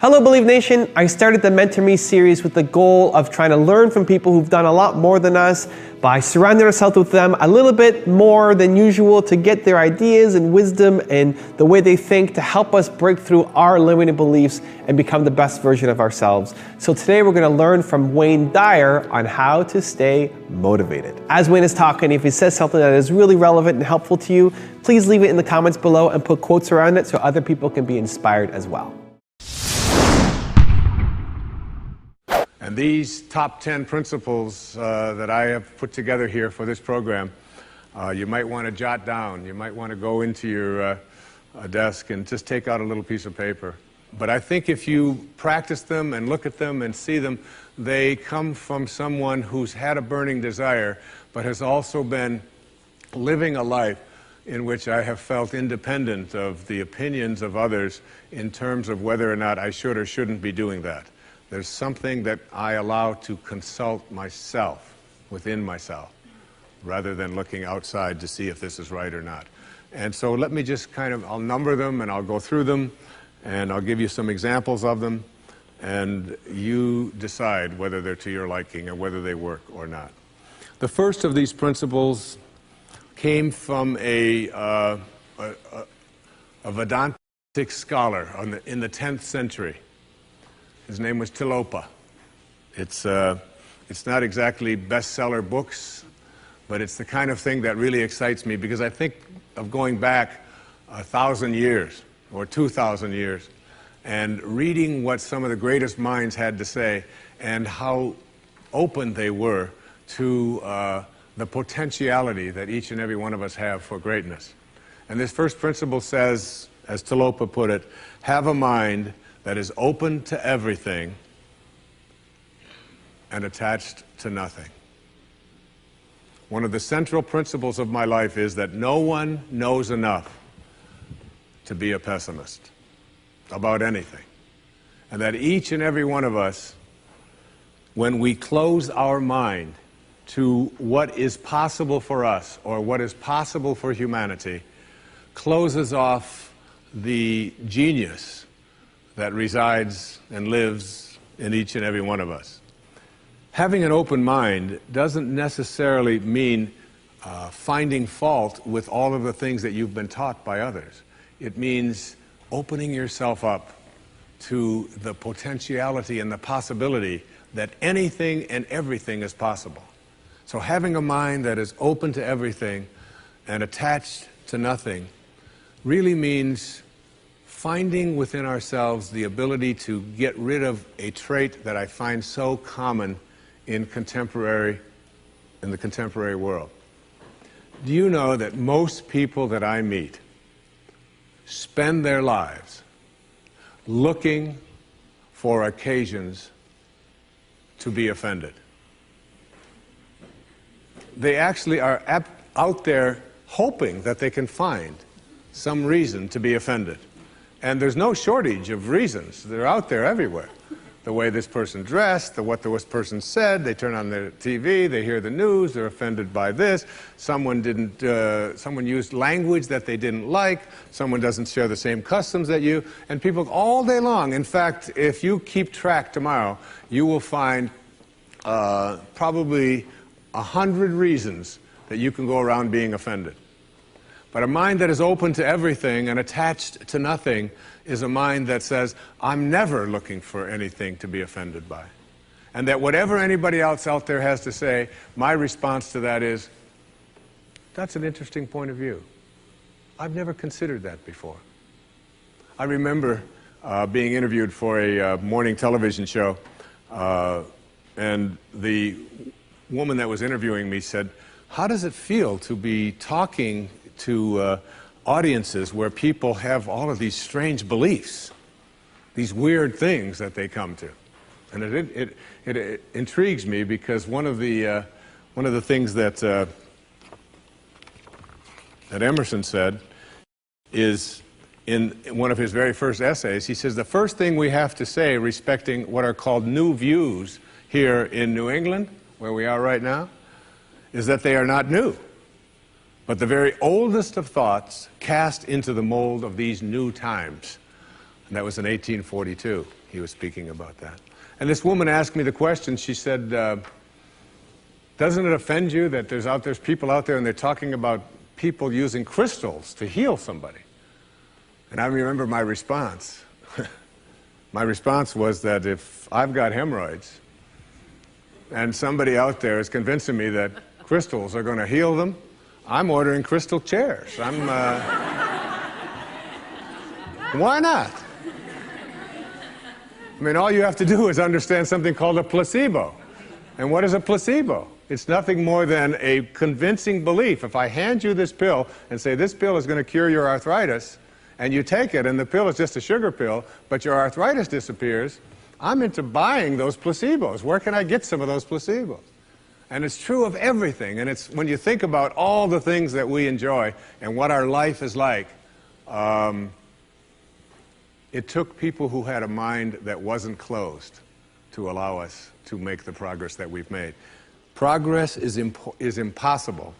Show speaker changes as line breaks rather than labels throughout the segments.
Hello, Believe Nation. I started the Mentor Me series with the goal of trying to learn from people who've done a lot more than us by surrounding ourselves with them a little bit more than usual to get their ideas and wisdom and the way they think to help us break through our limiting beliefs and become the best version of ourselves. So today we're going to learn from Wayne Dyer on how to stay motivated. As Wayne is talking, if he says something that is really relevant and helpful to you, please leave it in the comments below and put quotes around it so other people can be inspired as well.
And these top 10 principles that I have put together here for this program, you might want to jot down. You might want to go into your desk and just take out a little piece of paper. But I think if you practice them and look at them and see them, they come from someone who's had a burning desire, but has also been living a life in which I have felt independent of the opinions of others in terms of whether or not I should or shouldn't be doing that. There's something that I allow to consult myself, within myself, rather than looking outside to see if this is right or not. And so let me just I'll number them and I'll go through them and I'll give you some examples of them and you decide whether they're to your liking or whether they work or not. The first of these principles came from a Vedantic scholar in the 10th century. His name was Tilopa. It's not exactly bestseller books, but it's the kind of thing that really excites me because I think of going back 1,000 years or 2,000 years and reading what some of the greatest minds had to say and how open they were to the potentiality that each and every one of us have for greatness. And this first principle says, as Tilopa put it, have a mind that is open to everything and attached to nothing. One of the central principles of my life is that no one knows enough to be a pessimist about anything. And that each and every one of us, when we close our mind to what is possible for us or what is possible for humanity, closes off the genius that resides and lives in each and every one of us. Having an open mind doesn't necessarily mean finding fault with all of the things that you've been taught by others. It means opening yourself up to the potentiality and the possibility that anything and everything is possible. So having a mind that is open to everything and attached to nothing really means finding within ourselves the ability to get rid of a trait that I find so common in the contemporary world. Do you know that most people that I meet spend their lives looking for occasions to be offended? They actually are out there hoping that they can find some reason to be offended. And there's no shortage of reasons. They're out there everywhere. The way this person dressed, what this person said, they turn on their TV, they hear the news, they're offended by this. Someone used language that they didn't like, someone doesn't share the same customs that you, and people all day long. In fact, if you keep track tomorrow, you will find probably 100 reasons that you can go around being offended. But a mind that is open to everything and attached to nothing is a mind that says, I'm never looking for anything to be offended by. And that whatever anybody else out there has to say, my response to that is, that's an interesting point of view. I've never considered that before. I remember being interviewed for a morning television show, and the woman that was interviewing me said, how does it feel to be talking to audiences where people have all of these strange beliefs, these weird things that they come to? And it intrigues me because one of the things that Emerson said is in one of his very first essays. He says the first thing we have to say respecting what are called new views here in New England, where we are right now, is that they are not new, but the very oldest of thoughts cast into the mold of these new times. And that was in 1842. He was speaking about that. And this woman asked me the question. She said, doesn't it offend you that there's people out there and they're talking about people using crystals to heal somebody? And I remember my response. My response was that if I've got hemorrhoids and somebody out there is convincing me that crystals are going to heal them, I'm ordering crystal chairs. Why not? I mean, all you have to do is understand something called a placebo. And what is a placebo? It's nothing more than a convincing belief. If I hand you this pill and say this pill is going to cure your arthritis, and you take it and the pill is just a sugar pill, but your arthritis disappears, I'm into buying those placebos. Where can I get some of those placebos? And it's true of everything. And it's when you think about all the things that we enjoy and what our life is like, it took people who had a mind that wasn't closed to allow us to make the progress that we've made. Progress is impossible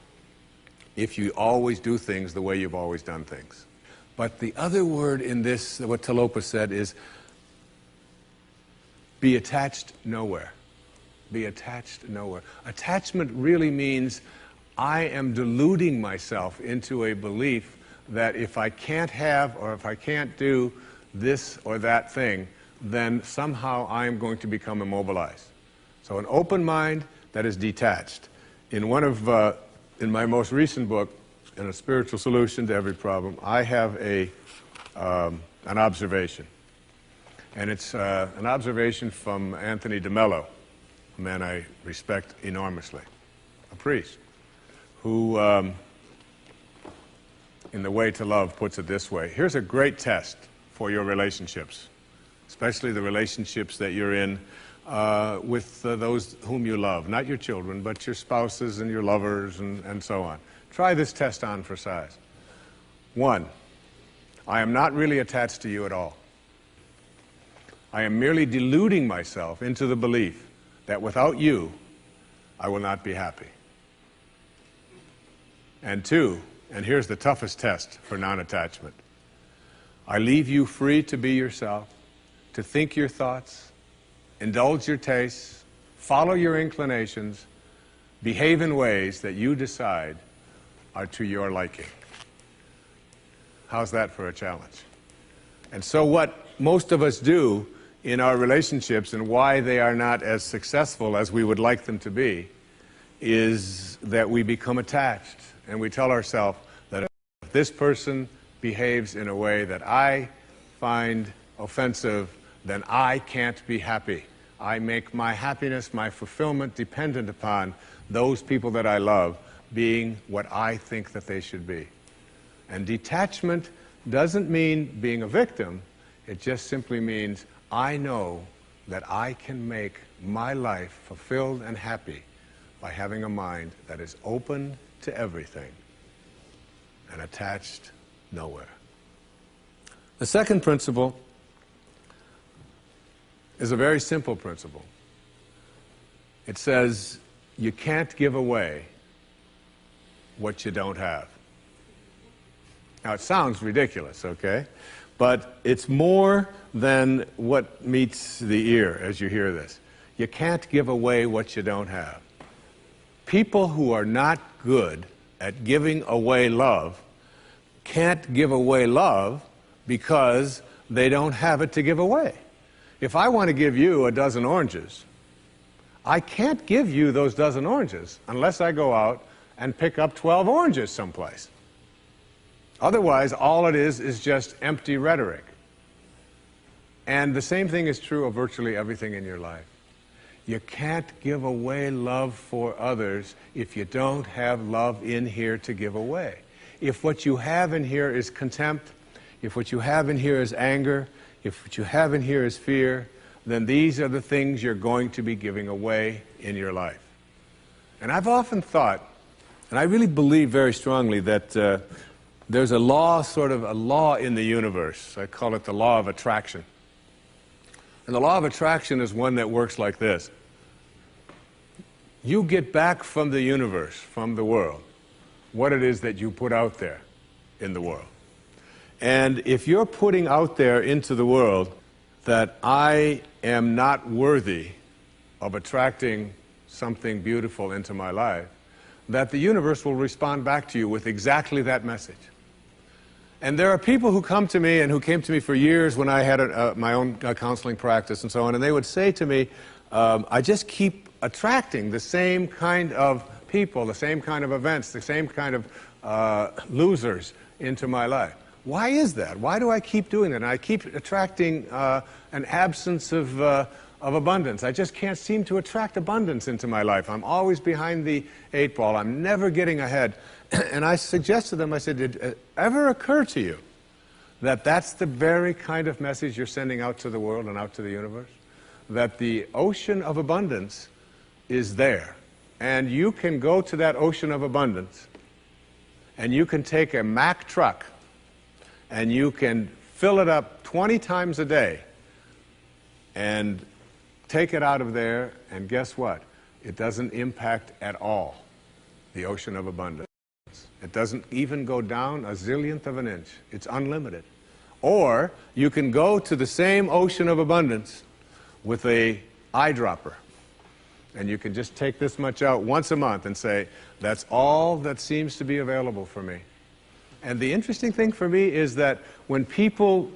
if you always do things the way you've always done things. But the other word in this, what Talopa said, is be attached nowhere. Be attached nowhere. Attachment really means I am deluding myself into a belief that if I can't have or if I can't do this or that thing, then somehow I am going to become immobilized. So an open mind that is detached. In my most recent book, in A Spiritual Solution to Every Problem, I have an observation. And it's an observation from Anthony DeMello, a man I respect enormously, a priest, who, in The Way to Love, puts it this way. Here's a great test for your relationships, especially the relationships that you're in with those whom you love, not your children, but your spouses and your lovers and so on. Try this test on for size. 1, I am not really attached to you at all. I am merely deluding myself into the belief that without you, I will not be happy. And 2, and here's the toughest test for non-attachment, I leave you free to be yourself, to think your thoughts, indulge your tastes, follow your inclinations, behave in ways that you decide are to your liking. How's that for a challenge? And so what most of us do in our relationships and why they are not as successful as we would like them to be is that we become attached and we tell ourselves that if this person behaves in a way that I find offensive, then I can't be happy. I make my happiness, my fulfillment dependent upon those people that I love being what I think that they should be. And detachment doesn't mean being a victim. It just simply means I know that I can make my life fulfilled and happy by having a mind that is open to everything and attached nowhere. The second principle is a very simple principle. It says you can't give away what you don't have. Now, it sounds ridiculous, okay? But it's more than what meets the ear as you hear this. You can't give away what you don't have. People who are not good at giving away love can't give away love because they don't have it to give away. If I want to give you a dozen oranges, I can't give you those dozen oranges unless I go out and pick up 12 oranges someplace. Otherwise, all it is just empty rhetoric. And the same thing is true of virtually everything in your life. You can't give away love for others if you don't have love in here to give away. If what you have in here is contempt, if what you have in here is anger, if what you have in here is fear, then these are the things you're going to be giving away in your life. And I've often thought, and I really believe very strongly that there's a law, sort of a law in the universe. I call it the law of attraction. And the law of attraction is one that works like this. You get back from the universe, from the world, what it is that you put out there in the world. And if you're putting out there into the world that I am not worthy of attracting something beautiful into my life, that the universe will respond back to you with exactly that message. And there are people who come to me and who came to me for years when I had my own counseling practice and so on, and they would say to me, I just keep attracting the same kind of people, the same kind of events, the same kind of losers into my life. Why is that? Why do I keep doing that? And I keep attracting an absence of abundance. I just can't seem to attract abundance into my life. I'm always behind the 8 ball. I'm never getting ahead. And I suggested to them, I said, did it ever occur to you that that's the very kind of message you're sending out to the world and out to the universe? That the ocean of abundance is there. And you can go to that ocean of abundance and you can take a Mack truck and you can fill it up 20 times a day and take it out of there, and guess what? It doesn't impact at all the ocean of abundance. It doesn't even go down a zillionth of an inch. It's unlimited. Or you can go to the same ocean of abundance with a eyedropper, and you can just take this much out once a month and say, that's all that seems to be available for me. And the interesting thing for me is that when people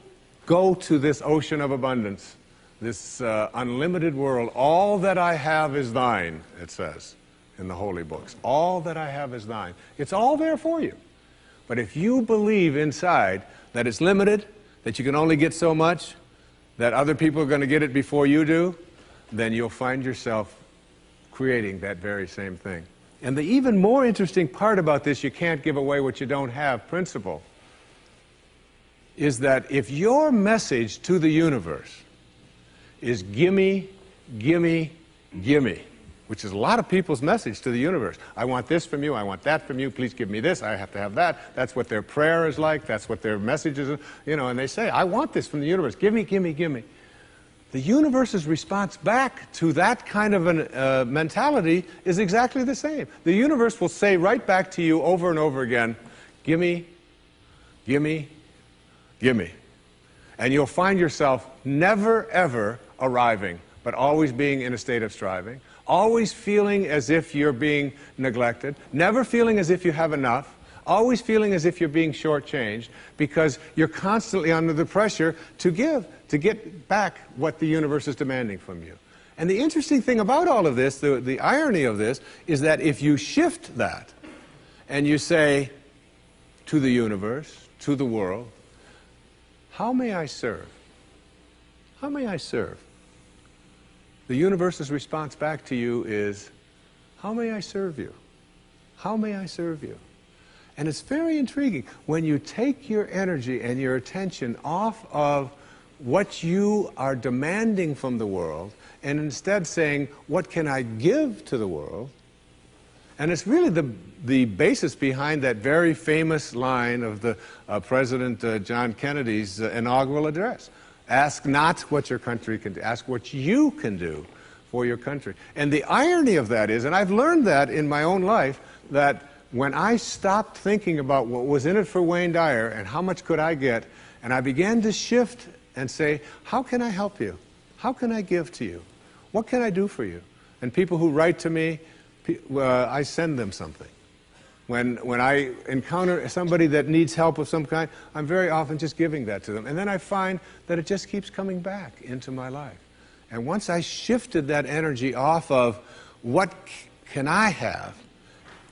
go to this ocean of abundance, this unlimited world, all that I have is thine, it says in the holy books. All that I have is thine. It's all there for you. But if you believe inside that it's limited, that you can only get so much, that other people are going to get it before you do, then you'll find yourself creating that very same thing. And the even more interesting part about this, you can't give away what you don't have principle, is that if your message to the universe is gimme, gimme, gimme, which is a lot of people's message to the universe. I want this from you, I want that from you, please give me this, I have to have that. That's what their prayer is like, that's what their message is, you know, and they say, I want this from the universe, gimme, gimme, gimme. The universe's response back to that kind of a mentality is exactly the same. The universe will say right back to you over and over again, gimme, gimme, gimme. And you'll find yourself never ever arriving, but always being in a state of striving, always feeling as if you're being neglected, never feeling as if you have enough, always feeling as if you're being shortchanged, because you're constantly under the pressure to give, to get back what the universe is demanding from you. And the interesting thing about all of this, the irony of this, is that if you shift that and you say to the universe, to the world, how may I serve? How may I serve? The universe's response back to you is, how may I serve you? How may I serve you? And it's very intriguing. When you take your energy and your attention off of what you are demanding from the world, and instead saying, what can I give to the world? And it's really the basis behind that very famous line of the President John Kennedy's inaugural address. Ask not what your country can do, ask what you can do for your country. And the irony of that is, and I've learned that in my own life, that when I stopped thinking about what was in it for Wayne Dyer and how much could I get, and I began to shift and say, how can I help you? How can I give to you? What can I do for you? And people who write to me, I send them something. When I encounter somebody that needs help of some kind, I'm very often just giving that to them. And then I find that it just keeps coming back into my life. And once I shifted that energy off of what can I have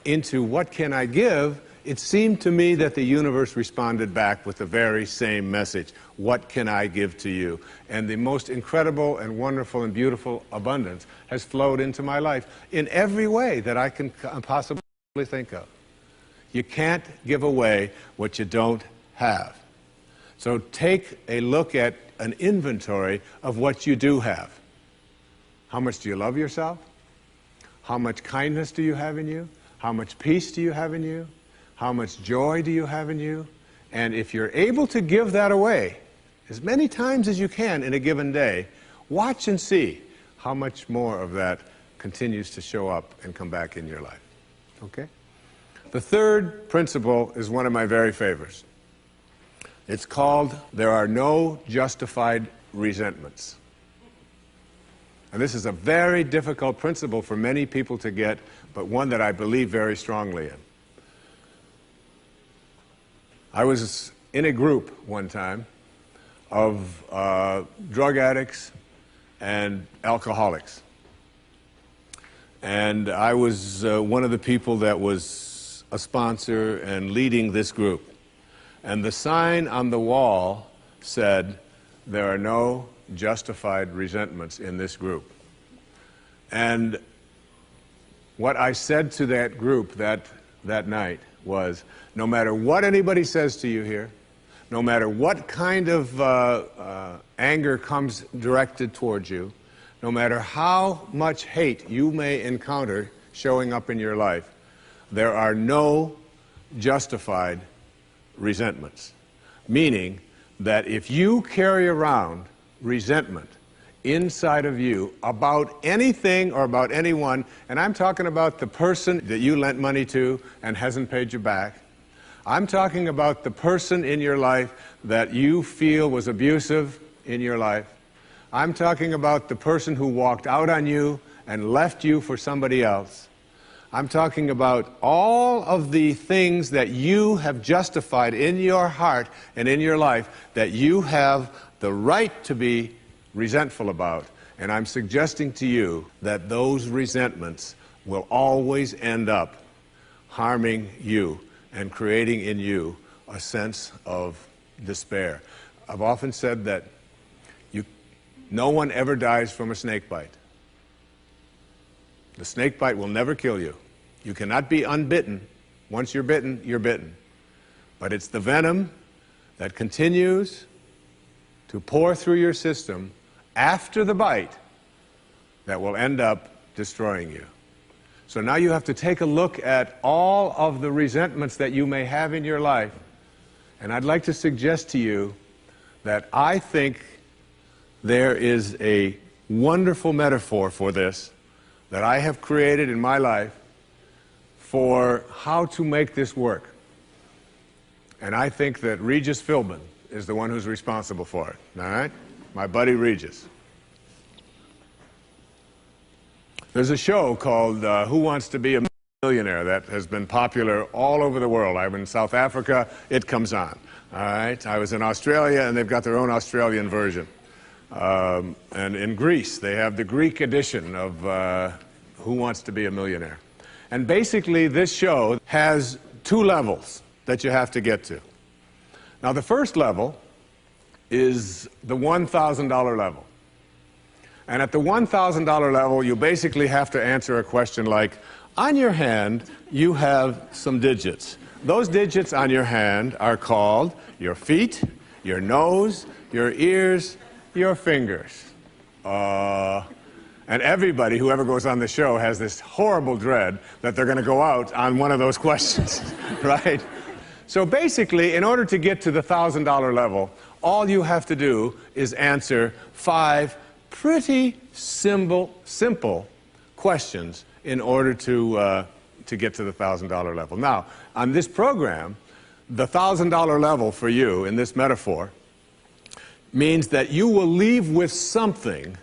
into what can I give, it seemed to me that the universe responded back with the very same message. What can I give to you? And the most incredible and wonderful and beautiful abundance has flowed into my life in every way that I can possibly think of. You can't give away what you don't have. So take a look at an inventory of what you do have. How much do you love yourself? How much kindness do you have in you? How much peace do you have in you? How much joy do you have in you? And if you're able to give that away as many times as you can in a given day, watch and see how much more of that continues to show up and come back in your life. Okay? The third principle is one of my very favorites. It's called There Are No Justified Resentments. And this is a very difficult principle for many people to get, but one that I believe very strongly in. I was in a group one time of drug addicts and alcoholics. And I was one of the people that was a sponsor and leading this group. And the sign on the wall said, "There are no justified resentments in this group." And what I said to that group that night was, no matter what anybody says to you here, no matter what kind of anger comes directed towards you, no matter how much hate you may encounter showing up in your life, there are no justified resentments. Meaning that if you carry around resentment inside of you about anything or about anyone, and I'm talking about the person that you lent money to and hasn't paid you back, I'm talking about the person in your life that you feel was abusive in your life, I'm talking about the person who walked out on you and left you for somebody else, I'm talking about all of the things that you have justified in your heart and in your life that you have the right to be resentful about. And I'm suggesting to you that those resentments will always end up harming you and creating in you a sense of despair. I've often said that no one ever dies from a snake bite. The snake bite will never kill you. You cannot be unbitten. Once you're bitten, you're bitten. But it's the venom that continues to pour through your system after the bite that will end up destroying you. So now you have to take a look at all of the resentments that you may have in your life. And I'd like to suggest to you that I think there is a wonderful metaphor for this that I have created in my life for how to make this work. And I think that Regis Philbin is the one who's responsible for it, all right? My buddy Regis. There's a show called Who Wants to Be a Millionaire that has been popular all over the world. I'm in South Africa, it comes on, all right? I was in Australia, and they've got their own Australian version. And in Greece, they have the Greek edition of Who Wants to Be a Millionaire. And basically, this show has two levels that you have to get to. Now, the first level is the $1,000 level. And at the $1,000 level, you basically have to answer a question like, on your hand, you have some digits. Those digits on your hand are called your feet, your nose, your ears, your fingers. And everybody who ever goes on the show has this horrible dread that they're going to go out on one of those questions, right? So basically, in order to get to the $1,000 level, all you have to do is answer 5 pretty simple questions in order to get to the $1,000 level. Now, on this program, the $1,000 level for you in this metaphor means that you will leave with something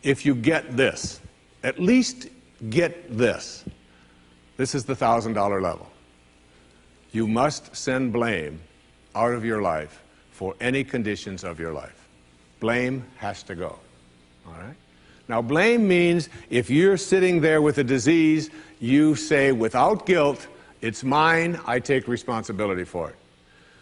if you get this. At least get this. This is the $1,000 level. You must send blame out of your life for any conditions of your life. Blame has to go. All right? Now, blame means if you're sitting there with a disease, you say without guilt, it's mine, I take responsibility for it.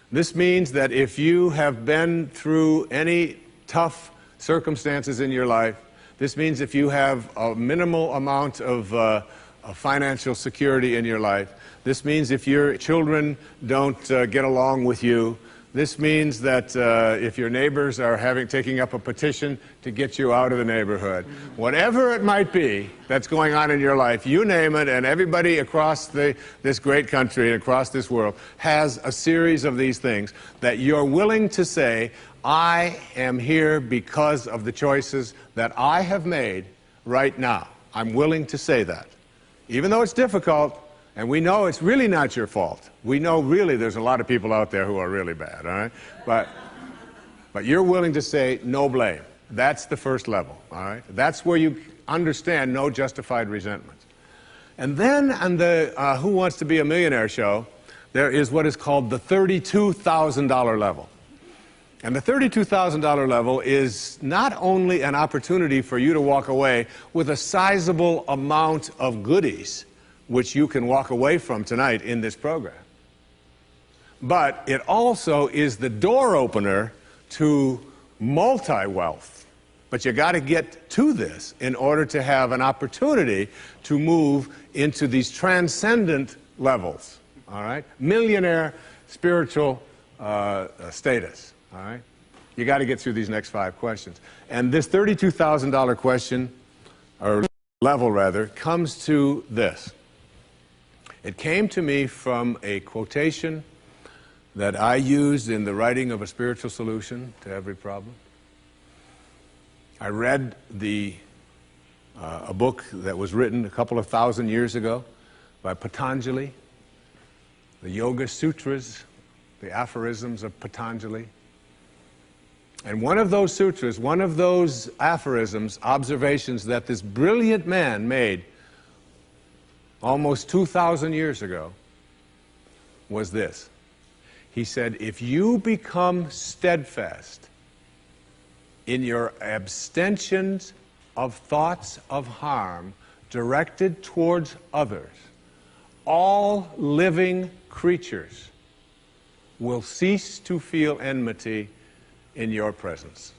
This means that if you have been through any tough circumstances in your life, this means if you have a minimal amount of financial security in your life, this means if your children don't get along with you, this means that if your neighbors are taking up a petition to get you out of the neighborhood, whatever it might be that's going on in your life, you name it, and everybody across this great country and across this world has a series of these things that you're willing to say, I am here because of the choices that I have made right now. I'm willing to say that. Even though it's difficult, And we know it's really not your fault. We know really there's a lot of people out there who are really bad, all right? But you're willing to say no blame. That's the first level, all right? That's where you understand no justified resentment. And then on the Who Wants to Be a Millionaire show, there is what is called the $32,000 level. And the $32,000 level is not only an opportunity for you to walk away with a sizable amount of goodies, which you can walk away from tonight in this program, but it also is the door opener to multi-wealth. But you got to get to this in order to have an opportunity to move into these transcendent levels, all right? Millionaire spiritual status, all right? You got to get through these next 5 questions. And this $32,000 question, or level rather, comes to this. It came to me from a quotation that I used in the writing of A Spiritual Solution to Every Problem. I read a book that was written a couple of thousand years ago by Patanjali, the Yoga Sutras, the aphorisms of Patanjali. And one of those sutras, one of those aphorisms, observations that this brilliant man made almost 2,000 years ago, was this. He said, if you become steadfast in your abstentions of thoughts of harm directed towards others, all living creatures will cease to feel enmity in your presence.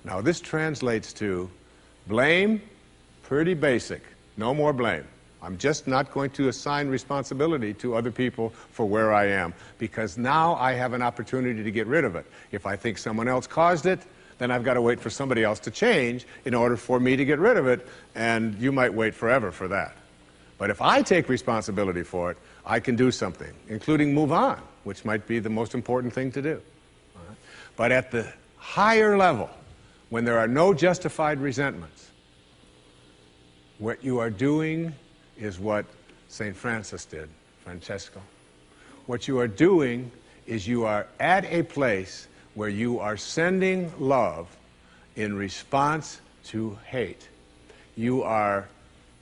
Now this translates to blame, pretty basic, no more blame. I'm just not going to assign responsibility to other people for where I am, because now I have an opportunity to get rid of it. If I think someone else caused it, then I've got to wait for somebody else to change in order for me to get rid of it, and you might wait forever for that. But if I take responsibility for it, I can do something, including move on, which might be the most important thing to do. All right? But at the higher level, when there are no justified resentments, what you are doing is what St. Francis did, Francesco. What you are doing is you are at a place where you are sending love in response to hate. You are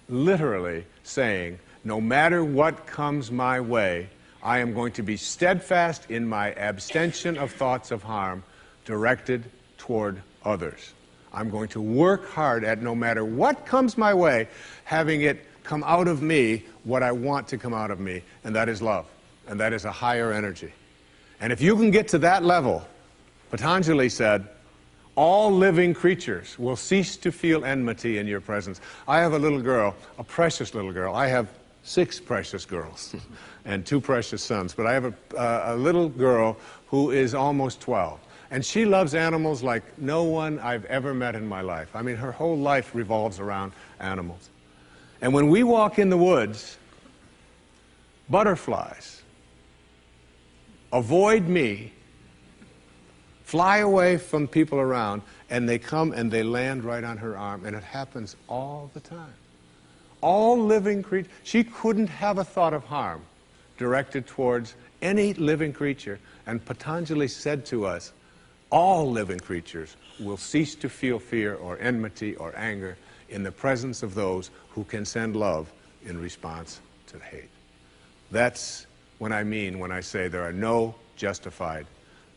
literally saying, no matter what comes my way, I am going to be steadfast in my abstention of thoughts of harm directed toward others. I'm going to work hard at, no matter what comes my way, having it come out of me what I want to come out of me, and that is love, and that is a higher energy. And if you can get to that level, Patanjali said, all living creatures will cease to feel enmity in your presence. I have a little girl, a precious little girl. I have 6 precious girls and 2 precious sons, but I have a little girl who is almost 12. And she loves animals like no one I've ever met in my life. I mean, her whole life revolves around animals. And when we walk in the woods, butterflies avoid me, fly away from people around, and they come and they land right on her arm. And it happens all the time. All living creatures. She couldn't have a thought of harm directed towards any living creature. And Patanjali said to us, all living creatures will cease to feel fear or enmity or anger in the presence of those who can send love in response to hate. That's what I mean when I say there are no justified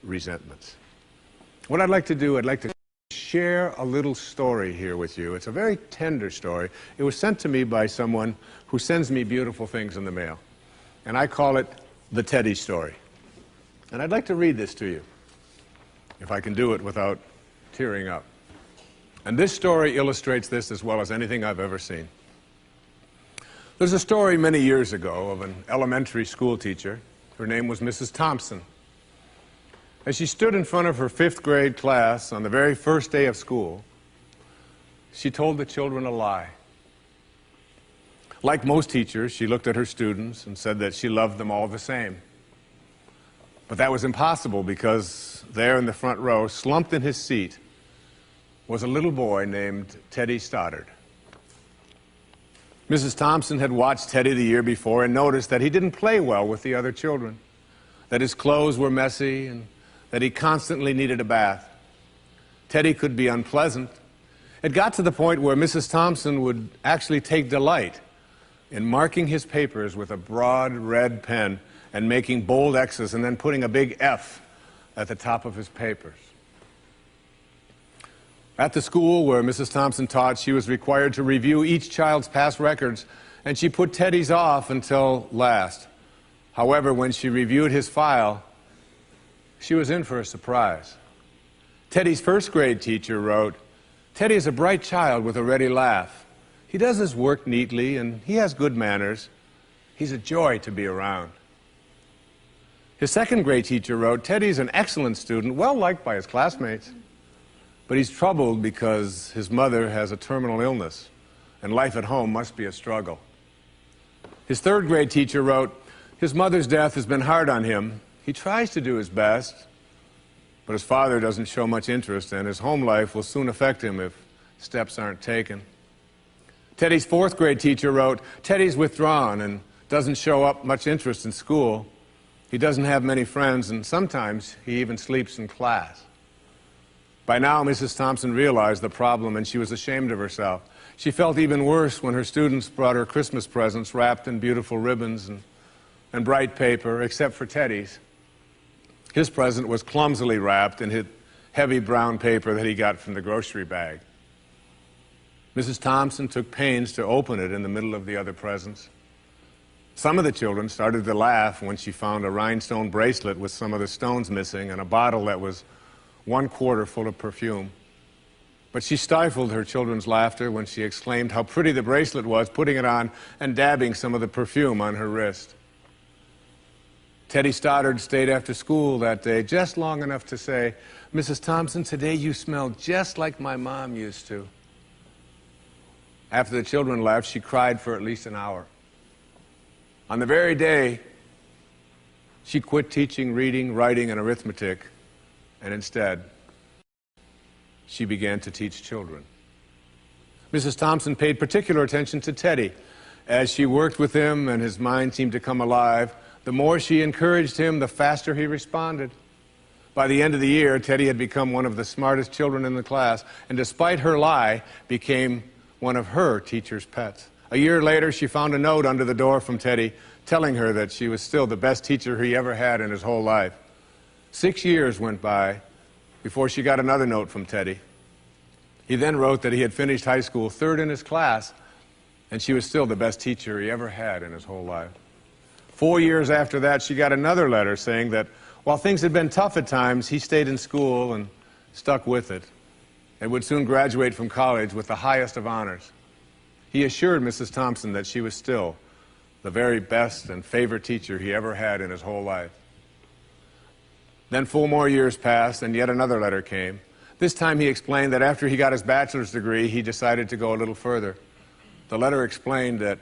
resentments. What I'd like to do, I'd like to share a little story here with you. It's a very tender story. It was sent to me by someone who sends me beautiful things in the mail. And I call it the Teddy story. And I'd like to read this to you, if I can do it without tearing up. And this story illustrates this as well as anything I've ever seen. There's a story many years ago of an elementary school teacher. Her name was Mrs. Thompson. As she stood in front of her 5th grade class on the very first day of school, she told the children a lie. Like most teachers, she looked at her students and said that she loved them all the same. But that was impossible, because there in the front row, slumped in his seat, was a little boy named Teddy Stoddard. Mrs. Thompson had watched Teddy the year before and noticed that he didn't play well with the other children, that his clothes were messy, and that he constantly needed a bath. Teddy could be unpleasant. It got to the point where Mrs. Thompson would actually take delight in marking his papers with a broad red pen and making bold X's and then putting a big F at the top of his papers. At the school where Mrs. Thompson taught, she was required to review each child's past records, and she put Teddy's off until last. However, when she reviewed his file, she was in for a surprise. Teddy's first grade teacher wrote, "Teddy is a bright child with a ready laugh. He does his work neatly and he has good manners. He's a joy to be around." His second grade teacher wrote, "Teddy's an excellent student, well liked by his classmates, but he's troubled because his mother has a terminal illness and life at home must be a struggle." His third grade teacher wrote, "His mother's death has been hard on him. He tries to do his best, but his father doesn't show much interest, and his home life will soon affect him if steps aren't taken." Teddy's fourth grade teacher wrote, "Teddy's withdrawn and doesn't show up much interest in school. He doesn't have many friends, and sometimes he even sleeps in class." By now, Mrs. Thompson realized the problem, and she was ashamed of herself. She felt even worse when her students brought her Christmas presents wrapped in beautiful ribbons and bright paper, except for Teddy's. His present was clumsily wrapped in heavy brown paper that he got from the grocery bag. Mrs. Thompson took pains to open it in the middle of the other presents. Some of the children started to laugh when she found a rhinestone bracelet with some of the stones missing and a bottle that was 1/4 full of perfume. But she stifled her children's laughter when she exclaimed how pretty the bracelet was, putting it on and dabbing some of the perfume on her wrist. Teddy Stoddard stayed after school that day just long enough to say, "Mrs. Thompson, today you smell just like my mom used to." After the children left, she cried for at least an hour. On the very day, she quit teaching reading, writing, and arithmetic, and instead, she began to teach children. Mrs. Thompson paid particular attention to Teddy. As she worked with him and his mind seemed to come alive, the more she encouraged him, the faster he responded. By the end of the year, Teddy had become one of the smartest children in the class, and despite her lie, became one of her teacher's pets. A year later, she found a note under the door from Teddy telling her that she was still the best teacher he ever had in his whole life. 6 years went by before she got another note from Teddy. He then wrote that he had finished high school third in his class, and she was still the best teacher he ever had in his whole life. 4 years after that, she got another letter saying that while things had been tough at times, he stayed in school and stuck with it, and would soon graduate from college with the highest of honors. He assured Mrs. Thompson that she was still the very best and favorite teacher he ever had in his whole life. Then 4 more years passed, and yet another letter came. This time he explained that after he got his bachelor's degree, he decided to go a little further. The letter explained that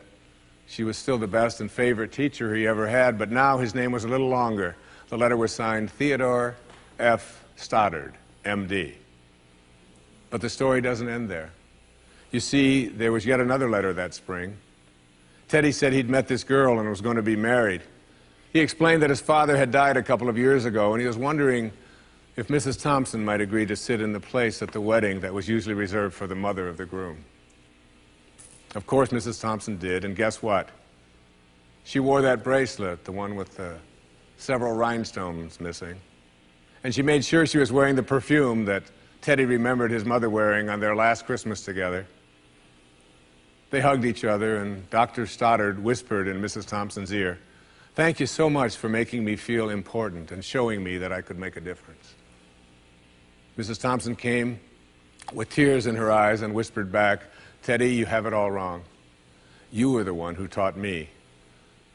she was still the best and favorite teacher he ever had, but now his name was a little longer. The letter was signed Theodore F. Stoddard, M.D. But the story doesn't end there. You see, there was yet another letter that spring. Teddy said he'd met this girl and was going to be married. He explained that his father had died a couple of years ago, and he was wondering if Mrs. Thompson might agree to sit in the place at the wedding that was usually reserved for the mother of the groom. Of course, Mrs. Thompson did, and guess what? She wore that bracelet, the one with the several rhinestones missing. And she made sure she was wearing the perfume that Teddy remembered his mother wearing on their last Christmas together. They hugged each other, and Dr. Stoddard whispered in Mrs. Thompson's ear, "Thank you so much for making me feel important and showing me that I could make a difference." Mrs. Thompson came with tears in her eyes and whispered back, "Teddy, you have it all wrong. You were the one who taught me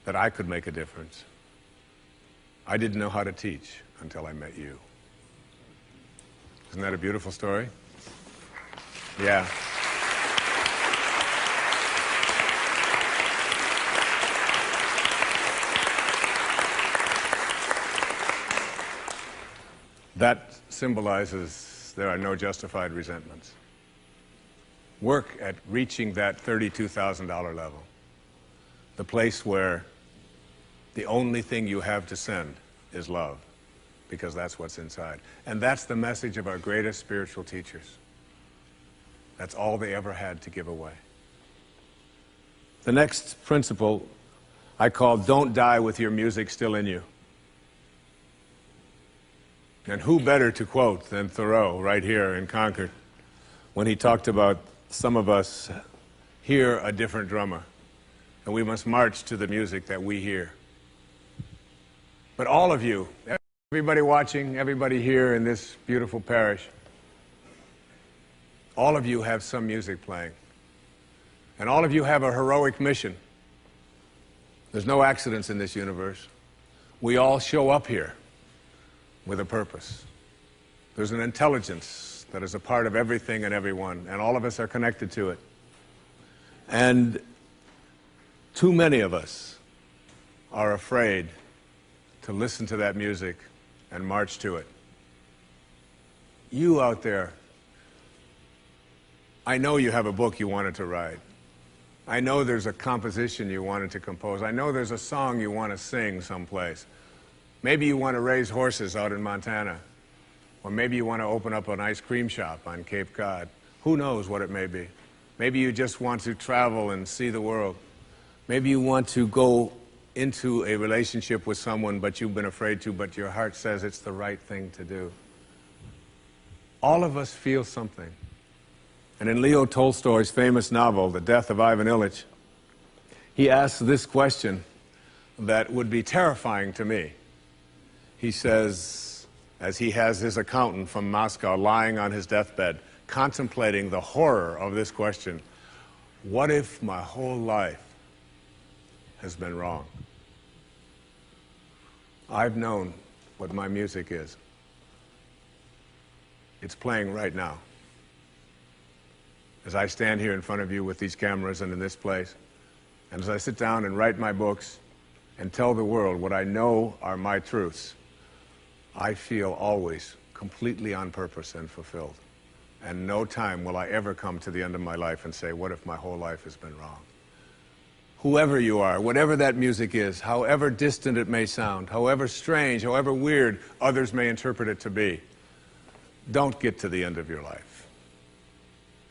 that I could make a difference. I didn't know how to teach until I met you." Isn't that a beautiful story? Yeah. That symbolizes there are no justified resentments. work at reaching that $32,000 level. The place where the only thing you have to send is love, because that's what's inside. And that's the message of our greatest spiritual teachers. That's all they ever had to give away. The next principle I call don't die with your music still in you. And who better to quote than Thoreau right here in Concord when he talked about some of us hear a different drummer and we must march to the music that we hear. But all of you, everybody watching, everybody here in this beautiful parish, all of you have some music playing. And all of you have a heroic mission. There's no accidents in this universe. We all show up here with a purpose. There's an intelligence that is a part of everything and everyone, and all of us are connected to it. And too many of us are afraid to listen to that music and march to it. You out there, I know you have a book you wanted to write. I know there's a composition you wanted to compose. I know there's a song you want to sing someplace. Maybe you want to raise horses out in Montana. Or maybe you want to open up an ice cream shop on Cape Cod. Who knows what it may be. Maybe you just want to travel and see the world. Maybe you want to go into a relationship with someone but you've been afraid to, but your heart says it's the right thing to do. All of us feel something. And in Leo Tolstoy's famous novel, The Death of Ivan Ilyich, he asks this question that would be terrifying to me. He says, as he has his accountant from Moscow lying on his deathbed, contemplating the horror of this question, what if my whole life has been wrong? I've known what my music is. It's playing right now. As I stand here in front of you with these cameras and in this place, and as I sit down and write my books and tell the world what I know are my truths, I feel always completely on purpose and fulfilled. And no time will I ever come to the end of my life and say, what if my whole life has been wrong? Whoever you are, whatever that music is, however distant it may sound, however strange, however weird others may interpret it to be, don't get to the end of your life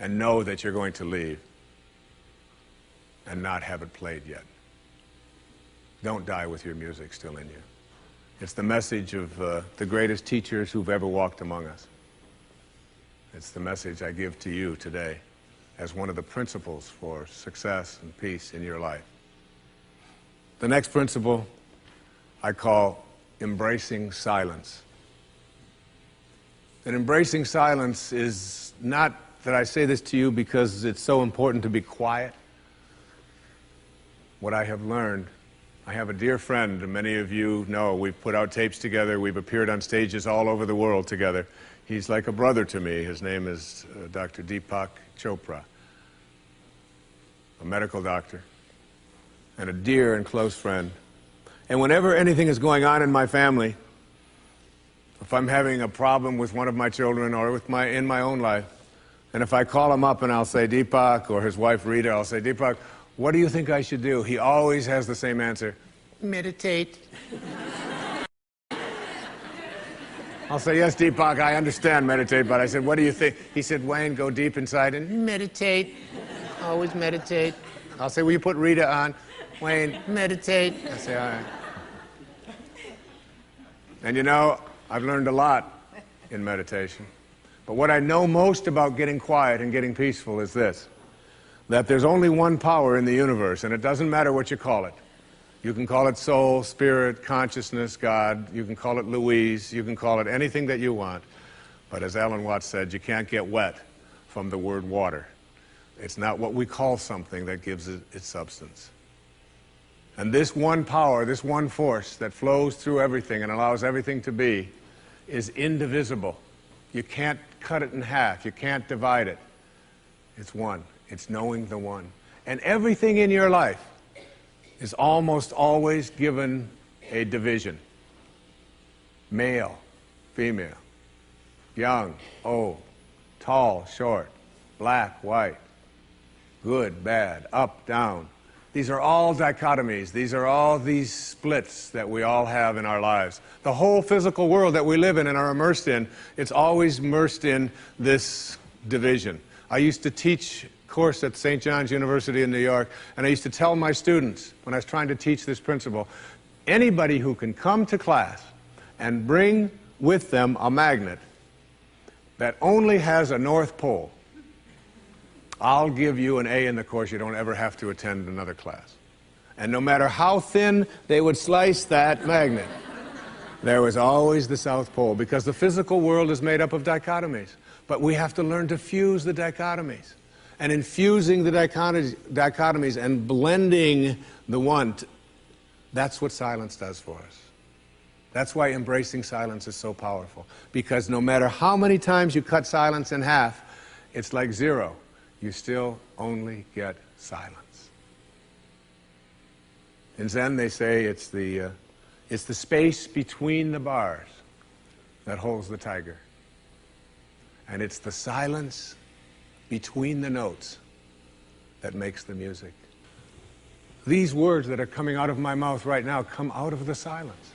and know that you're going to leave and not have it played yet. Don't die with your music still in you. It's the message of the greatest teachers who've ever walked among us. It's the message I give to you today as one of the principles for success and peace in your life. The next principle I call embracing silence. And embracing silence is not that I say this to you because it's so important to be quiet. What I have learned, I have a dear friend, and many of you know, we've put out tapes together, we've appeared on stages all over the world together. He's like a brother to me. His name is Dr. Deepak Chopra, a medical doctor, and a dear and close friend. And whenever anything is going on in my family, if I'm having a problem with one of my children or in my own life, and if I call him up and I'll say, Deepak, or his wife Rita, I'll say, Deepak, what do you think I should do? He always has the same answer: meditate. I'll say, yes, Deepak, I understand meditate, but I said, what do you think? He said, Wayne, go deep inside and meditate. Always meditate. I'll say, will you put Rita on? Wayne, meditate. I say, all right. And you know, I've learned a lot in meditation. But what I know most about getting quiet and getting peaceful is this: that there's only one power in the universe, and it doesn't matter what you call it. You can call it soul, spirit, consciousness, God. You can call it Louise. You can call it anything that you want. But as Alan Watts said, you can't get wet from the word water. It's not what we call something that gives it its substance. And this one power, this one force that flows through everything and allows everything to be, is indivisible. You can't cut it in half. You can't divide it. It's one. It's knowing the one. And everything in your life is almost always given a division. Male, female, young, old, tall, short, black, white, good, bad, up, down. These are all dichotomies. These are all these splits that we all have in our lives. The whole physical world that we live in and are immersed in, it's always immersed in this division. I used to teach a course at St. John's University in New York, and I used to tell my students, when I was trying to teach this principle, anybody who can come to class and bring with them a magnet that only has a North Pole, I'll give you an A in the course. You don't ever have to attend another class. And no matter how thin they would slice that magnet, there was always the South Pole, because the physical world is made up of dichotomies. But we have to learn to fuse the dichotomies. And in fusing the dichotomies and blending the one, that's what silence does for us. That's why embracing silence is so powerful. Because no matter how many times you cut silence in half, it's like zero. You still only get silence. In Zen, they say it's the space between the bars that holds the tiger. And it's the silence between the notes that makes the music. These words that are coming out of my mouth right now come out of the silence.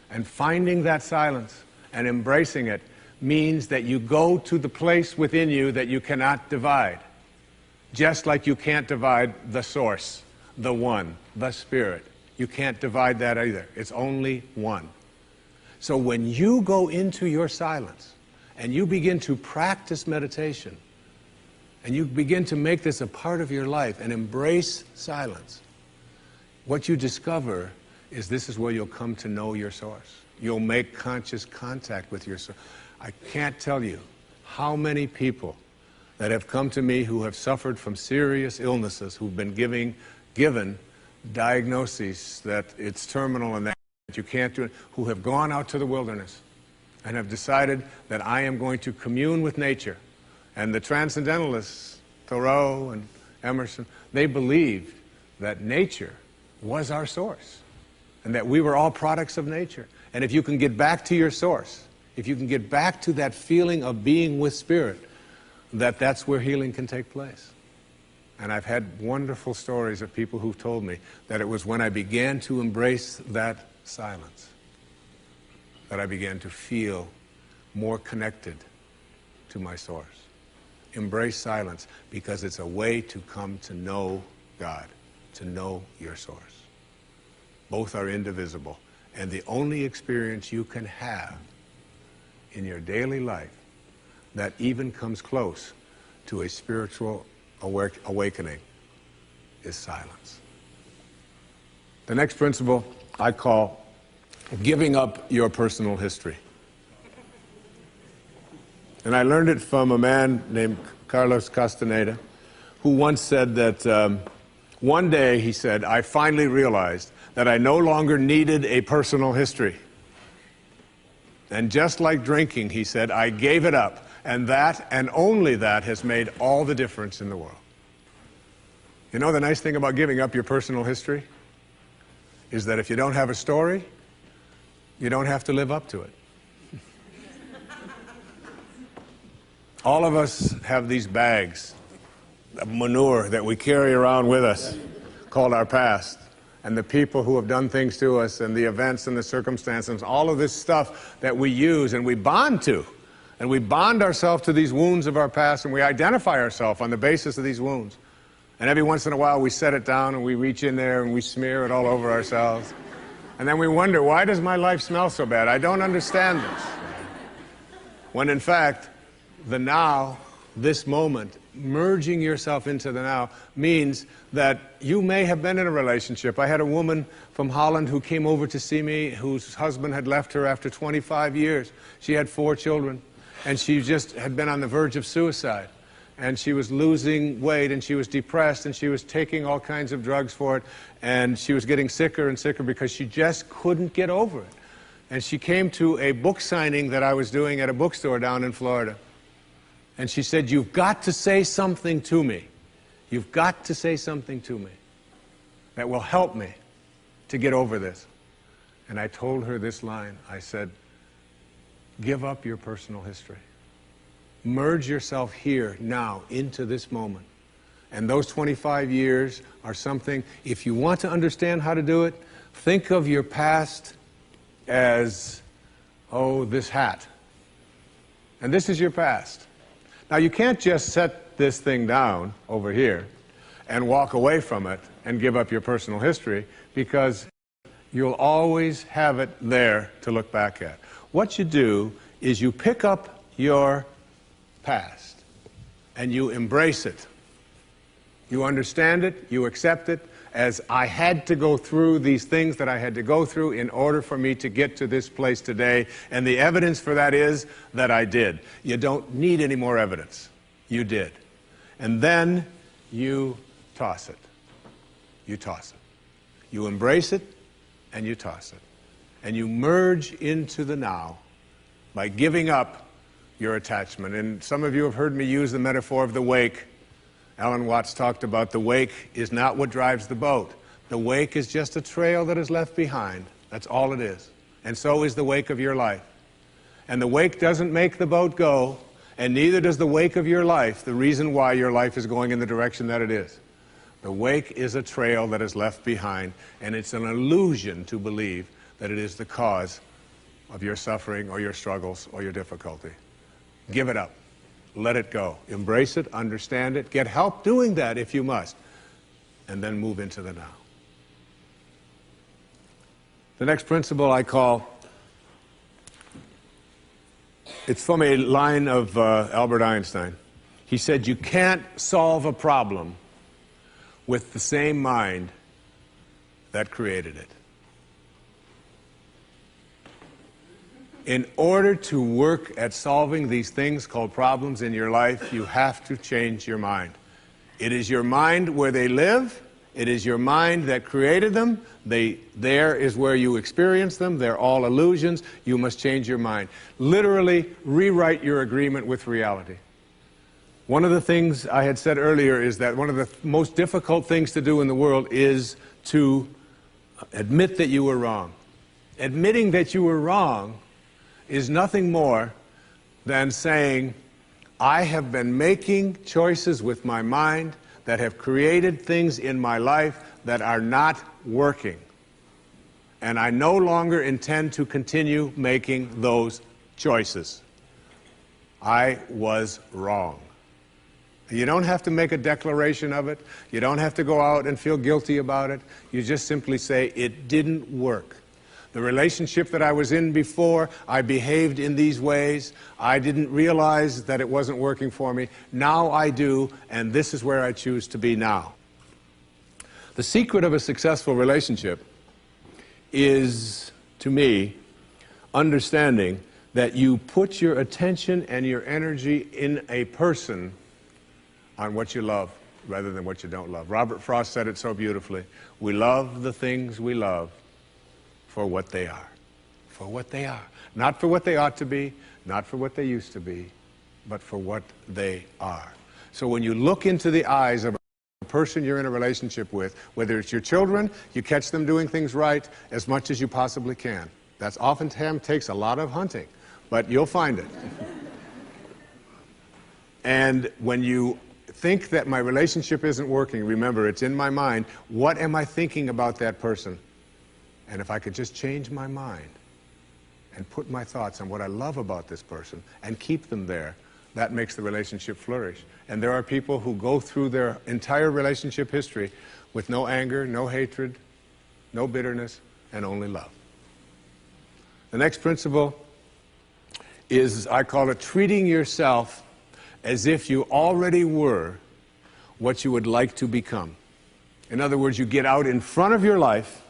And finding that silence and embracing it means that you go to the place within you that you cannot divide. Just like you can't divide the source, the one, the spirit. You can't divide that either. It's only one. So when you go into your silence and you begin to practice meditation and you begin to make this a part of your life and embrace silence, what you discover is this is where you'll come to know your source. You'll make conscious contact with your source. I can't tell you how many people that have come to me who have suffered from serious illnesses, who've been given diagnoses that it's terminal and that you can't do it, who have gone out to the wilderness and have decided that I am going to commune with nature. And the transcendentalists, Thoreau and Emerson, they believed that nature was our source and that we were all products of nature. And if you can get back to your source, if you can get back to that feeling of being with spirit, that's where healing can take place. And I've had wonderful stories of people who've told me that it was when I began to embrace that silence that I began to feel more connected to my source. Embrace silence because it's a way to come to know God, to know your source. Both are indivisible. And the only experience you can have in your daily life that even comes close to a spiritual awakening is silence. The next principle I call giving up your personal history. And I learned it from a man named Carlos Castaneda, who once said that one day, he said, I finally realized that I no longer needed a personal history. And just like drinking, he said, I gave it up. And that, and only that, has made all the difference in the world. You know the nice thing about giving up your personal history? Is that if you don't have a story, you don't have to live up to it. All of us have these bags of manure that we carry around with us, called our past. And the people who have done things to us, and the events and the circumstances, all of this stuff that we use and we bond to. And we bond ourselves to these wounds of our past, and we identify ourselves on the basis of these wounds. And every once in a while we set it down and we reach in there and we smear it all over ourselves. And then we wonder, why does my life smell so bad? I don't understand this. When in fact, the now, this moment, merging yourself into the now, means that you may have been in a relationship. I had a woman from Holland who came over to see me, whose husband had left her after 25 years. She had 4 children, and she just had been on the verge of suicide. And she was losing weight, and she was depressed, and she was taking all kinds of drugs for it, and she was getting sicker and sicker because she just couldn't get over it. And she came to a book signing that I was doing at a bookstore down in Florida. And she said, you've got to say something to me. You've got to say something to me that will help me to get over this. And I told her this line. I said, give up your personal history. Merge yourself here, now, into this moment. And those 25 years are something, if you want to understand how to do it, think of your past as, oh, this hat. And this is your past. Now, you can't just set this thing down over here and walk away from it and give up your personal history, because you'll always have it there to look back at. What you do is you pick up your past and you embrace it. You understand it, you accept it, as I had to go through these things that I had to go through in order for me to get to this place today, and the evidence for that is that I did. You don't need any more evidence. You did. And then you toss it. You toss it. You embrace it, and you toss it. And you merge into the now by giving up your attachment. And some of you have heard me use the metaphor of the wake. Alan Watts talked about the wake is not what drives the boat. The wake is just a trail that is left behind. That's all it is. And so is the wake of your life. And the wake doesn't make the boat go, and neither does the wake of your life the reason why your life is going in the direction that it is. The wake is a trail that is left behind, and it's an illusion to believe that it is the cause of your suffering or your struggles or your difficulty. Give it up. Let it go. Embrace it, understand it, get help doing that if you must, and then move into the now. The next principle I call, it's from a line of Albert Einstein. He said, you can't solve a problem with the same mind that created it. In order to work at solving these things called problems in your life, you have to change your mind. It is your mind where they live. It is your mind that created them. There is where you experience them. They're all illusions. You must change your mind. Literally rewrite your agreement with reality. One of the things I had said earlier is that one of the most difficult things to do in the world is to admit that you were wrong. Admitting that you were wrong is nothing more than saying, I have been making choices with my mind that have created things in my life that are not working. And I no longer intend to continue making those choices. I was wrong. You don't have to make a declaration of it. You don't have to go out and feel guilty about it. You just simply say, it didn't work. The relationship that I was in before, I behaved in these ways. I didn't realize that it wasn't working for me. Now I do, and this is where I choose to be now. The secret of a successful relationship is, to me, understanding that you put your attention and your energy in a person on what you love rather than what you don't love. Robert Frost said it so beautifully. We love the things we love for what they are. For what they are. Not for what they ought to be, not for what they used to be, but for what they are. So when you look into the eyes of a person you're in a relationship with, whether it's your children, you catch them doing things right as much as you possibly can. That's oftentimes takes a lot of hunting, but you'll find it. And when you think that my relationship isn't working, remember, it's in my mind. What am I thinking about that person? And if I could just change my mind and put my thoughts on what I love about this person and keep them there, that makes the relationship flourish. And there are people who go through their entire relationship history with no anger, no hatred, no bitterness, and only love. The next principle is, I call it treating yourself as if you already were what you would like to become. In other words, you get out in front of your life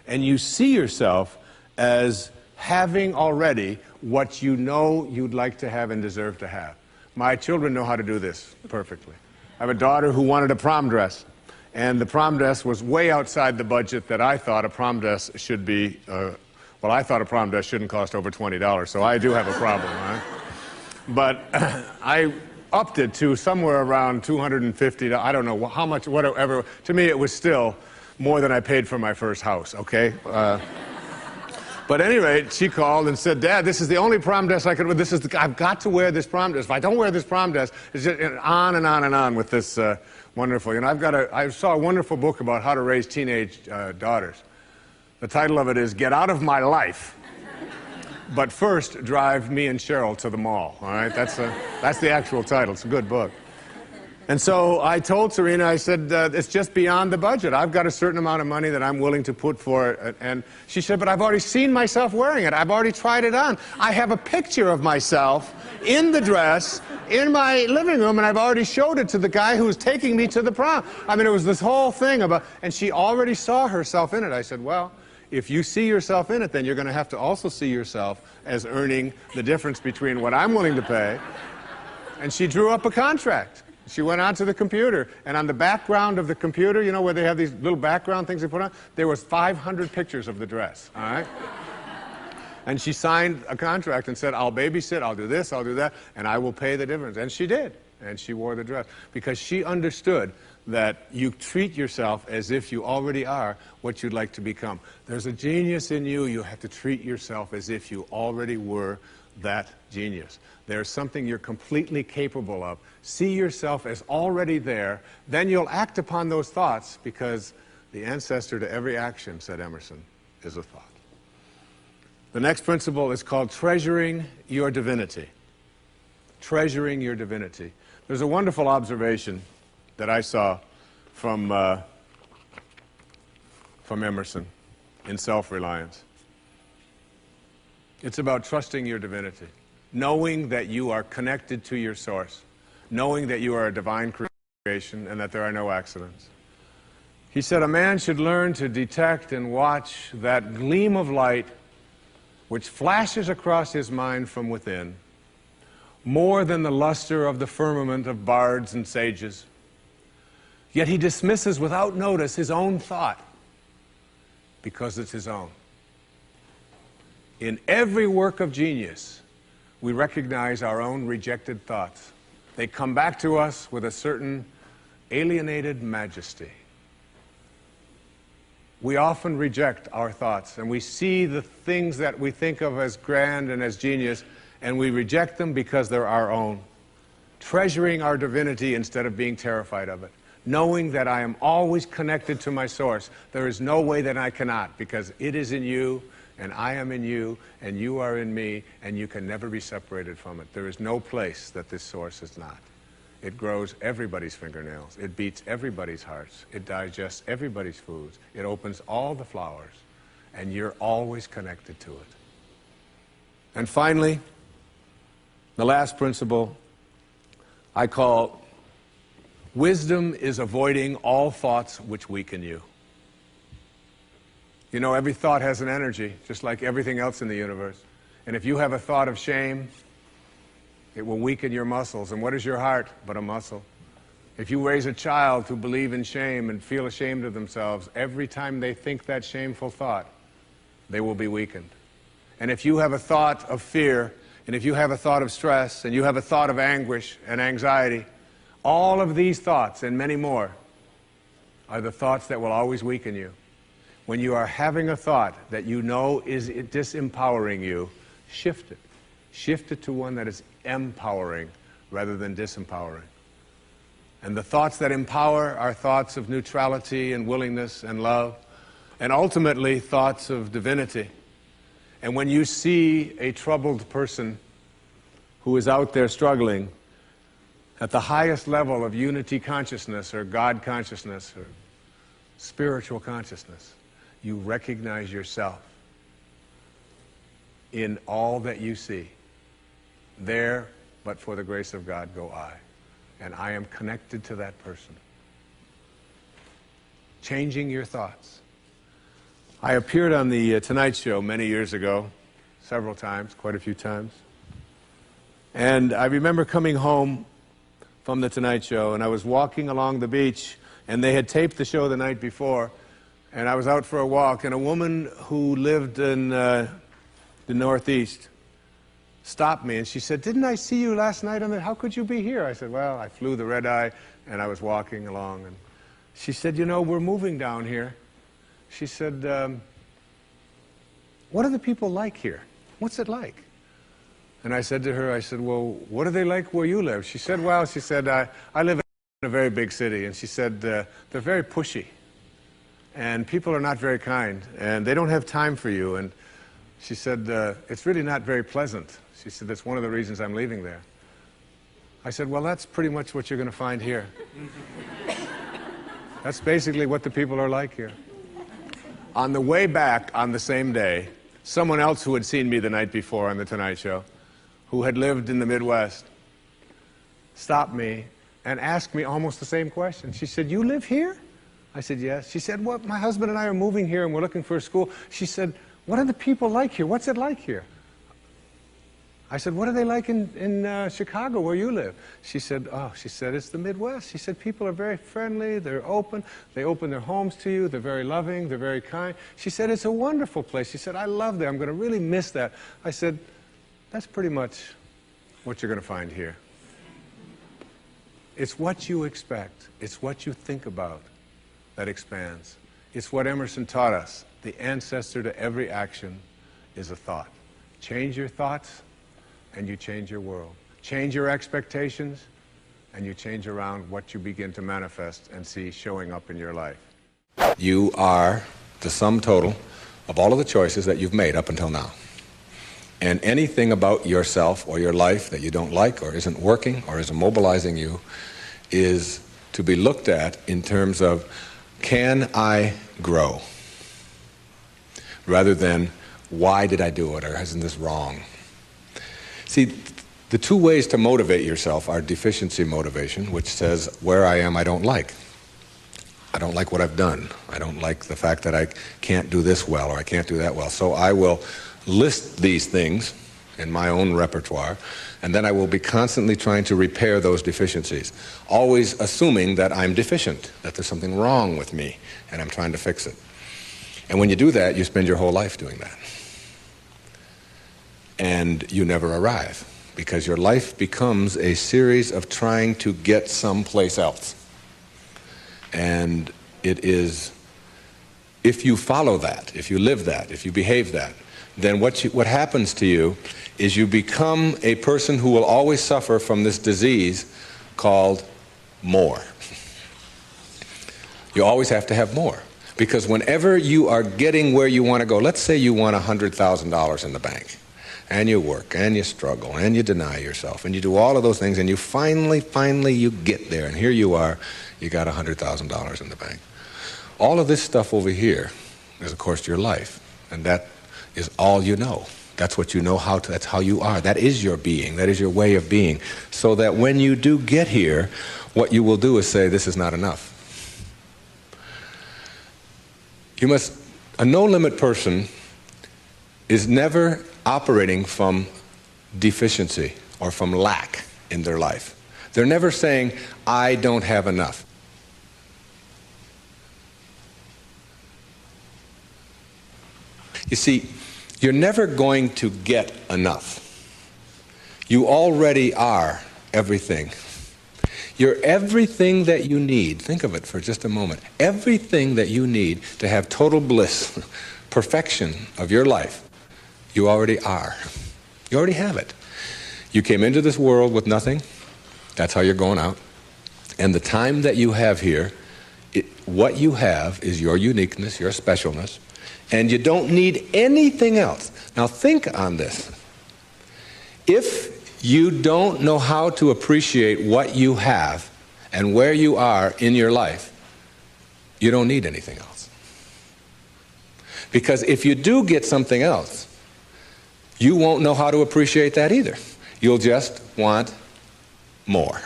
and you see yourself as having already what you know you'd like to have and deserve to have. My children know how to do this perfectly. I have a daughter who wanted a prom dress, and the prom dress was way outside the budget that I thought a prom dress should be. Well, I thought a prom dress shouldn't cost over $20, so I do have a problem, right? But I upped it to somewhere around $250. I don't know how much, whatever. To me, it was still more than I paid for my first house, okay? But at any rate, she called and said, Dad, this is the only prom dress I could wear. I've got to wear this prom dress. If I don't wear this prom dress, it's just on and on and on with this wonderful. You know, I saw a wonderful book about how to raise teenage daughters. The title of it is Get Out of My Life. But first, drive me and Cheryl to the mall. All right, that's the actual title. It's a good book. And so I told Serena, I said, it's just beyond the budget. I've got a certain amount of money that I'm willing to put for it. And she said, but I've already seen myself wearing it. I've already tried it on. I have a picture of myself in the dress in my living room, and I've already showed it to the guy who was taking me to the prom. I mean, it was this whole thing about, and she already saw herself in it. I said, well, if you see yourself in it, then you're going to have to also see yourself as earning the difference between what I'm willing to pay. And she drew up a contract. She went onto the computer, and on the background of the computer, you know, where they have these little background things they put on, there was 500 pictures of the dress, all right? And she signed a contract and said, I'll babysit, I'll do this, I'll do that, and I will pay the difference. And she did, and she wore the dress, because she understood that you treat yourself as if you already are what you'd like to become. There's a genius in you. You have to treat yourself as if you already were that genius. There's something you're completely capable of. See yourself as already there. Then you'll act upon those thoughts, because the ancestor to every action, said Emerson, is a thought. The next principle is called treasuring your divinity. Treasuring your divinity. There's a wonderful observation that I saw from Emerson in Self-Reliance. It's about trusting your divinity, knowing that you are connected to your source, knowing that you are a divine creation and that there are no accidents. He said, a man should learn to detect and watch that gleam of light which flashes across his mind from within, more than the luster of the firmament of bards and sages. Yet he dismisses without notice his own thought, because it's his own. In every work of genius, we recognize our own rejected thoughts. They come back to us with a certain alienated majesty. We often reject our thoughts, and we see the things that we think of as grand and as genius, and we reject them because they're our own. Treasuring our divinity instead of being terrified of it. Knowing that I am always connected to my source. There is no way that I cannot, because it is in you, and I am in you, and you are in me, and you can never be separated from it. There is no place that this source is not. It grows everybody's fingernails. It beats everybody's hearts. It digests everybody's foods. It opens all the flowers, and you're always connected to it. And finally, the last principle I call wisdom is avoiding all thoughts which weaken you. You know, every thought has an energy, just like everything else in the universe. And if you have a thought of shame, it will weaken your muscles. And what is your heart but a muscle? If you raise a child to believe in shame and feel ashamed of themselves, every time they think that shameful thought, they will be weakened. And if you have a thought of fear, and if you have a thought of stress, and you have a thought of anguish and anxiety, all of these thoughts and many more are the thoughts that will always weaken you. When you are having a thought that you know is disempowering you, shift it. Shift it to one that is empowering rather than disempowering. And the thoughts that empower are thoughts of neutrality and willingness and love, and ultimately thoughts of divinity. And when you see a troubled person who is out there struggling at the highest level of unity consciousness or God consciousness or spiritual consciousness, you recognize yourself in all that you see. There, but for the grace of God, go I. And I am connected to that person. Changing your thoughts. I appeared on the Tonight Show many years ago, several times, quite a few times. And I remember coming home from the Tonight Show, and I was walking along the beach, and they had taped the show the night before, and I was out for a walk, and a woman who lived in the Northeast stopped me, and she said, "Didn't I see you last night on the, how could you be here?" I said, "Well, I flew the red eye, and I was walking along." And she said, "You know, we're moving down here." She said, what are the people like here? What's it like? And I said to her, I said, well, what are they like where you live? She said, well, she said, I live in a very big city. And she said, they're very pushy. And people are not very kind. And they don't have time for you. And she said, it's really not very pleasant. She said, that's one of the reasons I'm leaving there. I said, well, that's pretty much what you're going to find here. That's basically what the people are like here. On the way back on the same day, someone else who had seen me the night before on The Tonight Show, who had lived in the Midwest, stopped me and asked me almost the same question. She said, you live here? I said, yes. She said, well, my husband and I are moving here and we're looking for a school. She said, what are the people like here? What's it like here? I said, what are they like in Chicago where you live? She said, it's the Midwest. She said, people are very friendly, they're open, they open their homes to you, they're very loving, they're very kind. She said, it's a wonderful place. She said, I love that, I'm going to really miss that. I said, that's pretty much what you're going to find here. It's what you expect, it's what you think about that expands. It's what Emerson taught us. The ancestor to every action is a thought. Change your thoughts, and you change your world. Change your expectations, and you change around what you begin to manifest and see showing up in your life.
You are the sum total of all of the choices that you've made up until now. And anything about yourself or your life that you don't like or isn't working or isn't mobilizing you is to be looked at in terms of, can I grow? Rather than, why did I do it, or isn't this wrong? See, the two ways to motivate yourself are deficiency motivation, which says, where I am I don't like. I don't like what I've done. I don't like the fact that I can't do this well or I can't do that well. So I will list these things in my own repertoire, and then I will be constantly trying to repair those deficiencies, always assuming that I'm deficient, that there's something wrong with me, and I'm trying to fix it. And when you do that, you spend your whole life doing that. And you never arrive, because your life becomes a series of trying to get someplace else. And it is, if you follow that, if you live that, if you behave that, then what happens to you is you become a person who will always suffer from this disease called more. You always have to have more. Because whenever you are getting where you want to go, let's say you want $100,000 in the bank, and you work, and you struggle, and you deny yourself, and you do all of those things, and you finally you get there, and here you are, you got $100,000 in the bank. All of this stuff over here is, of course, your life, and that is all you know. That's what you know how to, that's how you are. That is your being, that is your way of being. So that when you do get here, what you will do is say, this is not enough. You must, a no-limit person is never operating from deficiency or from lack in their life. They're never saying, I don't have enough. You see, you're never going to get enough. You already are everything. You're everything that you need. Think of it for just a moment. Everything that you need to have total bliss, perfection of your life, you already are. You already have it. You came into this world with nothing. That's how you're going out. And the time that you have here, what you have is your uniqueness, your specialness, and you don't need anything else. Now think on this. If you don't know how to appreciate what you have and where you are in your life, you don't need anything else. Because if you do get something else, you won't know how to appreciate that either. You'll just want more.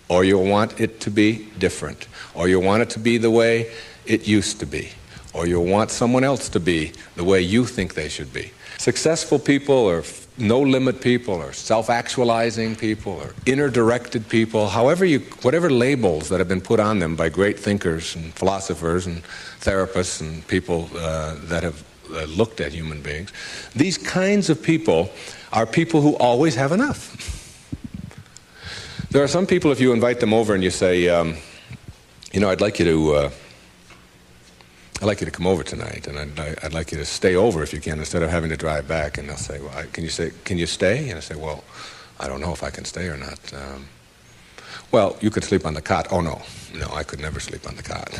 Or you'll want it to be different. Or you'll want it to be the way it used to be. Or you'll want someone else to be the way you think they should be. Successful people or no-limit people or self-actualizing people or inner-directed people, whatever labels that have been put on them by great thinkers and philosophers and therapists and people that have looked at human beings, these kinds of people are people who always have enough. There are some people, if you invite them over and you say, I'd like you I'd like you to come over tonight, and I'd like you to stay over if you can, instead of having to drive back. And they'll say, well, can you stay? And I say, well, I don't know if I can stay or not. Well, you could sleep on the cot. Oh, no, I could never sleep on the cot.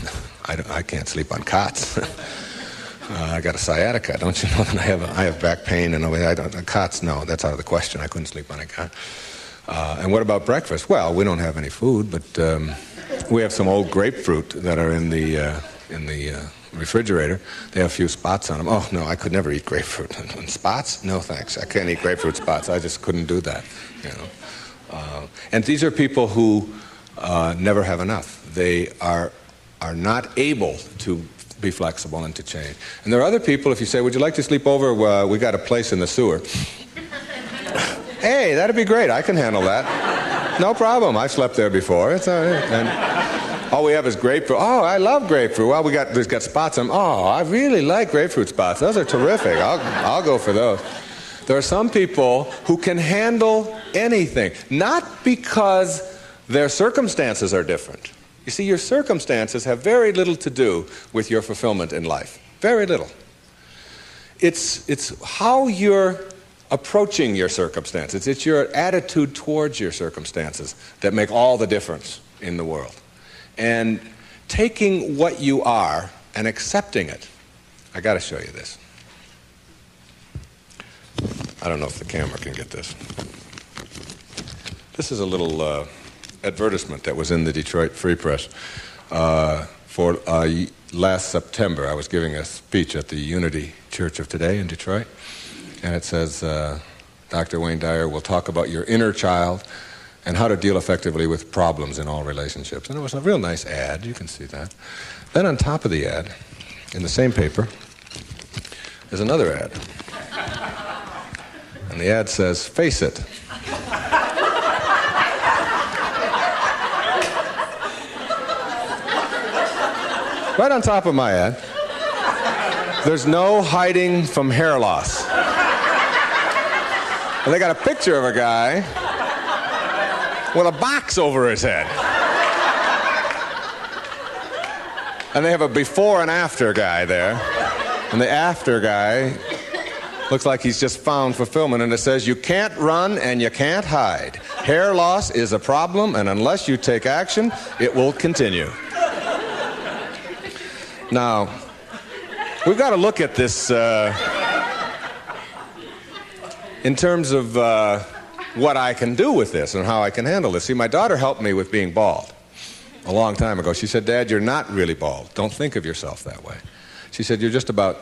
I can't sleep on cots. I got a sciatica, don't you know? And I have back pain, and cots, no, that's out of the question. I couldn't sleep on a cot. And what about breakfast? Well, we don't have any food, but we have some old grapefruit that are in the refrigerator. They have a few spots on them. Oh, no, I could never eat grapefruit. And spots? No, thanks. I can't eat grapefruit spots. I just couldn't do that, And these are people who never have enough. They are not able to be flexible and to change. And there are other people, if you say, would you like to sleep over? We got a place in the sewer. Hey, that'd be great. I can handle that. No problem. I've slept there before. It's all right. And all we have is grapefruit. Oh, I love grapefruit. Well, there's got spots on them. Oh, I really like grapefruit spots. Those are terrific. I'll go for those. There are some people who can handle anything, not because their circumstances are different. You see, your circumstances have very little to do with your fulfillment in life. Very little. It's how you're approaching your circumstances. It's your attitude towards your circumstances that make all the difference in the world. And taking what you are and accepting it. I got to show you this. I don't know if the camera can get this. This is a little advertisement that was in the Detroit Free Press for last September. I was giving a speech at the Unity Church of Today in Detroit, and it says, Dr. Wayne Dyer will talk about your inner child and how to deal effectively with problems in all relationships. And it was a real nice ad, you can see that. Then on top of the ad, in the same paper, there's another ad. And the ad says, face it. Right on top of my ad, there's no hiding from hair loss. And they got a picture of a guy with a box over his head. And they have a before and after guy there. And the after guy looks like he's just found fulfillment. And it says, you can't run and you can't hide. Hair loss is a problem, and unless you take action, it will continue. Now, we've got to look at this in terms of what I can do with this and how I can handle this. See, my daughter helped me with being bald a long time ago. She said, Dad, you're not really bald. Don't think of yourself that way. She said, you're just about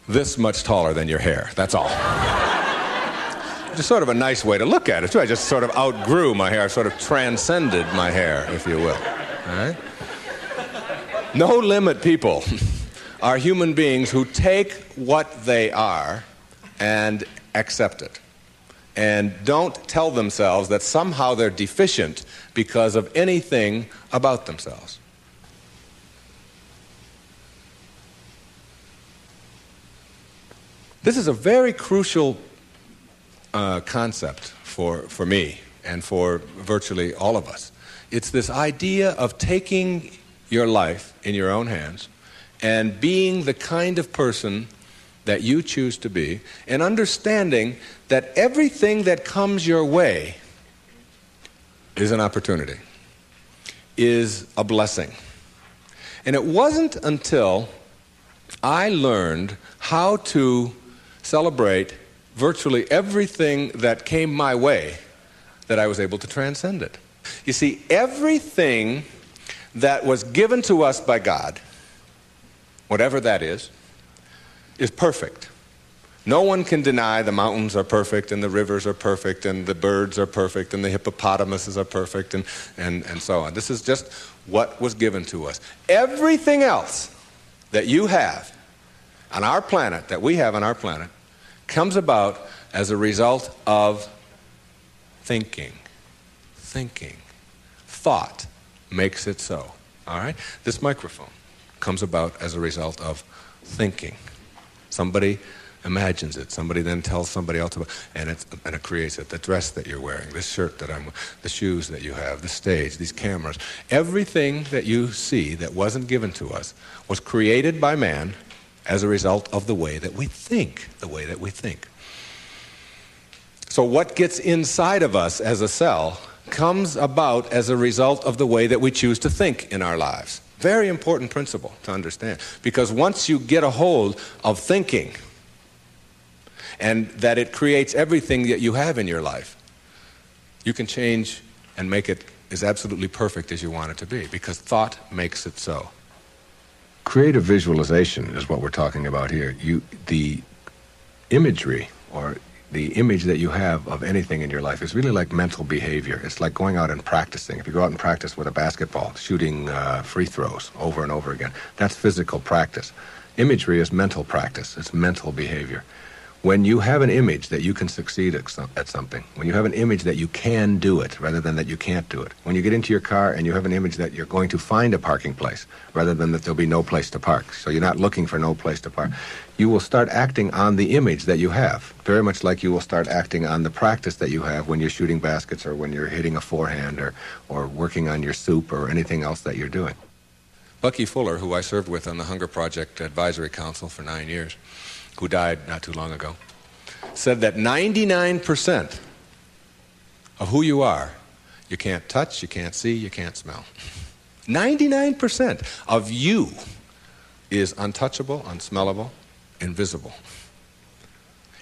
this much taller than your hair. That's all. Just sort of a nice way to look at it, too. I just sort of outgrew my hair. I sort of transcended my hair, if you will. All right? No limit people are human beings who take what they are and accept it. And don't tell themselves that somehow they're deficient because of anything about themselves. This is a very crucial concept for me and for virtually all of us. It's this idea of taking your life in your own hands and being the kind of person that you choose to be, and understanding that everything that comes your way is an opportunity, is a blessing. And it wasn't until I learned how to celebrate virtually everything that came my way that I was able to transcend it. You see, everything that was given to us by God, whatever that is perfect. No one can deny the mountains are perfect and the rivers are perfect and the birds are perfect and the hippopotamuses are perfect and so on. This is just what was given to us. Everything else that you have on our planet, that we have on our planet, comes about as a result of thinking. Thinking. Thought makes it so. All right? This microphone comes about as a result of thinking. Somebody imagines it. Somebody then tells somebody else about it, and it creates it. The dress that you're wearing, this shirt that I'm wearing, the shoes that you have, the stage, these cameras. Everything that you see that wasn't given to us was created by man as a result of the way that we think, So what gets inside of us as a cell comes about as a result of the way that we choose to think in our lives. Very important principle to understand. Because once you get a hold of thinking, and that it creates everything that you have in your life, you can change and make it as absolutely perfect as you want it to be, because thought makes it so.
Creative visualization is what we're talking about here. The imagery, or the image that you have of anything in your life, is really like mental behavior. It's like going out and practicing. If you go out and practice with a basketball, shooting free throws over and over again, that's physical practice. Imagery is mental practice. It's mental behavior. When you have an image that you can succeed at something, when you have an image that you can do it rather than that you can't do it, when you get into your car and you have an image that you're going to find a parking place rather than that there'll be no place to park, so you're not looking for no place to park, you will start acting on the image that you have, very much like you will start acting on the practice that you have when you're shooting baskets or when you're hitting a forehand or working on your soup or anything else that you're doing.
Bucky Fuller, who I served with on the Hunger Project Advisory Council for 9 years, who died not too long ago, said that 99% of who you are, you can't touch, you can't see, you can't smell. 99% of you is untouchable, unsmellable, invisible.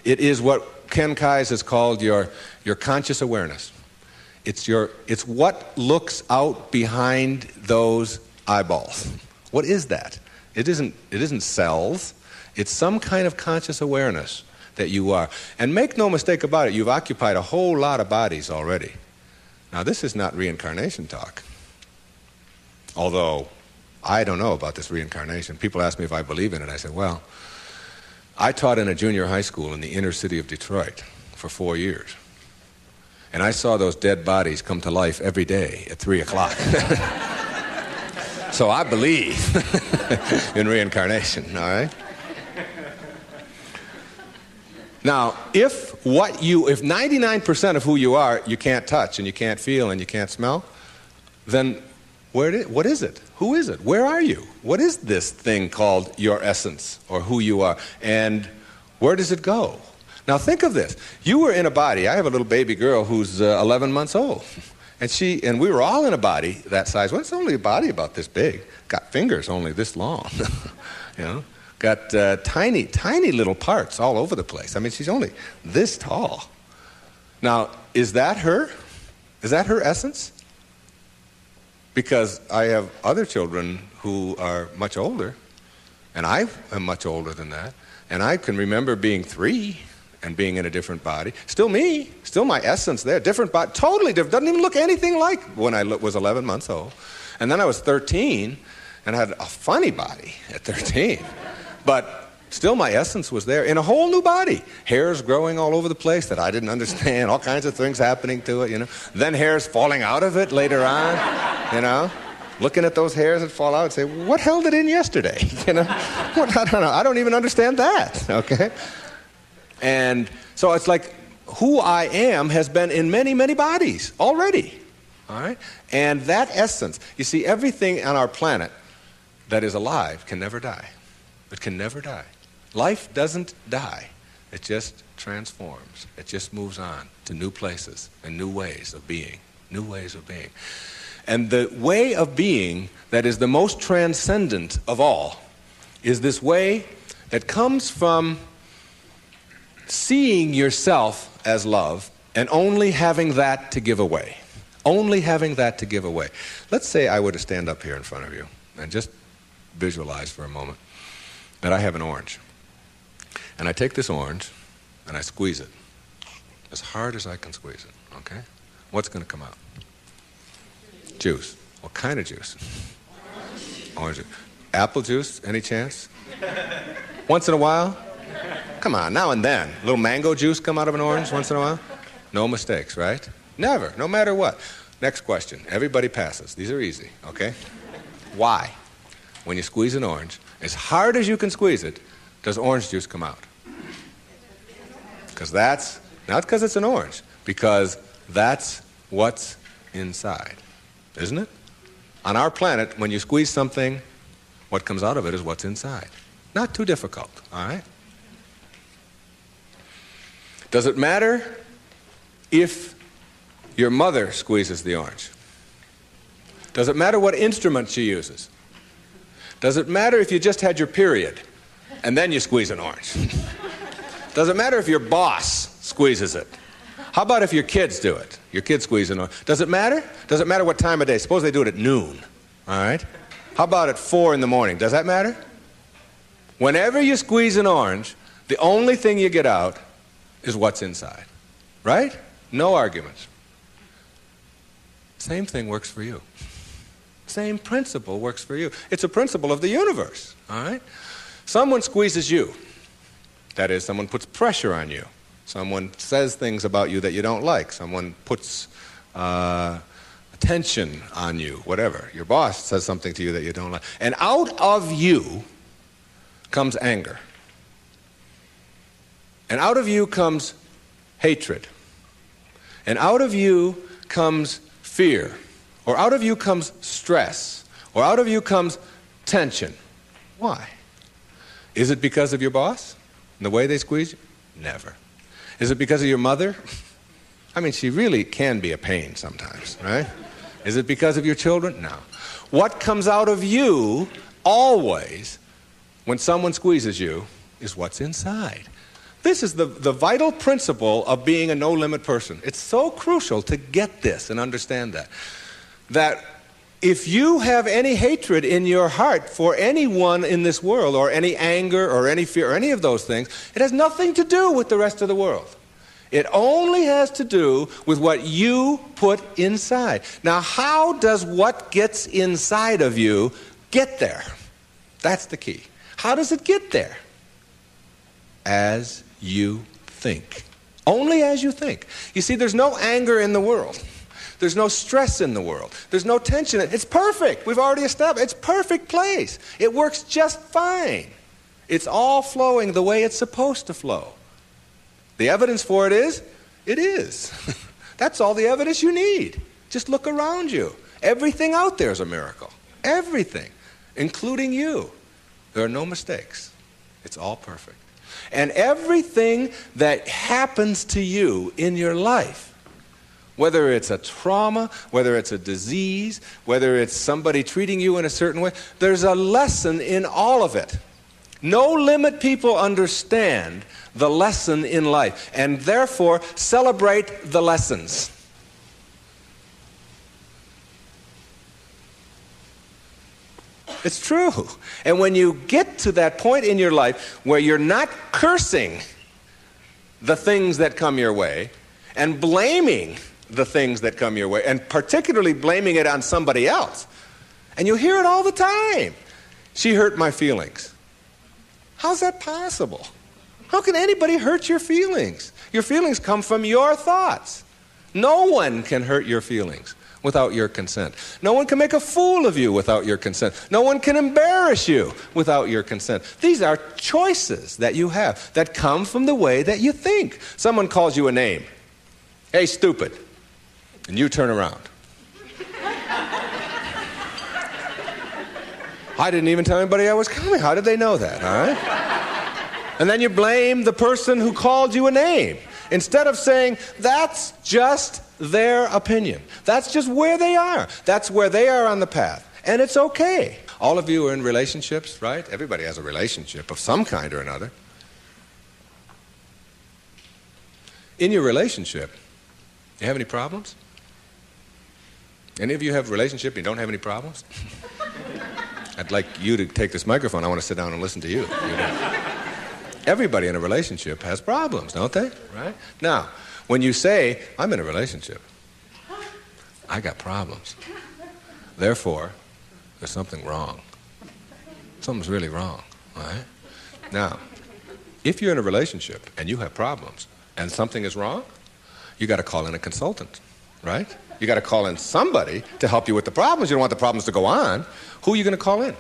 It is what Ken Kais has called your conscious awareness. It's what looks out behind those eyeballs. What is that? It isn't cells. It's some kind of conscious awareness that you are. And make no mistake about it, you've occupied a whole lot of bodies already. Now, this is not reincarnation talk. Although, I don't know about this reincarnation. People ask me if I believe in it. I said, well, I taught in a junior high school in the inner city of Detroit for 4 years. And I saw those dead bodies come to life every day at 3 o'clock. So I believe in reincarnation, all right? Now, if 99% of who you are, you can't touch and you can't feel and you can't smell, then what is it? Who is it? Where are you? What is this thing called your essence or who you are? And where does it go? Now think of this. You were in a body. I have a little baby girl who's 11 months old. And we were all in a body that size. Well, it's only a body about this big. Got fingers only this long. You know? Got tiny, tiny little parts all over the place. I mean, she's only this tall. Now, is that her? Is that her essence? Because I have other children who are much older, and I am much older than that, and I can remember being 3 and being in a different body. Still me, still my essence there, different body, totally different, doesn't even look anything like when I was 11 months old. And then I was 13 and had a funny body at 13. But still my essence was there in a whole new body. Hairs growing all over the place that I didn't understand, all kinds of things happening to it, you know. Then hairs falling out of it later on, you know. Looking at those hairs that fall out and say, what held it in yesterday? You know, I don't know. I don't even understand that, okay? And so it's like who I am has been in many, many bodies already, all right? And that essence, you see, everything on our planet that is alive can never die. It can never die. Life doesn't die. It just transforms. It just moves on to new places and new ways of being. New ways of being. And the way of being that is the most transcendent of all is this way that comes from seeing yourself as love and only having that to give away. Only having that to give away. Let's say I were to stand up here in front of you and just visualize for a moment that I have an orange. And I take this orange and I squeeze it as hard as I can squeeze it, okay? What's going to come out? Juice. What kind of juice? Orange juice. Apple juice, any chance? Once in a while? Come on, now and then. A little mango juice come out of an orange once in a while? No mistakes, right? Never, no matter what. Next question. Everybody passes. These are easy, okay? Why? When you squeeze an orange, as hard as you can squeeze it, does orange juice come out? Because that's, not because it's an orange, because that's what's inside, isn't it? On our planet, when you squeeze something, what comes out of it is what's inside. Not too difficult, all right? Does it matter if your mother squeezes the orange? Does it matter what instrument she uses? Does it matter if you just had your period and then you squeeze an orange? Does it matter if your boss squeezes it? How about if your kids do it? Your kids squeeze an orange. Does it matter? Does it matter what time of day? Suppose they do it at noon, all right? How about at 4 in the morning? Does that matter? Whenever you squeeze an orange, the only thing you get out is what's inside, right? No arguments. Same thing works for you. Same principle works for you. It's a principle of the universe, all right? Someone squeezes you. That is, someone puts pressure on you. Someone says things about you that you don't like. Someone puts attention on you, whatever. Your boss says something to you that you don't like. And out of you comes anger. And out of you comes hatred. And out of you comes fear. Or out of you comes stress. Or out of you comes tension. Why? Is it because of your boss and the way they squeeze you? Never. Is it because of your mother? I mean, she really can be a pain sometimes, right? Is it because of your children? No. What comes out of you always when someone squeezes you is what's inside. This is the vital principle of being a no-limit person. It's so crucial to get this and understand that. That if you have any hatred in your heart for anyone in this world, or any anger, or any fear, or any of those things, it has nothing to do with the rest of the world. It only has to do with what you put inside. Now, how does what gets inside of you get there? That's the key. How does it get there? As you think. Only as you think. You see, there's no anger in the world. There's no stress in the world. There's no tension. It's perfect. We've already established. It's a perfect place. It works just fine. It's all flowing the way it's supposed to flow. The evidence for it is, it is. That's all the evidence you need. Just look around you. Everything out there is a miracle. Everything, including you. There are no mistakes. It's all perfect. And everything that happens to you in your life, whether it's a trauma, whether it's a disease, whether it's somebody treating you in a certain way, there's a lesson in all of it. No-limit people understand the lesson in life and therefore celebrate the lessons. It's true. And when you get to that point in your life where you're not cursing the things that come your way and blaming the things that come your way, and particularly blaming it on somebody else, and you hear it all the time. She hurt my feelings. How's that possible? How can anybody hurt your feelings? Your feelings come from your thoughts. No one can hurt your feelings without your consent. No one can make a fool of you without your consent. No one can embarrass you without your consent. These are choices that you have that come from the way that you think. Someone calls you a name. Hey, stupid. And you turn around. I didn't even tell anybody I was coming. How did they know that, all right? And then you blame the person who called you a name. Instead of saying, that's just their opinion. That's just where they are. That's where they are on the path. And it's okay. All of you are in relationships, right? Everybody has a relationship of some kind or another. In your relationship, you have any problems? Any of you have a relationship and you don't have any problems? I'd like you to take this microphone. I want to sit down and listen to you. Everybody in a relationship has problems, don't they? Right? Now, when you say, I'm in a relationship, I got problems. Therefore, there's something wrong. Something's really wrong, all right? Now, if you're in a relationship and you have problems and something is wrong, you got to call in a consultant, right? You got to call in somebody to help you with the problems. You don't want the problems to go on. Who are you going to call in?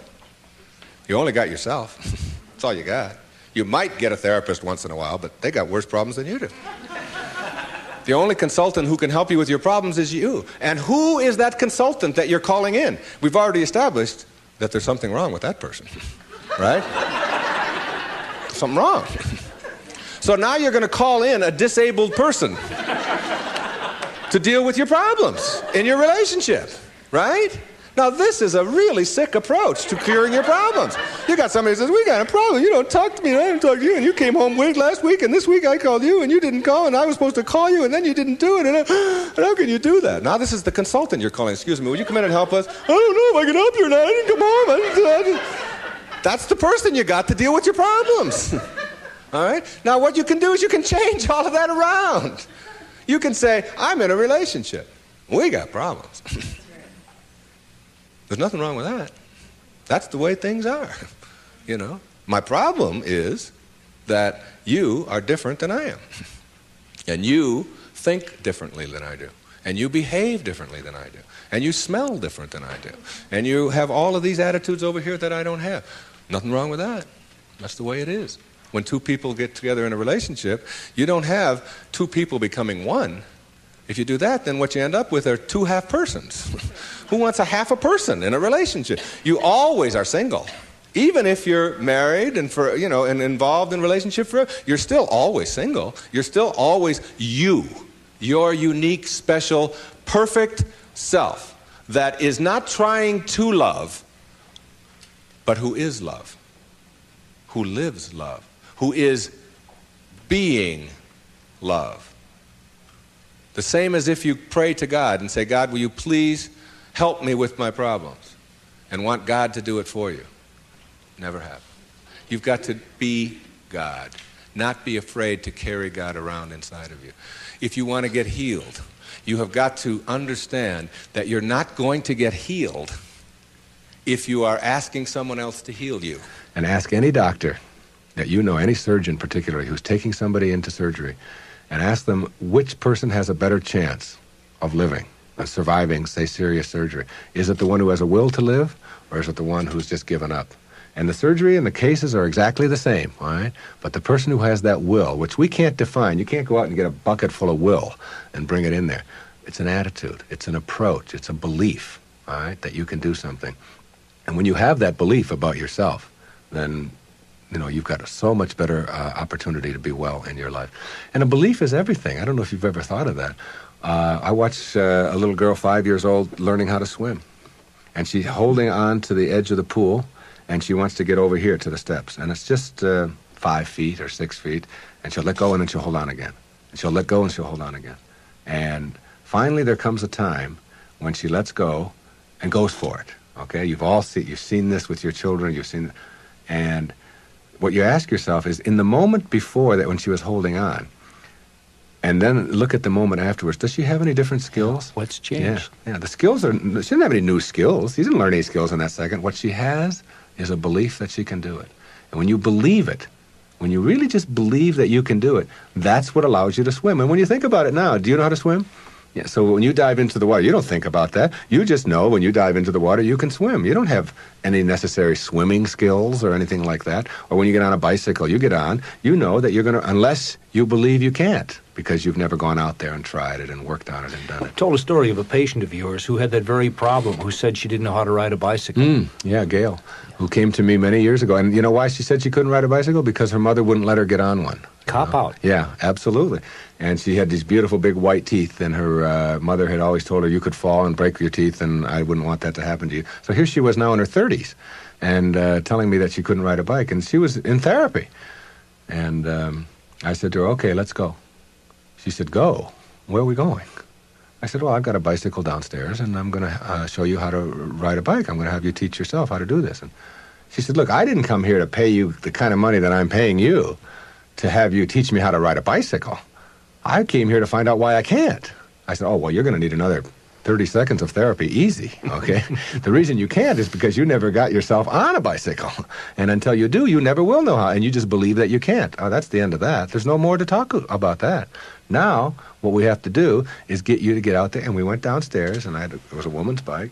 You only got yourself. That's all you got. You might get a therapist once in a while, but they got worse problems than you do. The only consultant who can help you with your problems is you. And who is that consultant that you're calling in? We've already established that there's something wrong with that person, right? Something wrong. So now you're going to call in a disabled person to deal with your problems in your relationship, right? Now this is a really sick approach to curing your problems. You got somebody who says, we got a problem, you don't talk to me and I didn't talk to you, and you came home late last week and this week I called you and you didn't call and I was supposed to call you and then you didn't do it, and how can you do that? Now this is the consultant you're calling. Excuse me, would you come in and help us? I don't know if I can help you or not. I didn't come home. That's the person you got to deal with your problems. All right? Now what you can do is you can change all of that around. You can say, I'm in a relationship. We got problems. There's nothing wrong with that. That's the way things are. You know, my problem is that you are different than I am. And you think differently than I do. And you behave differently than I do. And you smell different than I do. And you have all of these attitudes over here that I don't have. Nothing wrong with that. That's the way it is. When two people get together in a relationship, you don't have two people becoming one. If you do that, then what you end up with are two half persons. Who wants a half a person in a relationship? You always are single. Even if you're married and and involved in a relationship forever, you're still always single. You're still always you. Your unique, special, perfect self that is not trying to love, but who is love, who lives love, who is being love. The same as if you pray to God and say, God, will you please help me with my problems? And want God to do it for you. Never happen. You've got to be God, not be afraid to carry God around inside of you. If you want to get healed, you have got to understand that you're not going to get healed if you are asking someone else to heal you.
And ask any doctor that you know, any surgeon particularly, who's taking somebody into surgery, and ask them which person has a better chance of living, of surviving, say, serious surgery. Is it the one who has a will to live, or is it the one who's just given up? And the surgery and the cases are exactly the same, all right? But the person who has that will, which we can't define, you can't go out and get a bucket full of will and bring it in there. It's an attitude, it's an approach, it's a belief, all right, that you can do something. And when you have that belief about yourself, then you've got so much better opportunity to be well in your life. And a belief is everything. I don't know if you've ever thought of that. I watched a little girl, 5 years old, learning how to swim. And she's holding on to the edge of the pool, and she wants to get over here to the steps. And it's just 5 feet or 6 feet, and she'll let go, and then she'll hold on again. And she'll let go, and she'll hold on again. And finally there comes a time when she lets go and goes for it. Okay? You've seen this with your children, and what you ask yourself is, in the moment before that when she was holding on, and then look at the moment afterwards, does she have any different skills?
What's changed?
Yeah, the skills she didn't have any new skills. She didn't learn any skills in that second. What she has is a belief that she can do it. And when you believe it, when you really just believe that you can do it, that's what allows you to swim. And when you think about it now, do you know how to swim? Yeah, so when you dive into the water, you don't think about that. You just know when you dive into the water, you can swim. You don't have any necessary swimming skills or anything like that. Or when you get on a bicycle, you get on, you know that you're going to, unless you believe you can't, because you've never gone out there and tried it and worked on it and done it.
Told a story of a patient of yours who had that very problem, who said she didn't know how to ride a bicycle.
Yeah, Gail, who came to me many years ago. And you know why she said she couldn't ride a bicycle? Because her mother wouldn't let her get on one.
Cop out.
Yeah, absolutely. And she had these beautiful big white teeth, and her mother had always told her you could fall and break your teeth, and I wouldn't want that to happen to you. So here she was now in her 30s, and telling me that she couldn't ride a bike, and she was in therapy. And I said to her, okay, let's go. She said, go? Where are we going? I said, well, I've got a bicycle downstairs, and I'm going to show you how to ride a bike. I'm going to have you teach yourself how to do this. And she said, look, I didn't come here to pay you the kind of money that I'm paying you to have you teach me how to ride a bicycle. I came here to find out why I can't. I said, oh, well, you're going to need another 30 seconds of therapy, easy, okay? The reason you can't is because you never got yourself on a bicycle. And until you do, you never will know how, and you just believe that you can't. Oh, that's the end of that. There's no more to talk about that. Now, what we have to do is get you to get out there, and we went downstairs, and it was a woman's bike,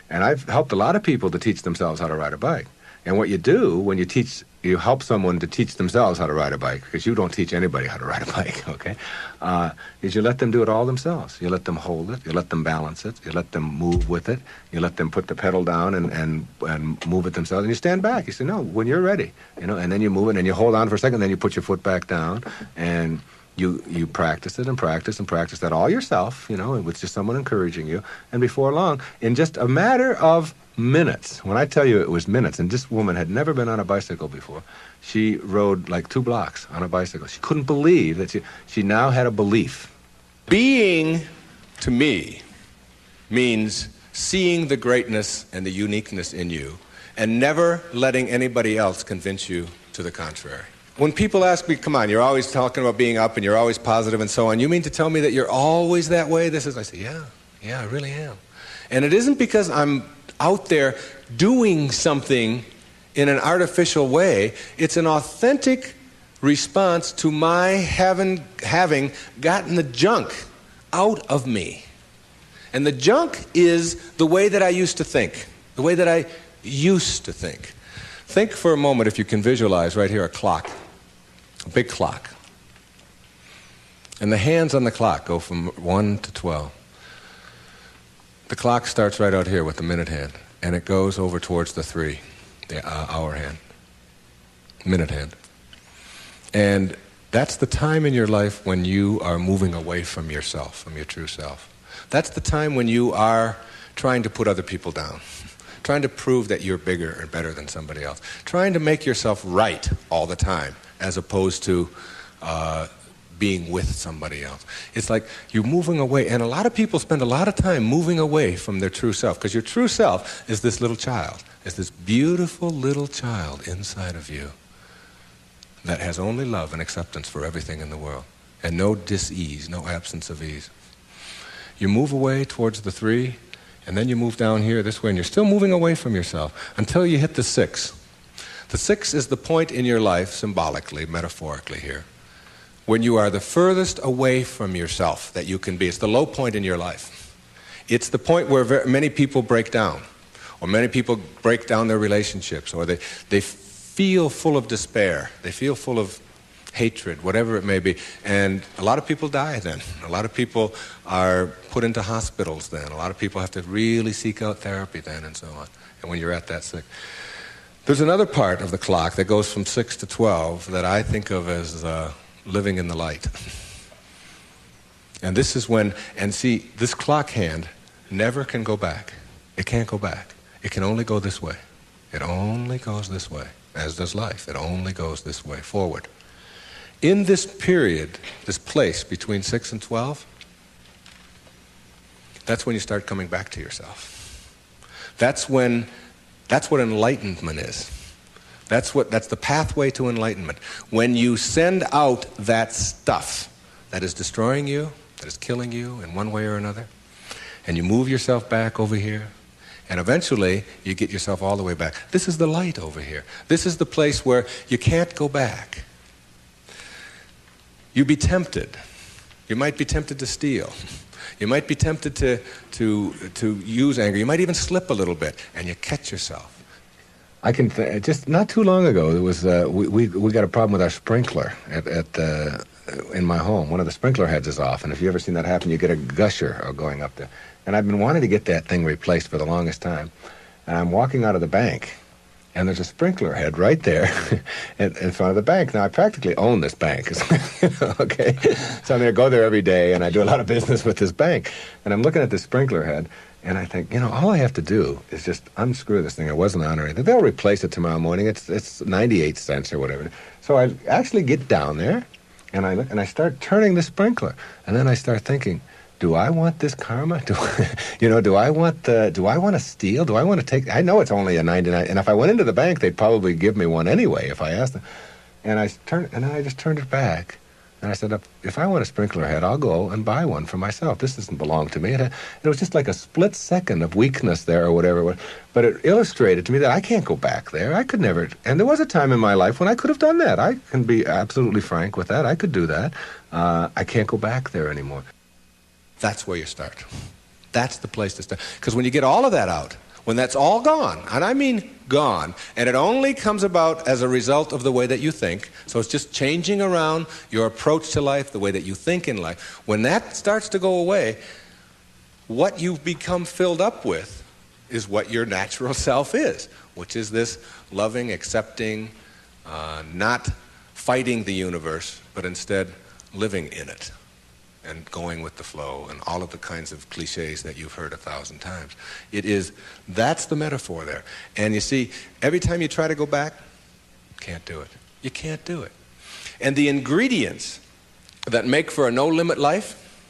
and I've helped a lot of people to teach themselves how to ride a bike. And what you do when you help someone to teach themselves how to ride a bike, because you don't teach anybody how to ride a bike, okay, is you let them do it all themselves. You let them hold it, you let them balance it, you let them move with it, you let them put the pedal down and move it themselves, and you stand back. You say, no, when you're ready, and then you move it, and you hold on for a second, then you put your foot back down, and you practice it and practice and practice that all yourself, with just someone encouraging you, and before long, in just a matter of minutes. When I tell you it was minutes, and this woman had never been on a bicycle before. She rode like 2 blocks on a bicycle. She couldn't believe that she now had a belief.
Being, to me, means seeing the greatness and the uniqueness in you and never letting anybody else convince you to the contrary. When people ask me, come on, you're always talking about being up and you're always positive and so on, you mean to tell me that you're always that way? I say, yeah, I really am. And it isn't because I'm out there doing something in an artificial way. It's an authentic response to my having gotten the junk out of me. And the junk is the way that I used to think, the way that I used to think. Think for a moment, if you can visualize right here, a clock, a big clock. And the hands on the clock go from 1 to 12. The clock starts right out here with the minute hand, and it goes over towards the 3, the hour hand, minute hand. And that's the time in your life when you are moving away from yourself, from your true self. That's the time when you are trying to put other people down, trying to prove that you're bigger or better than somebody else, trying to make yourself right all the time, as opposed to being with somebody else. It's like you're moving away, and a lot of people spend a lot of time moving away from their true self, because your true self is this little child, is this beautiful little child inside of you that has only love and acceptance for everything in the world, and no dis-ease, no absence of ease. You move away towards the 3, and then you move down here this way, and you're still moving away from yourself until you hit the 6. The 6 is the point in your life, symbolically, metaphorically here, when you are the furthest away from yourself that you can be. It's the low point in your life. It's the point where many people break down, or many people break down their relationships, or they feel full of despair, they feel full of hatred, whatever it may be. And a lot of people die then. A lot of people are put into hospitals then. A lot of people have to really seek out therapy then, and so on. And when you're at that 6. There's another part of the clock that goes from 6 to 12 that I think of as living in the light. And this is when, and see, this clock hand never can go back. It can't go back. It can only go this way. It only goes this way, as does life. It only goes this way, forward. In this period, this place between 6 and 12, that's when you start coming back to yourself. That's what enlightenment is. That's the pathway to enlightenment. When you send out that stuff that is destroying you, that is killing you in one way or another, and you move yourself back over here, and eventually you get yourself all the way back. This is the light over here. This is the place where you can't go back. You'd be tempted. You might be tempted to steal. You might be tempted to use anger. You might even slip a little bit, and you catch yourself.
I can just not too long ago there was we got a problem with our sprinkler in my home. One of the sprinkler heads is off, and if you ever seen that happen, you get a gusher going up there. And I've been wanting to get that thing replaced for the longest time. And I'm walking out of the bank, and there's a sprinkler head right there in front of the bank. Now, I practically own this bank, okay? So I go there every day, and I do a lot of business with this bank. And I'm looking at this sprinkler head, and I think, all I have to do is just unscrew this thing. It wasn't on or anything. They'll replace it tomorrow morning. It's 98 cents or whatever. So I actually get down there, and I look, and I start turning the sprinkler. And then I start thinking, do I want this karma? Do I want to steal? Do I want to take? I know it's only a 99, and if I went into the bank, they'd probably give me one anyway if I asked them. And I just turned it back, and I said, if I want a sprinkler head, I'll go and buy one for myself. This doesn't belong to me. It was just like a split second of weakness there or whatever. But it illustrated to me that I can't go back there. I could never. And there was a time in my life when I could have done that. I can be absolutely frank with that. I could do that. I can't go back there anymore.
That's where you start. That's the place to start. Because when you get all of that out, when that's all gone, and I mean gone. And it only comes about as a result of the way that you think. So it's just changing around your approach to life, the way that you think in life. When that starts to go away, what you've become filled up with is what your natural self is, which is this loving, accepting, not fighting the universe, but instead living in it and going with the flow and all of the kinds of cliches that you've heard 1,000 times. That's the metaphor there. And you see, every time you try to go back, can't do it. You can't do it. And the ingredients that make for a no-limit life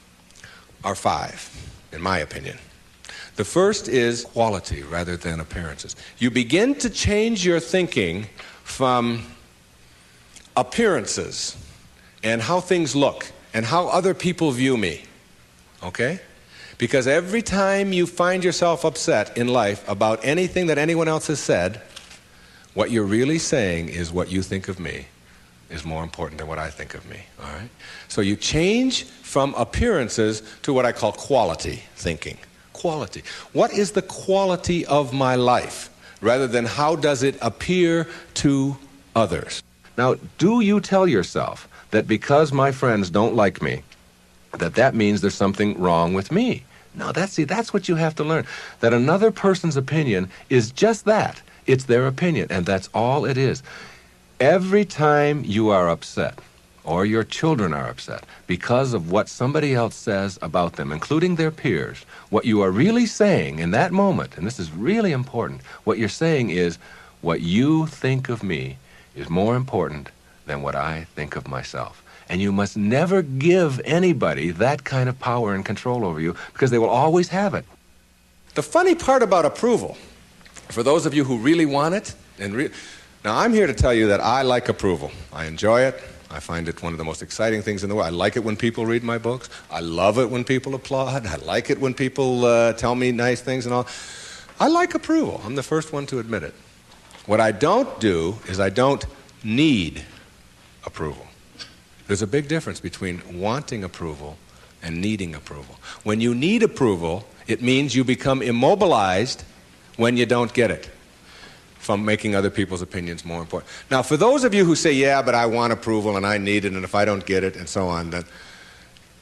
are 5, in my opinion. The first is quality rather than appearances. You begin to change your thinking from appearances and how things look and how other people view me, okay? Because every time you find yourself upset in life about anything that anyone else has said, what you're really saying is what you think of me is more important than what I think of me, all right? So you change from appearances to what I call quality thinking. Quality. What is the quality of my life rather than how does it appear to others? Now, do you tell yourself that because my friends don't like me, that means there's something wrong with me? No, that's what you have to learn. That another person's opinion is just that. It's their opinion, and that's all it is. Every time you are upset, or your children are upset, because of what somebody else says about them, including their peers, what you are really saying in that moment, and this is really important, what you're saying is, what you think of me is more important than what I think of myself. And you must never give anybody that kind of power and control over you, because they will always have it. The funny part about approval, for those of you who really want it, now I'm here to tell you that I like approval. I enjoy it. I find it one of the most exciting things in the world. I like it when people read my books. I love it when people applaud. I like it when people tell me nice things and all. I like approval. I'm the first one to admit it. What I don't do is I don't need approval. There's a big difference between wanting approval and needing approval. When you need approval, it means you become immobilized when you don't get it, from making other people's opinions more important. Now, for those of you who say, yeah, but I want approval and I need it, and if I don't get it, and so on, then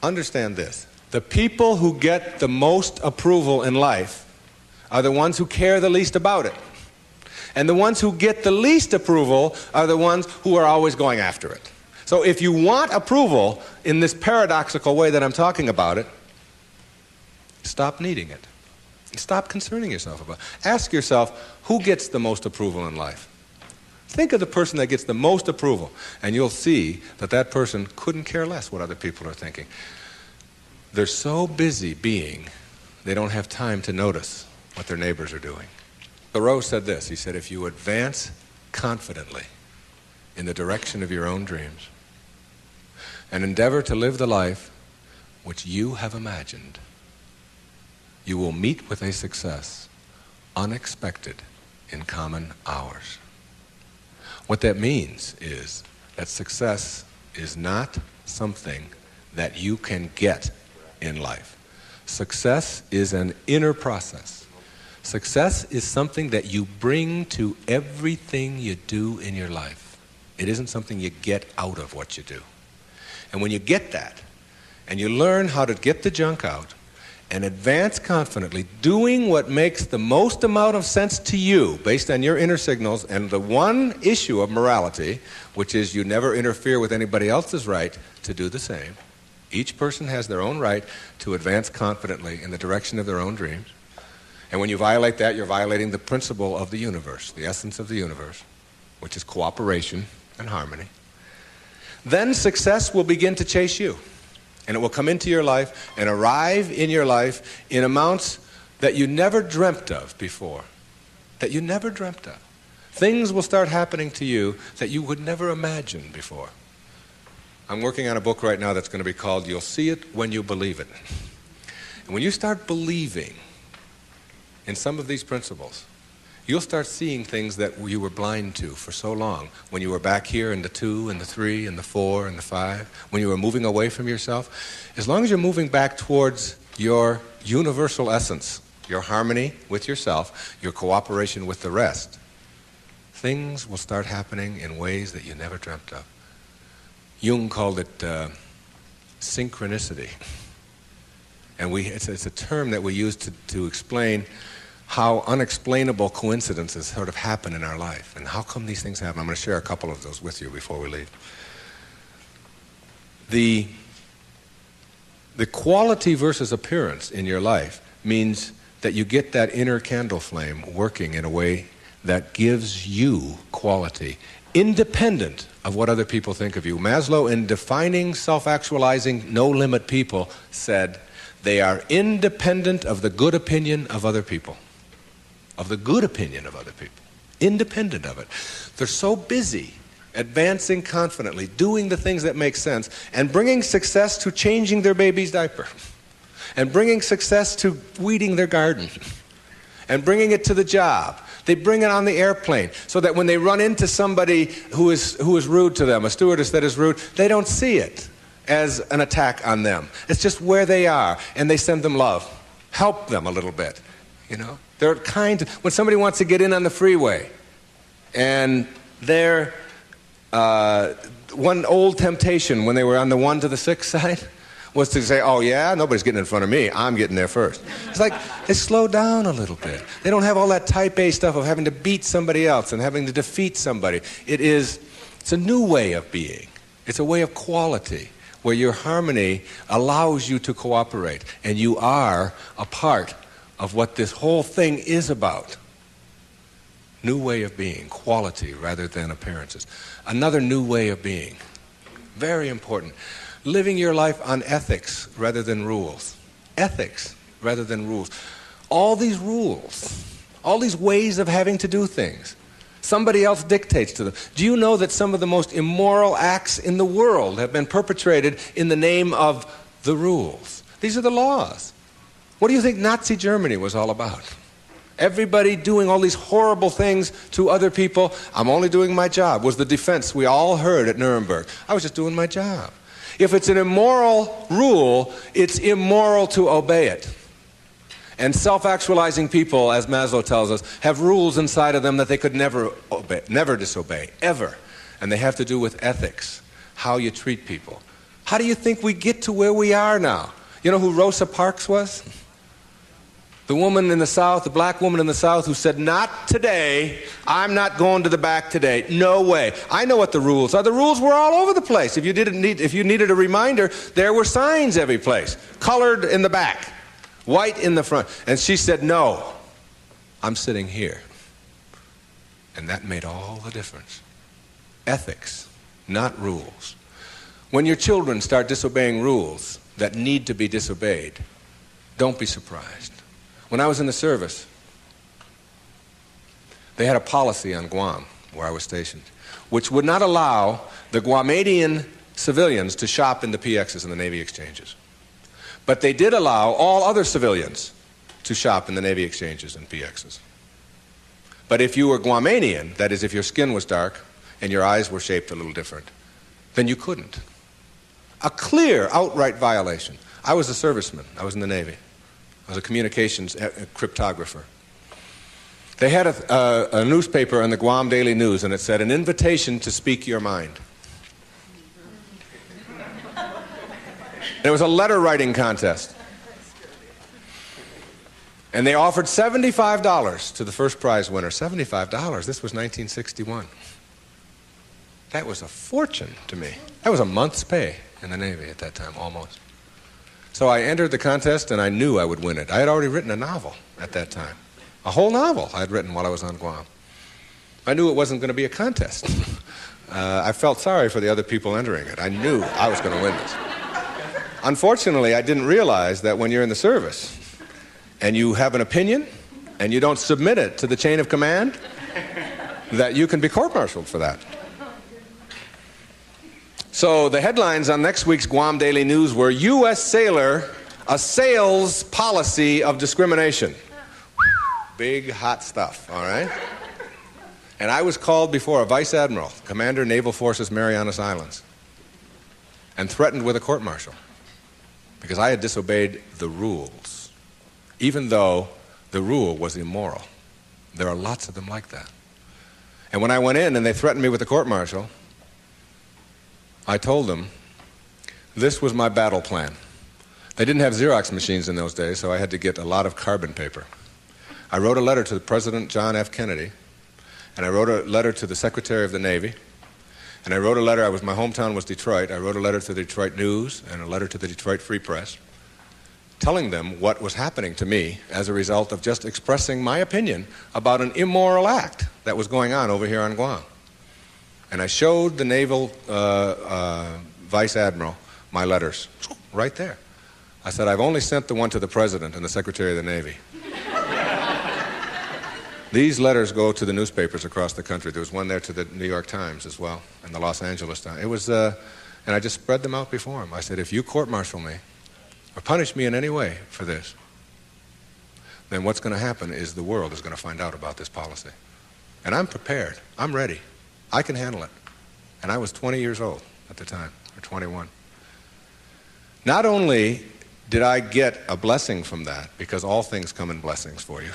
understand this. The people who get the most approval in life are the ones who care the least about it. And the ones who get the least approval are the ones who are always going after it. So if you want approval in this paradoxical way that I'm talking about it, stop needing it. Stop concerning yourself about it. Ask yourself, who gets the most approval in life? Think of the person that gets the most approval, and you'll see that that person couldn't care less what other people are thinking. They're so busy being, they don't have time to notice what their neighbors are doing. Thoreau said this. He said, if you advance confidently in the direction of your own dreams and endeavor to live the life which you have imagined, you will meet with a success unexpected in common hours. What that means is that success is not something that you can get in life. Success is an inner process. Success is something that you bring to everything you do in your life. It isn't something you get out of what you do. And when you get that, and you learn how to get the junk out, and advance confidently, doing what makes the most amount of sense to you based on your inner signals and the one issue of morality, which is you never interfere with anybody else's right to do the same. Each person has their own right to advance confidently in the direction of their own dreams. And when you violate that, you're violating the principle of the universe, the essence of the universe, which is cooperation and harmony. Then success will begin to chase you. And it will come into your life and arrive in your life in amounts that you never dreamt of before. That you never dreamt of. Things will start happening to you that you would never imagine before. I'm working on a book right now that's going to be called You'll See It When You Believe It. And when you start believing in some of these principles, you'll start seeing things that you were blind to for so long. When you were back here in the 2 and the 3 and the 4 and the 5, when you were moving away from yourself, as long as you're moving back towards your universal essence, your harmony with yourself, your cooperation with the rest, things will start happening in ways that you never dreamt of. Jung called it synchronicity. And it's a term that we use to explain how unexplainable coincidences sort of happen in our life. And how come these things happen? I'm going to share a couple of those with you before we leave. The quality versus appearance in your life means that you get that inner candle flame working in a way that gives you quality, independent of what other people think of you. Maslow, in defining self-actualizing, no-limit people, said they are independent of the good opinion of other people. Of the good opinion of other people. Independent of it. They're so busy advancing confidently, doing the things that make sense, and bringing success to changing their baby's diaper, and bringing success to weeding their garden, and bringing it to the job. They bring it on the airplane, so that when they run into somebody who is rude to them, a stewardess that is rude, they don't see it as an attack on them. It's just where they are, and they send them love. Help them a little bit, you know. They're kind. When somebody wants to get in on the freeway, and they're one old temptation when they were on the 1 to the 6 side was to say, oh yeah, nobody's getting in front of me, I'm getting there first. It's like they slow down a little bit. They don't have all that type A stuff of having to beat somebody else and having to defeat somebody. It's a new way of being. It's a way of quality where your harmony allows you to cooperate, and you are a part of what this whole thing is about. New way of being, quality rather than appearances. Another new way of being, very important. Living your life on ethics rather than rules. Ethics rather than rules. All these rules, all these ways of having to do things, somebody else dictates to them. Do you know that some of the most immoral acts in the world have been perpetrated in the name of the rules? These are the laws. What do you think Nazi Germany was all about? Everybody doing all these horrible things to other people. I'm only doing my job, was the defense we all heard at Nuremberg. I was just doing my job. If it's an immoral rule, it's immoral to obey it. And self-actualizing people, as Maslow tells us, have rules inside of them that they could never obey, never disobey, ever. And they have to do with ethics, how you treat people. How do you think we get to where we are now? You know who Rosa Parks was? The woman in the South, the black woman in the South who said, not today, I'm not going to the back today, no way. I know what the rules are. The rules were all over the place. If you needed a reminder, there were signs every place, colored in the back, white in the front. And she said, no, I'm sitting here. And that made all the difference. Ethics, not rules. When your children start disobeying rules that need to be disobeyed, don't be surprised. When I was in the service, they had a policy on Guam, where I was stationed, which would not allow the Guamanian civilians to shop in the PXs and the Navy exchanges. But they did allow all other civilians to shop in the Navy exchanges and PXs. But if you were Guamanian, that is, if your skin was dark and your eyes were shaped a little different, then you couldn't. A clear, outright violation. I was a serviceman. I was in the Navy. I was a communications cryptographer. They had a newspaper in the Guam Daily News, and it said, an invitation to speak your mind. And it was a letter writing contest. And they offered $75 to the first prize winner. $75? This was 1961. That was a fortune to me. That was a month's pay in the Navy at that time, almost. So I entered the contest, and I knew I would win it. I had already written a novel at that time. A whole novel I had written while I was on Guam. I knew it wasn't going to be a contest. I felt sorry for the other people entering it. I knew I was going to win this. Unfortunately, I didn't realize that when you're in the service and you have an opinion and you don't submit it to the chain of command, that you can be court-martialed for that. So the headlines on next week's Guam Daily News were, U.S. sailor assails policy of discrimination. Big, hot stuff, all right? And I was called before a vice admiral, Commander Naval Forces Marianas Islands, and threatened with a court-martial because I had disobeyed the rules, even though the rule was immoral. There are lots of them like that. And when I went in and they threatened me with the court-martial, I told them this was my battle plan. They didn't have Xerox machines in those days, so I had to get a lot of carbon paper. I wrote a letter to President John F. Kennedy, and I wrote a letter to the Secretary of the Navy, and I wrote a letter, my hometown was Detroit, I wrote a letter to the Detroit News and a letter to the Detroit Free Press, telling them what was happening to me as a result of just expressing my opinion about an immoral act that was going on over here on Guam. And I showed the Naval Vice Admiral my letters, right there. I said, I've only sent the one to the President and the Secretary of the Navy. These letters go to the newspapers across the country. There was one there to the New York Times as well, and the Los Angeles Times. It was, and I just spread them out before him. I said, if you court-martial me, or punish me in any way for this, then what's going to happen is the world is going to find out about this policy. And I'm prepared. I'm ready. I can handle it. And I was 20 years old at the time, or 21. Not only did I get a blessing from that, because all things come in blessings for you,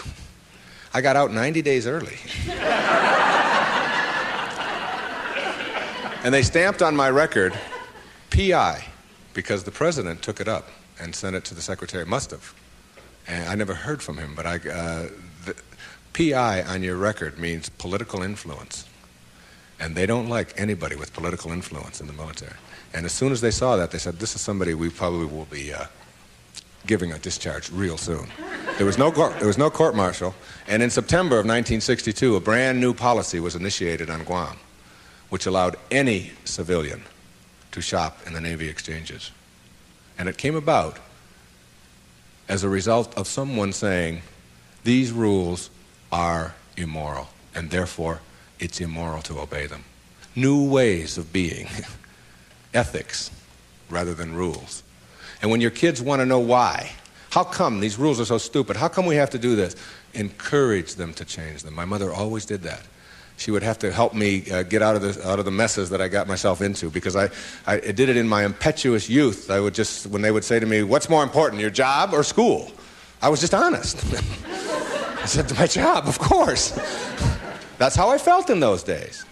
I got out 90 days early. And they stamped on my record, P.I., because the President took it up and sent it to the Secretary. Must have. And I never heard from him, but the P.I. on your record means political influence. And they don't like anybody with political influence in the military. And as soon as they saw that, they said, this is somebody we probably will be giving a discharge real soon. There was no court-martial, and in September of 1962, a brand new policy was initiated on Guam, which allowed any civilian to shop in the Navy exchanges. And it came about as a result of someone saying, these rules are immoral, and therefore it's immoral to obey them. New ways of being, ethics rather than rules. And when your kids want to know why, how come these rules are so stupid? How come we have to do this? Encourage them to change them. My mother always did that. She would have to help me get out of the messes that I got myself into, because I did it in my impetuous youth. I would just, when they would say to me, what's more important, your job or school? I was just honest. I said, my job, of course. That's how I felt in those days.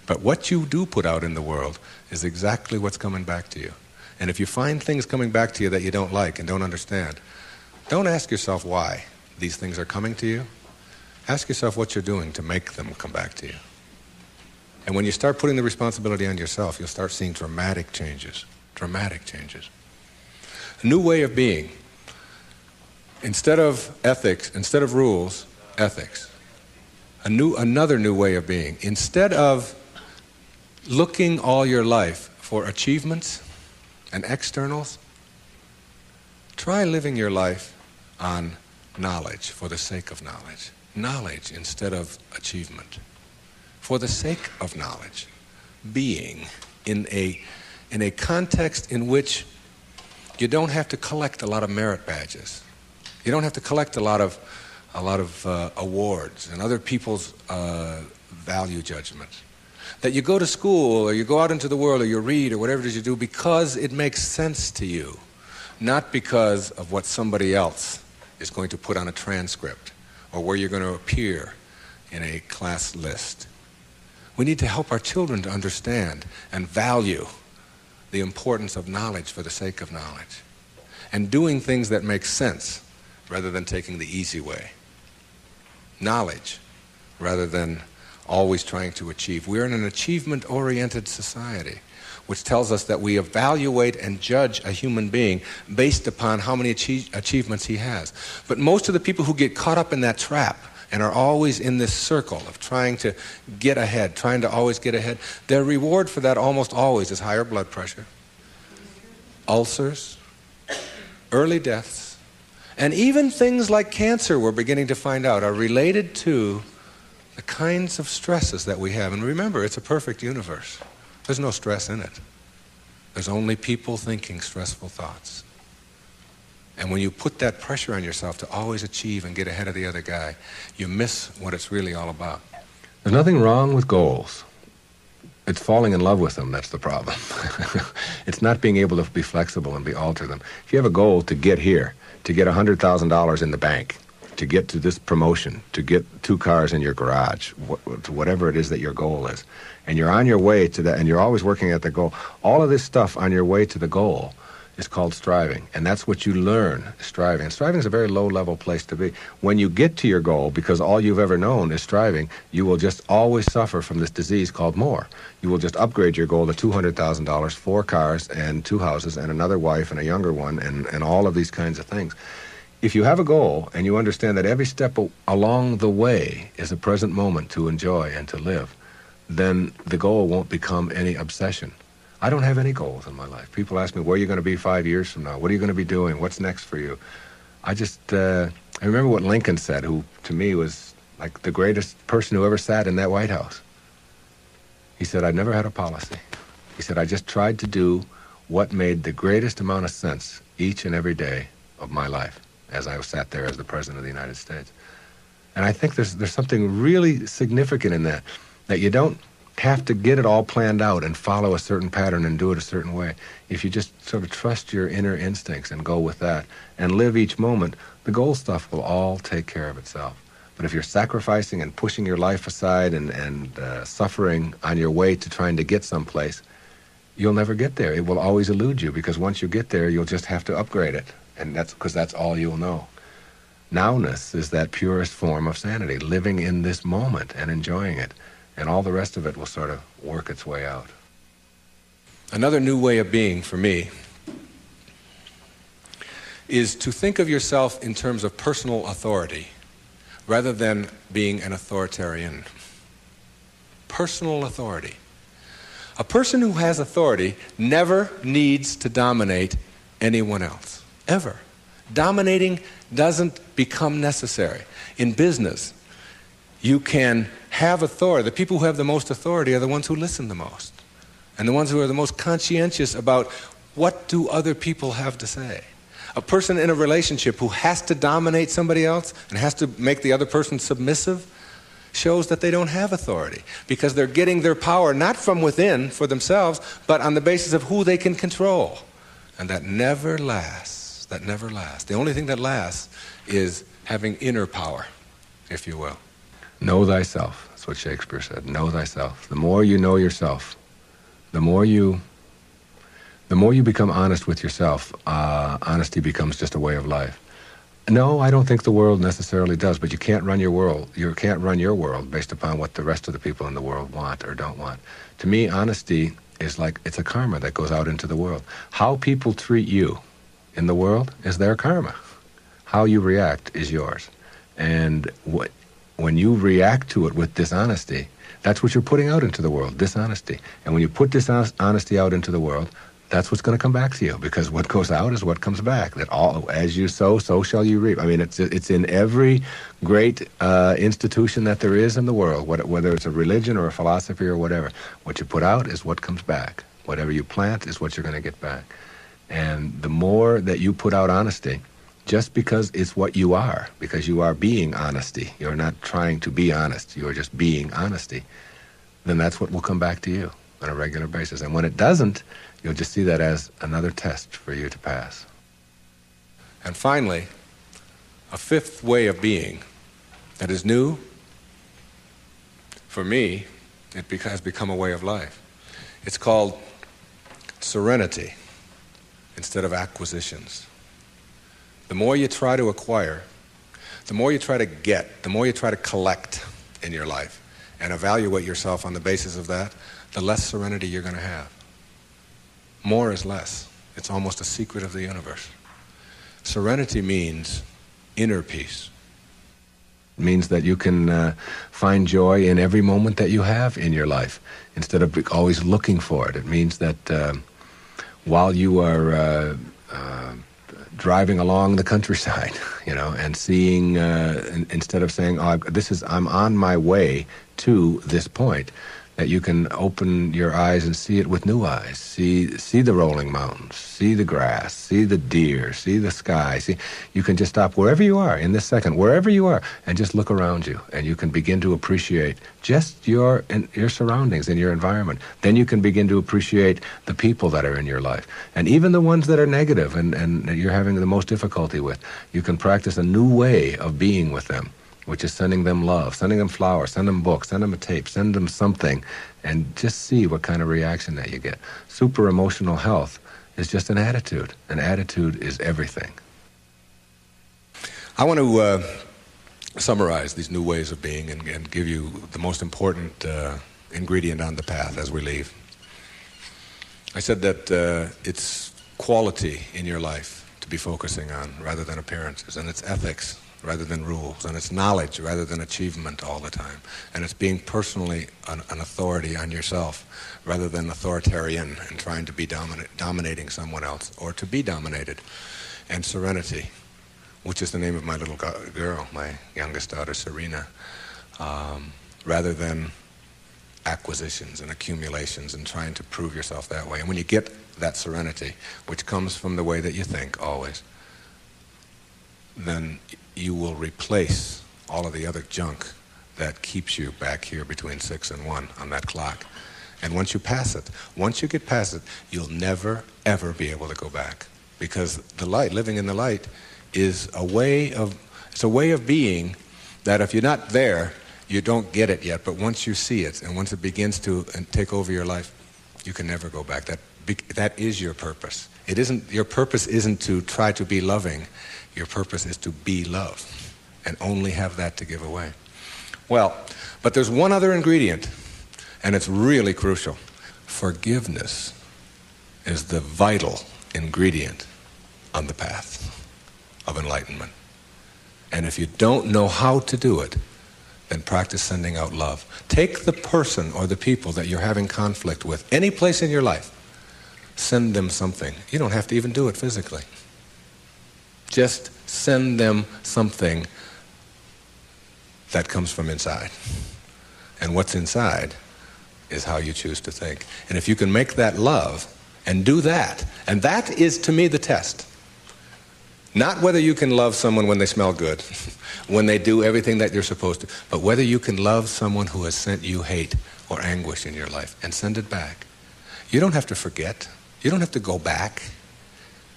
But what you do put out in the world is exactly what's coming back to you. And if you find things coming back to you that you don't like and don't understand, don't ask yourself why these things are coming to you. Ask yourself what you're doing to make them come back to you. And when you start putting the responsibility on yourself, you'll start seeing dramatic changes. Dramatic changes. A new way of being. Instead of ethics, instead of rules, ethics. Another new way of being. Instead of looking all your life for achievements and externals, try living your life on knowledge for the sake of knowledge. Knowledge instead of achievement. For the sake of knowledge. Being in a context in which you don't have to collect a lot of merit badges. You don't have to collect a lot of awards and other people's value judgments. That you go to school or you go out into the world or you read or whatever it is you do because it makes sense to you, not because of what somebody else is going to put on a transcript or where you're going to appear in a class list. We need to help our children to understand and value the importance of knowledge for the sake of knowledge and doing things that make sense rather than taking the easy way. Knowledge rather than always trying to achieve. We're in an achievement-oriented society, which tells us that we evaluate and judge a human being based upon how many achievements he has. But most of the people who get caught up in that trap and are always in this circle of trying to get ahead, trying to always get ahead, their reward for that almost always is higher blood pressure, ulcers, early deaths, and even things like cancer, we're beginning to find out, are related to the kinds of stresses that we have. And remember, it's a perfect universe. There's no stress in it. There's only people thinking stressful thoughts. And when you put that pressure on yourself to always achieve and get ahead of the other guy, you miss what it's really all about.
There's nothing wrong with goals. It's falling in love with them that's the problem. It's not being able to be flexible and alter them. If you have a goal to get here, to get $100,000 in the bank, to get to this promotion, to get 2 cars in your garage, whatever it is that your goal is. And you're on your way to that, and you're always working at the goal. All of this stuff on your way to the goal is called striving, and that's what you learn, striving. And striving is a very low-level place to be. When you get to your goal, because all you've ever known is striving, you will just always suffer from this disease called more. You will just upgrade your goal to $200,000, 4 cars and 2 houses and another wife and a younger one and all of these kinds of things. If you have a goal and you understand that every step along the way is a present moment to enjoy and to live, then the goal won't become any obsession. I don't have any goals in my life. People ask me, where are you going to be 5 years from now? What are you going to be doing? What's next for you? I remember what Lincoln said, who to me was like the greatest person who ever sat in that White House. He said, I never had a policy. He said, I just tried to do what made the greatest amount of sense each and every day of my life as I sat there as the President of the United States. And I think there's something really significant in that you don't have to get it all planned out and follow a certain pattern and do it a certain way. If you just sort of trust your inner instincts and go with that and live each moment, the goal stuff will all take care of itself. But if you're sacrificing and pushing your life aside and suffering on your way to trying to get someplace, you'll never get there. It will always elude you, because once you get there, you'll just have to upgrade it. And that's because that's all you'll know. Nowness is that purest form of sanity, living in this moment and enjoying it. And all the rest of it will sort of work its way out.
Another new way of being for me is to think of yourself in terms of personal authority rather than being an authoritarian. Personal authority. A person who has authority never needs to dominate anyone else, ever. Dominating doesn't become necessary. In business, you can have authority. The people who have the most authority are the ones who listen the most, and the ones who are the most conscientious about what do other people have to say. A person in a relationship who has to dominate somebody else and has to make the other person submissive shows that they don't have authority, because they're getting their power not from within for themselves, but on the basis of who they can control. And that never lasts. That never lasts. The only thing that lasts is having inner power, if you will.
Know thyself. That's what Shakespeare said. Know thyself. The more you know yourself, the more you become honest with yourself, honesty becomes just a way of life. No, I don't think the world necessarily does, but you can't run your world. You can't run your world based upon what the rest of the people in the world want or don't want. To me, honesty is like, it's a karma that goes out into the world. How people treat you in the world is their karma. How you react is yours. And when you react to it with dishonesty, that's what you're putting out into the world, dishonesty. And when you put dishonesty out into the world, that's what's going to come back to you, because what goes out is what comes back. That all, as you sow, so shall you reap. I mean, it's in every great institution that there is in the world, whether it's a religion or a philosophy or whatever. What you put out is what comes back. Whatever you plant is what you're going to get back. And the more that you put out honesty, just because it's what you are, because you are being honesty, you're not trying to be honest, you're just being honesty, then that's what will come back to you on a regular basis. And when it doesn't, you'll just see that as another test for you to pass.
And finally, a fifth way of being that is new, for me, it has become a way of life. It's called serenity instead of acquisitions. The more you try to acquire, the more you try to get, the more you try to collect in your life and evaluate yourself on the basis of that, the less serenity you're going to have. More is less. It's almost a secret of the universe. Serenity means inner peace.
It means that you can find joy in every moment that you have in your life instead of always looking for it. It means that while you are driving along the countryside, and seeing, instead of saying, I'm on my way to this point, that you can open your eyes and see it with new eyes. See the rolling mountains, see the grass, see the deer, see the sky. See, you can just stop wherever you are in this second, wherever you are, and just look around you, and you can begin to appreciate just your surroundings and your environment. Then you can begin to appreciate the people that are in your life, and even the ones that are negative and you're having the most difficulty with. You can practice a new way of being with them, which is sending them love, sending them flowers, send them books, send them a tape, send them something, and just see what kind of reaction that you get. Super emotional health is just an attitude. An attitude is everything.
I want to summarize these new ways of being and give you the most important ingredient on the path as we leave. I said that it's quality in your life to be focusing on rather than appearances, and it's ethics rather than rules, and it's knowledge rather than achievement all the time, and it's being personally an authority on yourself rather than authoritarian and trying to be dominating someone else or to be dominated, and serenity, which is the name of my little girl, my youngest daughter, Serena, rather than acquisitions and accumulations and trying to prove yourself that way. And when you get that serenity, which comes from the way that you think always, then you will replace all of the other junk that keeps you back here between 6 and 1 on that clock. And once you get past it, you'll never, ever be able to go back. Because the light, living in the light, is a way of being that if you're not there, you don't get it yet. But once you see it, and once it begins to take over your life, you can never go back. That is your purpose. Your purpose isn't to try to be loving. Your purpose is to be love and only have that to give away. Well, but there's one other ingredient, and it's really crucial. Forgiveness is the vital ingredient on the path of enlightenment. And if you don't know how to do it, then practice sending out love. Take the person or the people that you're having conflict with, any place in your life, send them something. You don't have to even do it physically. Just send them something that comes from inside. And what's inside is how you choose to think. And if you can make that love and do that, and that is to me the test. Not whether you can love someone when they smell good, when they do everything that you're supposed to, but whether you can love someone who has sent you hate or anguish in your life and send it back. You don't have to forget. You don't have to go back.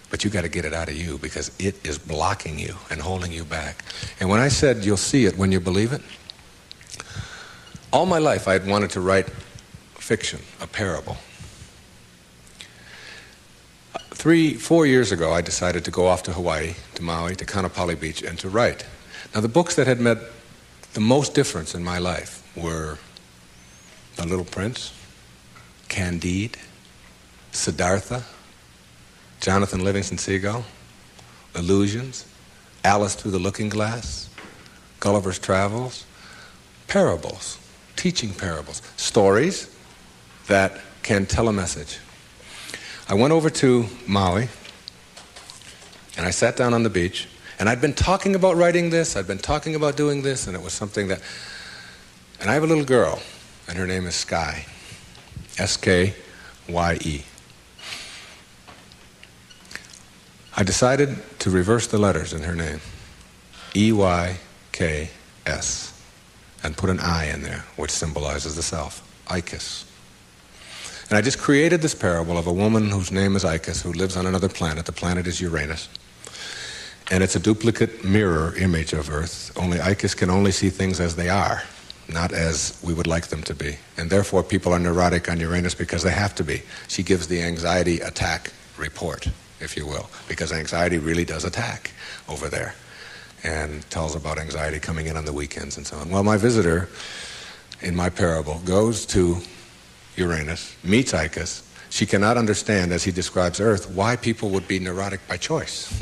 But you got to get it out of you because it is blocking you and holding you back. And when I said you'll see it when you believe it, all my life I had wanted to write fiction, a parable. 3-4 years ago, I decided to go off to Hawaii, to Maui, to Kaanapali Beach, and to write. Now, the books that had made the most difference in my life were The Little Prince, Candide, Siddhartha, Jonathan Livingston Seagull, Illusions, Alice Through the Looking Glass, Gulliver's Travels, parables, teaching parables, stories that can tell a message. I went over to Maui, and I sat down on the beach, and I'd been talking about writing this, I'd been talking about doing this, and it was something that... And I have a little girl, and her name is Skye, S-K-Y-E. I decided to reverse the letters in her name, E-Y-K-S, and put an I in there, which symbolizes the self, Icus. And I just created this parable of a woman whose name is Icus, who lives on another planet. The planet is Uranus. And it's a duplicate mirror image of Earth, only Icus can only see things as they are, not as we would like them to be. And therefore people are neurotic on Uranus because they have to be. She gives the anxiety attack report, if you will, because anxiety really does attack over there and tells about anxiety coming in on the weekends and so on. Well, my visitor in my parable goes to Uranus, meets Icus. She cannot understand, as he describes Earth, why people would be neurotic by choice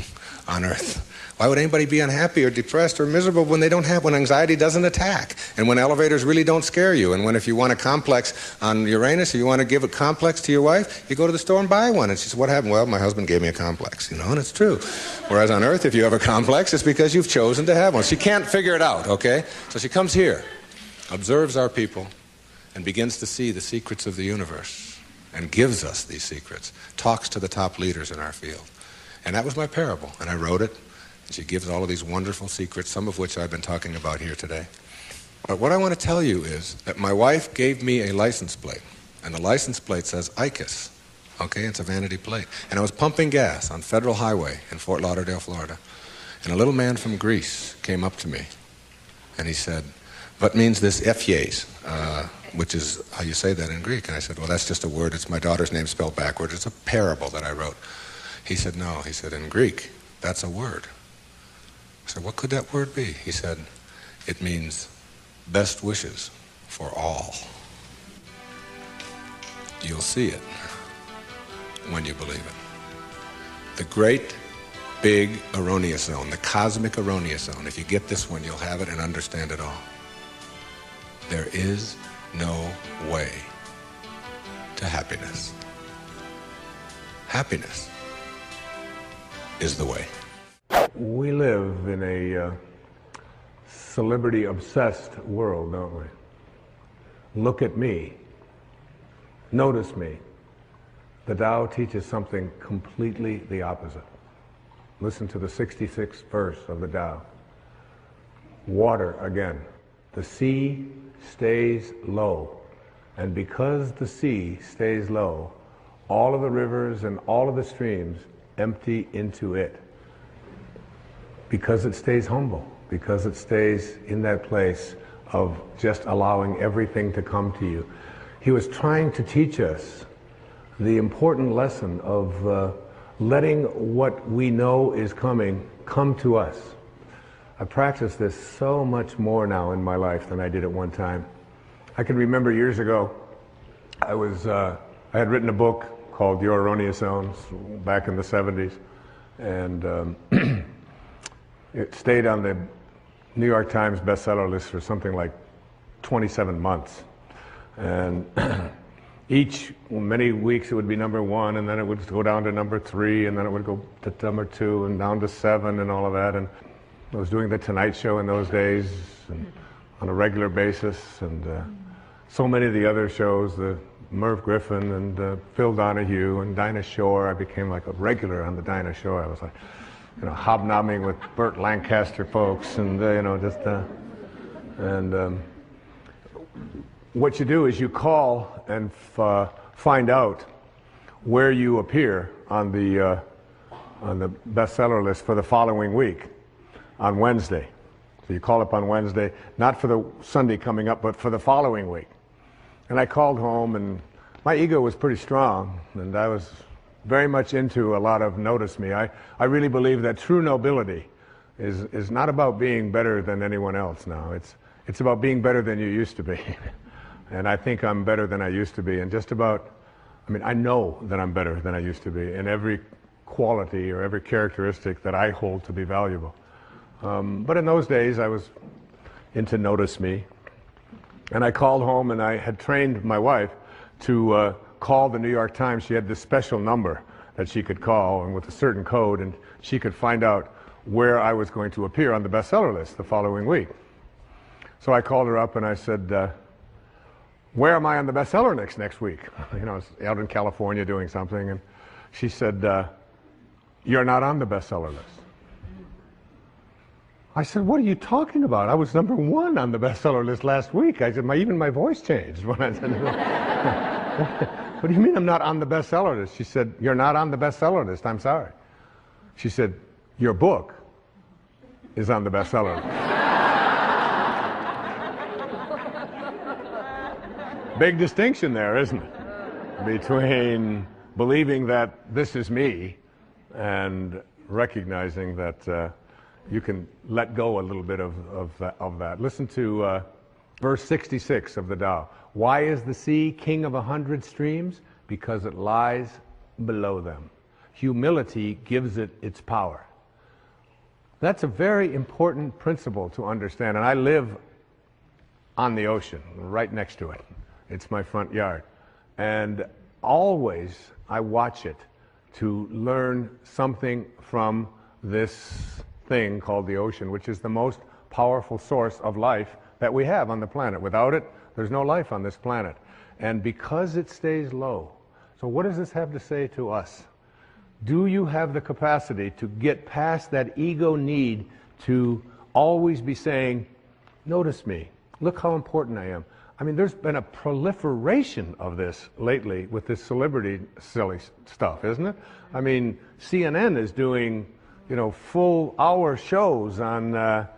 on Earth. Why would anybody be unhappy or depressed or miserable when anxiety doesn't attack, and when elevators really don't scare you, and when if you want a complex on Uranus, or you want to give a complex to your wife, you go to the store and buy one. And she says, what happened? Well, my husband gave me a complex, and it's true. Whereas on Earth, if you have a complex, it's because you've chosen to have one. She can't figure it out, okay? So she comes here, observes our people, and begins to see the secrets of the universe and gives us these secrets, talks to the top leaders in our field. And that was my parable, and I wrote it, and she gives all of these wonderful secrets, some of which I've been talking about here today. But what I want to tell you is that my wife gave me a license plate, and the license plate says ICUS. Okay, it's a vanity plate. And I was pumping gas on Federal Highway in Fort Lauderdale, Florida, and a little man from Greece came up to me, and he said, "What means this Efyes?" Which is how you say that in Greek. And I said, "Well, that's just a word. It's my daughter's name spelled backwards. It's a parable that I wrote." He said, "No." He said, "In Greek, that's a word." I said, "What could that word be?" He said, "It means best wishes for all." You'll see it when you believe it. The great, big erroneous zone, the cosmic erroneous zone. If you get this one, you'll have it and understand it all. There is no way to happiness. Happiness is the way.
We live in a celebrity-obsessed world, don't we? Look at me. Notice me. The Tao teaches something completely the opposite. Listen to the 66th verse of the Tao. Water again. The sea stays low. And because the sea stays low, all of the rivers and all of the streams empty into it. Because it stays humble. Because it stays in that place of just allowing everything to come to you. He was trying to teach us the important lesson of letting what we know is coming come to us. I practice this so much more now in my life than I did at one time. I can remember years ago, I had written a book called Your Erroneous Zones back in the 70s, and it stayed on the New York Times bestseller list for something like 27 months. And many weeks it would be number 1, and then it would go down to number 3, and then it would go to number 2, and down to 7, and all of that. And I was doing The Tonight Show in those days, and on a regular basis, and so many of the other shows, the Merv Griffin and Phil Donahue and Dinah Shore. I became like a regular on the Dinah Shore. I was like, hobnobbing with Burt Lancaster folks, and what you do is you call and find out where you appear on the bestseller list for the following week on Wednesday. So you call up on Wednesday, not for the Sunday coming up, but for the following week. And I called home, and my ego was pretty strong, and I was very much into a lot of notice me. I really believe that true nobility is not about being better than anyone else now. It's about being better than you used to be. And I think I'm better than I used to be. And I know that I'm better than I used to be in every quality or every characteristic that I hold to be valuable. But in those days, I was into notice me. And I called home, and I had trained my wife to call the New York Times. She had this special number that she could call, and with a certain code, and she could find out where I was going to appear on the bestseller list the following week. So I called her up, and I said, where am I on the bestseller list next week? I was out in California doing something, and she said, you're not on the bestseller list. I said, what are you talking about? I was number 1 on the bestseller list last week. I said, even my voice changed when I said, what do you mean I'm not on the bestseller list? She said, you're not on the bestseller list. I'm sorry. She said, your book is on the bestseller list. Big distinction there, isn't it? Between believing that this is me and recognizing that you can let go a little bit of that. Listen to verse 66 of the Tao. Why is the sea king of 100 streams? Because it lies below them. Humility gives it its power. That's a very important principle to understand. And I live on the ocean, right next to it. It's my front yard. And always I watch it to learn something from this thing called the ocean, which is the most powerful source of life that we have on the planet. Without it, There's no life on this planet. And because it stays low, so what does this have to say to us? Do you have the capacity to get past that ego need to always be saying, notice me, look how important I am? I mean, there's been a proliferation of this lately with this celebrity silly stuff, isn't it? I mean, CNN is doing, full hour shows on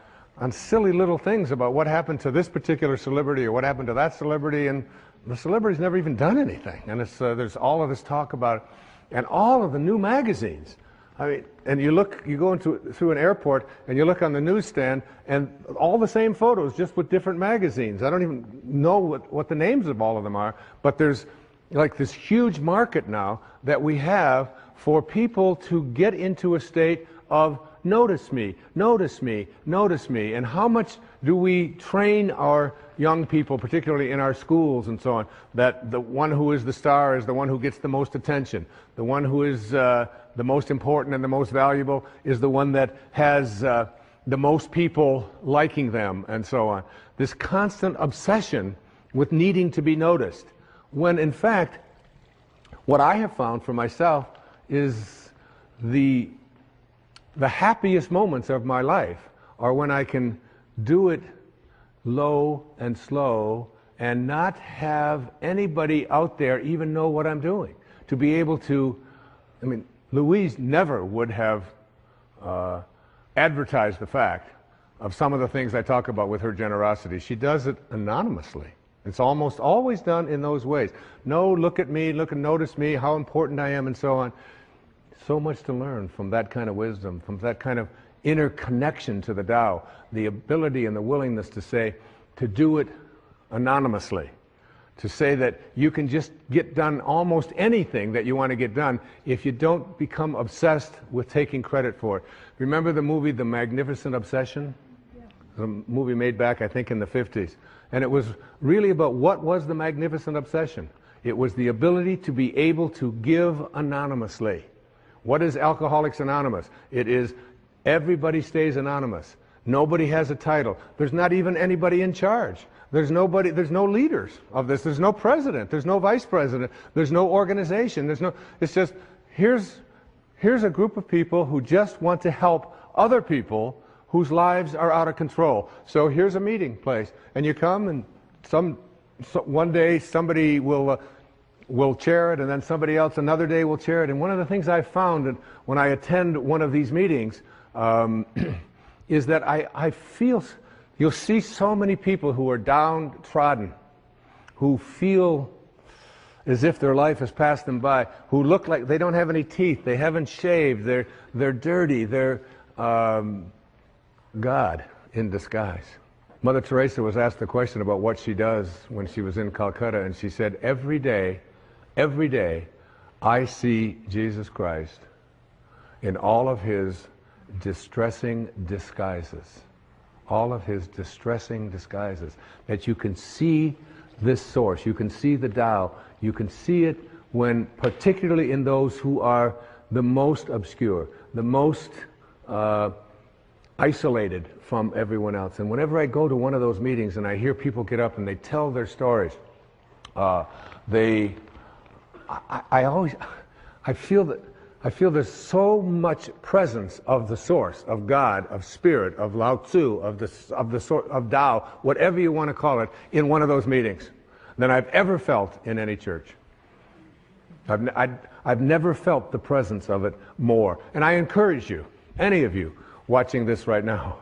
silly little things about what happened to this particular celebrity or what happened to that celebrity, and the celebrity's never even done anything. And there's all of this talk about it. And all of the new magazines. I mean, and you go through an airport and you look on the newsstand and all the same photos, just with different magazines. I don't even know what the names of all of them are, but there's like this huge market now that we have for people to get into a state of notice me, notice me, notice me. And how much do we train our young people, particularly in our schools and so on, that the one who is the star is the one who gets the most attention. The one who is the most important and the most valuable is the one that has the most people liking them and so on. This constant obsession with needing to be noticed. When in fact, what I have found for myself is the happiest moments of my life are when I can do it low and slow and not have anybody out there even know what I'm doing. To be able to, I mean, Louise never would have advertised the fact of some of the things I talk about with her generosity. She does it anonymously. It's almost always done in those ways. No, look at me, look and notice me, how important I am, and so on. So much to learn from that kind of wisdom, from that kind of inner connection to the Tao, the ability and the willingness to do it anonymously, to say that you can just get done almost anything that you want to get done if you don't become obsessed with taking credit for it. Remember the movie The Magnificent Obsession? Yeah. A movie made back, I think, in the 50s. And it was really about what was the magnificent obsession. It was the ability to be able to give anonymously. What is Alcoholics Anonymous? It is everybody stays anonymous. Nobody has a title. There's not even anybody in charge. There's no leaders of this. There's no president. There's no vice president. There's no organization. It's just, here's a group of people who just want to help other people whose lives are out of control. So here's a meeting place. And you come and one day somebody will chair it, and then somebody else another day will chair it. And one of the things I found when I attend one of these meetings is that I feel, you'll see so many people who are downtrodden, who feel as if their life has passed them by, who look like they don't have any teeth, they haven't shaved, they're dirty, they're God in disguise. Mother Teresa was asked the question about what she does when she was in Calcutta, and she said, every day, I see Jesus Christ in all of his distressing disguises. All of his distressing disguises. That you can see this source, you can see the Tao, you can see it when, particularly in those who are the most obscure, the most isolated from everyone else. And whenever I go to one of those meetings and I hear people get up and they tell their stories, I feel there's so much presence of the source, of God, of spirit, of Lao Tzu, of Tao, whatever you want to call it, in one of those meetings than I've ever felt in any church. I've never felt the presence of it more. And I encourage you, any of you watching this right now,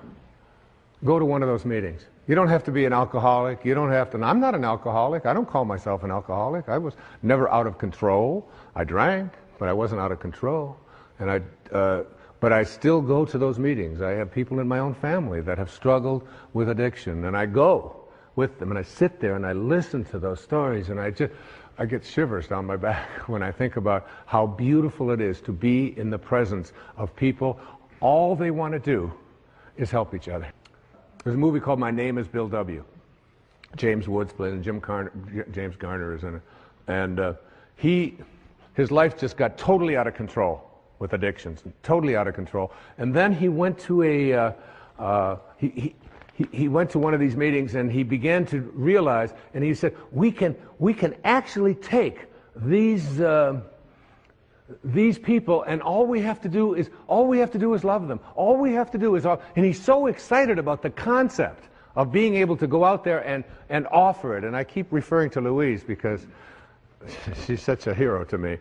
go to one of those meetings. You don't have to be an alcoholic. You don't have to. I'm not an alcoholic. I don't call myself an alcoholic. I was never out of control. I drank, but I wasn't out of control. And but I still go to those meetings. I have people in my own family that have struggled with addiction, and I go with them, and I sit there and I listen to those stories, and I get shivers down my back when I think about how beautiful it is to be in the presence of people. All they want to do is help each other. There's a movie called My Name is Bill W. James Woods played it, and James Garner is in it. And his life just got totally out of control with addictions, totally out of control. And then he went to
he went to one of these meetings and he began to realize, and he said, we can actually take these people, and all we have to do is love them. All we have to do is, and he's so excited about the concept of being able to go out there and offer it. And I keep referring to Louise because she's such a hero to me.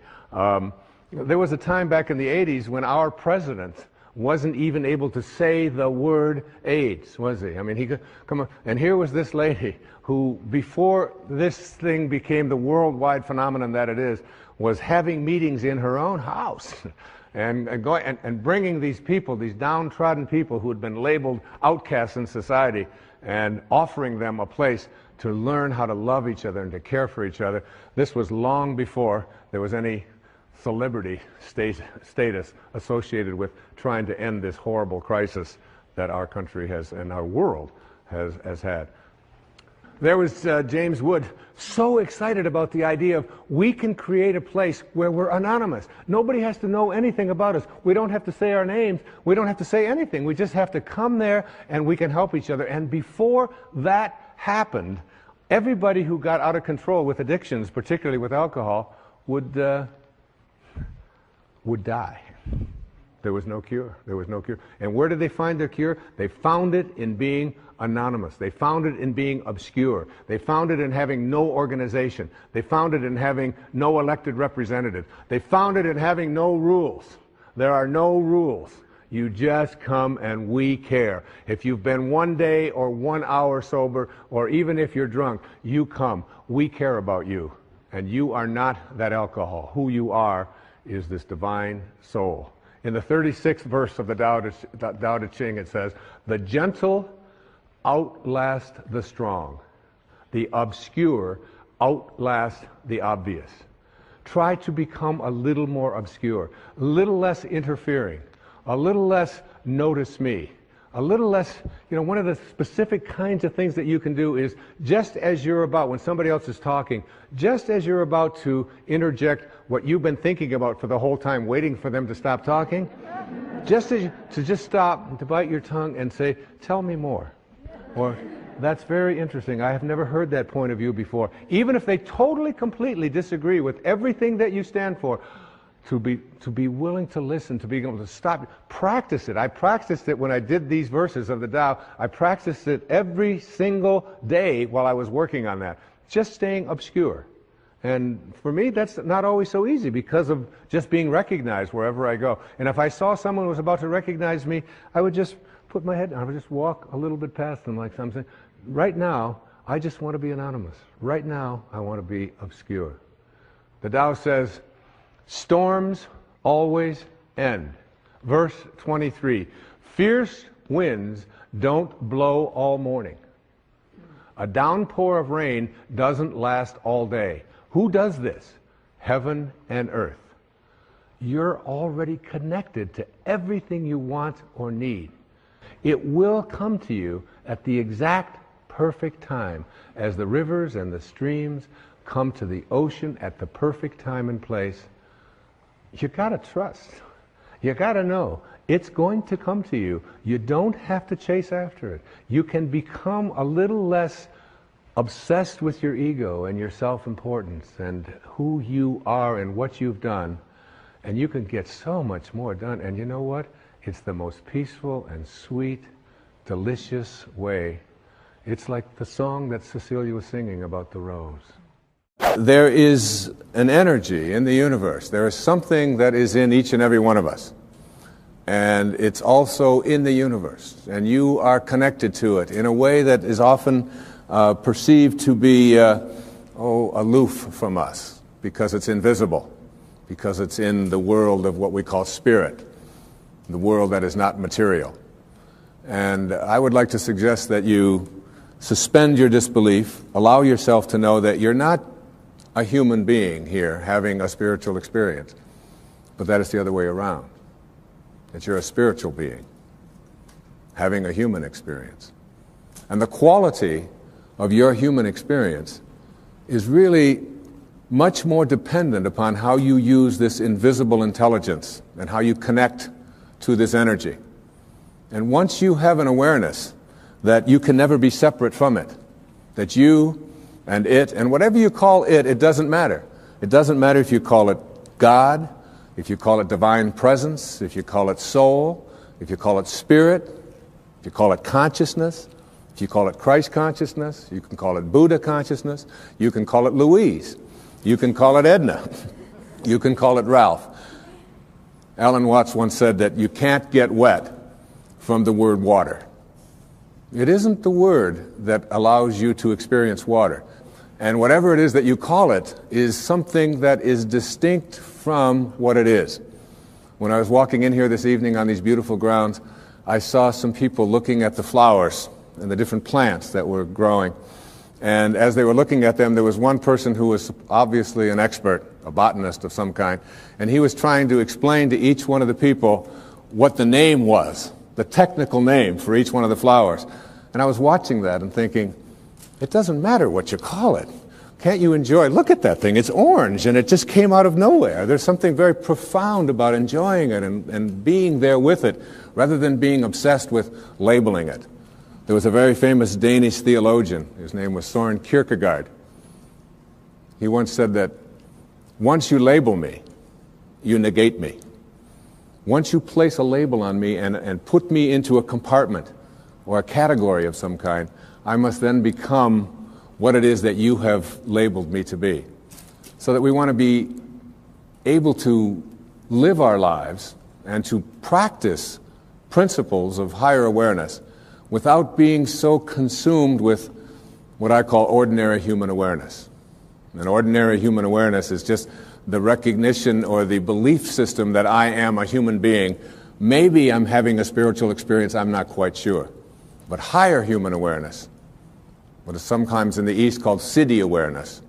There was a time back in the 80s when our president wasn't even able to say the word AIDS, was he? I mean, he could come on, and here was this lady who, before this thing became the worldwide phenomenon that it is, was having meetings in her own house and bringing these people, these downtrodden people who had been labeled outcasts in society, and offering them a place to learn how to love each other and to care for each other. This was long before there was any celebrity status associated with trying to end this horrible crisis that our country has and our world has had. There was James Wood, so excited about the idea of we can create a place where we're anonymous. Nobody has to know anything about us. We don't have to say our names. We don't have to say anything. We just have to come there and we can help each other. And before that happened, everybody who got out of control with addictions, particularly with alcohol, would die. There was no cure. There was no cure. And where did they find their cure? They found it in being anonymous. They found it in being obscure. They found it in having no organization. They found it in having no elected representative. They found it in having no rules. There are no rules. You just come and we care. If you've been 1 day or 1 hour sober, or even if you're drunk, you come. We care about you. And you are not that alcohol. Who you are is this divine soul. In the 36th verse of the Tao Te Ching, it says, "The gentle outlast the strong. The obscure outlast the obvious." Try to become a little more obscure, a little less interfering, a little less notice me, a little less, one of the specific kinds of things that you can do is just as you're about, when somebody else is talking, just as you're about to interject what you've been thinking about for the whole time, waiting for them to stop talking, just stop and to bite your tongue and say, "Tell me more." Or, "That's very interesting. I have never heard that point of view before." Even if they totally, completely disagree with everything that you stand for, to be willing to listen, to be able to stop. Practice it. I practiced it when I did these verses of the Tao. I practiced it every single day while I was working on that. Just staying obscure. And for me, that's not always so easy because of just being recognized wherever I go. And if I saw someone who was about to recognize me, I would just put my head down. I would just walk a little bit past them like something. Right now, I just want to be anonymous. Right now, I want to be obscure. The Tao says, storms always end. Verse 23, fierce winds don't blow all morning. A downpour of rain doesn't last all day. Who does this? Heaven and earth. You're already connected to everything you want or need. It will come to you at the exact perfect time, as the rivers and the streams come to the ocean at the perfect time and place. You gotta trust. You gotta know it's going to come to you. You don't have to chase after it. You can become a little less obsessed with your ego and your self-importance and who you are and what you've done, and you can get so much more done. And you know what? It's the most peaceful and sweet, delicious way. It's like the song that Cecilia was singing about the rose.
There is an energy in the universe. There is something that is in each and every one of us. And it's also in the universe. And you are connected to it in a way that is often perceived to be aloof from us, because it's invisible, because it's in the world of what we call spirit, the world that is not material. And I would like to suggest that you suspend your disbelief, allow yourself to know that you're not a human being here having a spiritual experience, but that it's the other way around, that you're a spiritual being having a human experience. And the quality of your human experience is really much more dependent upon how you use this invisible intelligence and how you connect to this energy. And once you have an awareness
that you can never be separate from it. That you and it, and whatever you call it, it doesn't matter. It doesn't matter if you call it God, if you call it divine presence, if you call it soul, if you call it spirit, if you call it consciousness, if you call it Christ consciousness, you can call it Buddha consciousness, you can call it Louise, you can call it Edna, you can call it Ralph. Alan Watts once said that you can't get wet from the word water. It isn't the word that allows you to experience water. And whatever it is that you call it is something that is distinct from what it is. When I was walking in here this evening on these beautiful grounds, I saw some people looking at the flowers and the different plants that were growing. And as they were looking at them, there was one person who was obviously an expert, a botanist of some kind, and he was trying to explain to each one of the people what the name was, the technical name for each one of the flowers. And I was watching that and thinking, it doesn't matter what you call it. Can't you enjoy it? Look at that thing. It's orange, and it just came out of nowhere. There's something very profound about enjoying it and being there with it, rather than being obsessed with labeling it. There was a very famous Danish theologian. His name was Søren Kierkegaard. He once said that once you label me, you negate me. Once you place a label on me and put me into a compartment or a category of some kind, I must then become what it is that you have labeled me to be. So that we want to be able to live our lives and to practice principles of higher awareness without being so consumed with what I call ordinary human awareness. And ordinary human awareness is just the recognition or the belief system that I am a human being. Maybe I'm having a spiritual experience, I'm not quite sure. But higher human awareness, what is sometimes in the East called Siddhi awareness.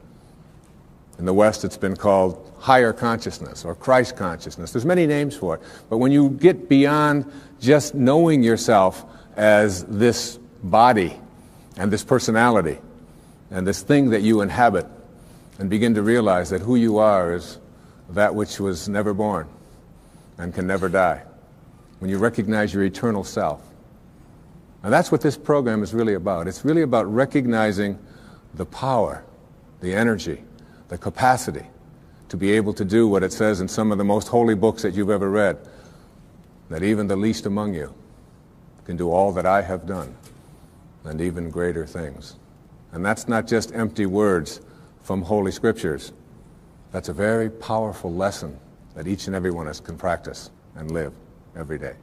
In the West it's been called higher consciousness or Christ consciousness. There's many names for it. But when you get beyond just knowing yourself as this body and this personality and this thing that you inhabit, and begin to realize that who you are is that which was never born and can never die. When you recognize your eternal self. And that's what this program is really about. It's really about recognizing the power, the energy, the capacity to be able to do what it says in some of the most holy books that you've ever read, that even the least among you can do all that I have done and even greater things. And that's not just empty words from Holy Scriptures. That's a very powerful lesson that each and every one of us can practice and live every day.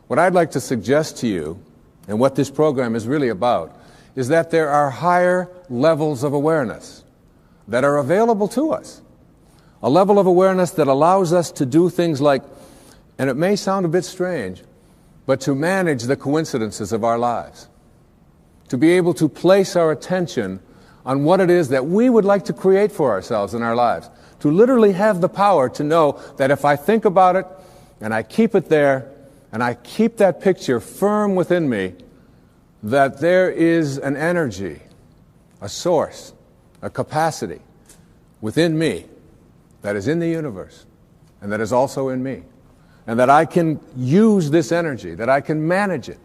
What I'd like to suggest to you, and what this program is really about, is that there are higher levels of awareness that are available to us. A level of awareness that allows us to do things like, and it may sound a bit strange, but to manage the coincidences of our lives. To be able to place our attention on what it is that we would like to create for ourselves in our lives. To literally have the power to know that if I think about it, and I keep it there, and I keep that picture firm within me, that there is an energy, a source, a capacity within me that is in the universe, and that is also in me. And that I can use this energy, that I can manage it.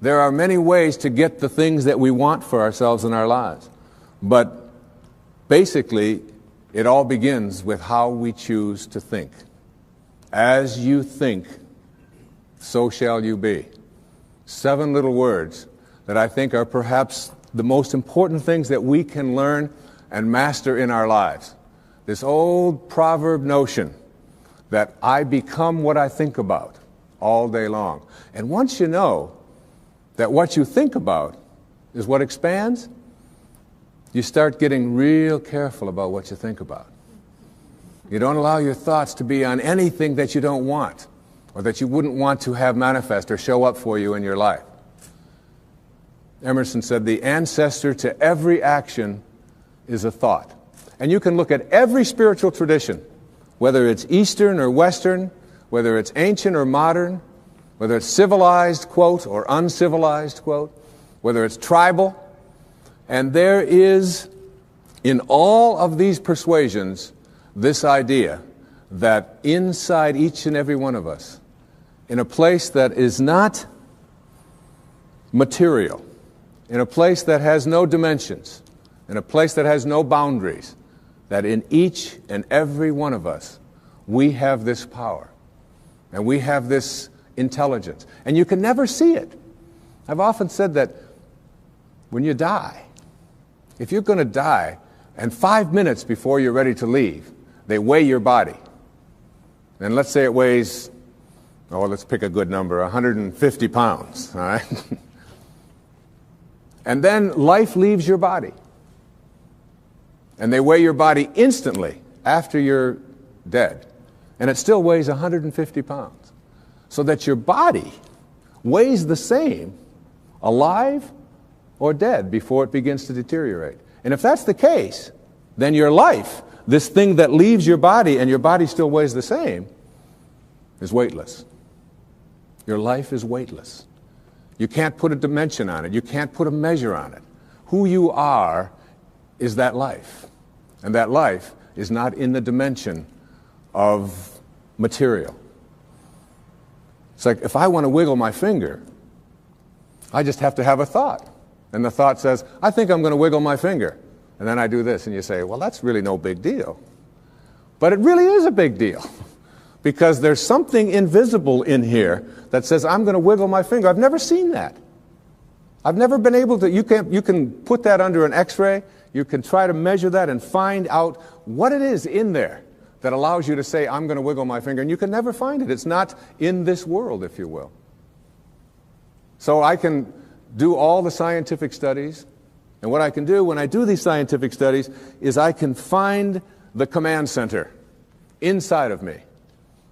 There are many ways to get the things that we want for ourselves in our lives. But basically, it all begins with how we choose to think. As you think, so shall you be. 7 little words that I think are perhaps the most important things that we can learn and master in our lives. This old proverb notion that I become what I think about all day long. And once you know that what you think about is what expands, you start getting real careful about what you think about. You don't allow your thoughts to be on anything that you don't want or that you wouldn't want to have manifest or show up for you in your life. Emerson said, the ancestor to every action is a thought. And you can look at every spiritual tradition, whether it's Eastern or Western, whether it's ancient or modern, whether it's civilized, quote, or uncivilized, quote, whether it's tribal. And there is, in all of these persuasions, this idea that inside each and every one of us, in a place that is not material, in a place that has no dimensions, in a place that has no boundaries, that in each and every one of us, we have this power, and we have this intelligence, and you can never see it. I've often said that when you die, if you're going to die, and 5 minutes before you're ready to leave, they weigh your body, and let's say it weighs, let's pick a good number, 150 pounds, all right? And then life leaves your body. And they weigh your body instantly after you're dead. And it still weighs 150 pounds. So that your body weighs the same alive or dead before it begins to deteriorate. And if that's the case, then your life, this thing that leaves your body and your body still weighs the same, is weightless. Your life is weightless. You can't put a dimension on it. You can't put a measure on it. Who you are is that life. And that life is not in the dimension of material. It's like if I want to wiggle my finger, I just have to have a thought. And the thought says, I think I'm going to wiggle my finger. And then I do this, and you say, well, that's really no big deal. But it really is a big deal. Because there's something invisible in here that says, I'm going to wiggle my finger. I've never seen that. I've never been able to, you can put that under an x-ray, you can try to measure that and find out what it is in there that allows you to say, I'm going to wiggle my finger, and you can never find it. It's not in this world, if you will. So I can do all the scientific studies, and what I can do when I do these scientific studies is I can find the command center inside of me.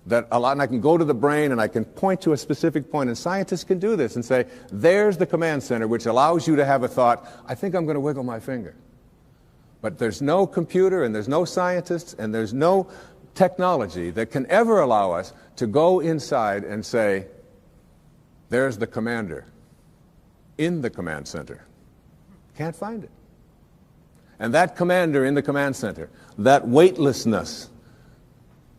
And I can go to the brain and I can point to a specific point, and scientists can do this and say, there's the command center which allows you to have a thought, I think I'm going to wiggle my finger. But there's no computer and there's no scientists and there's no technology that can ever allow us to go inside and say, there's the commander in the command center. Can't find it. And that commander in the command center, that weightlessness,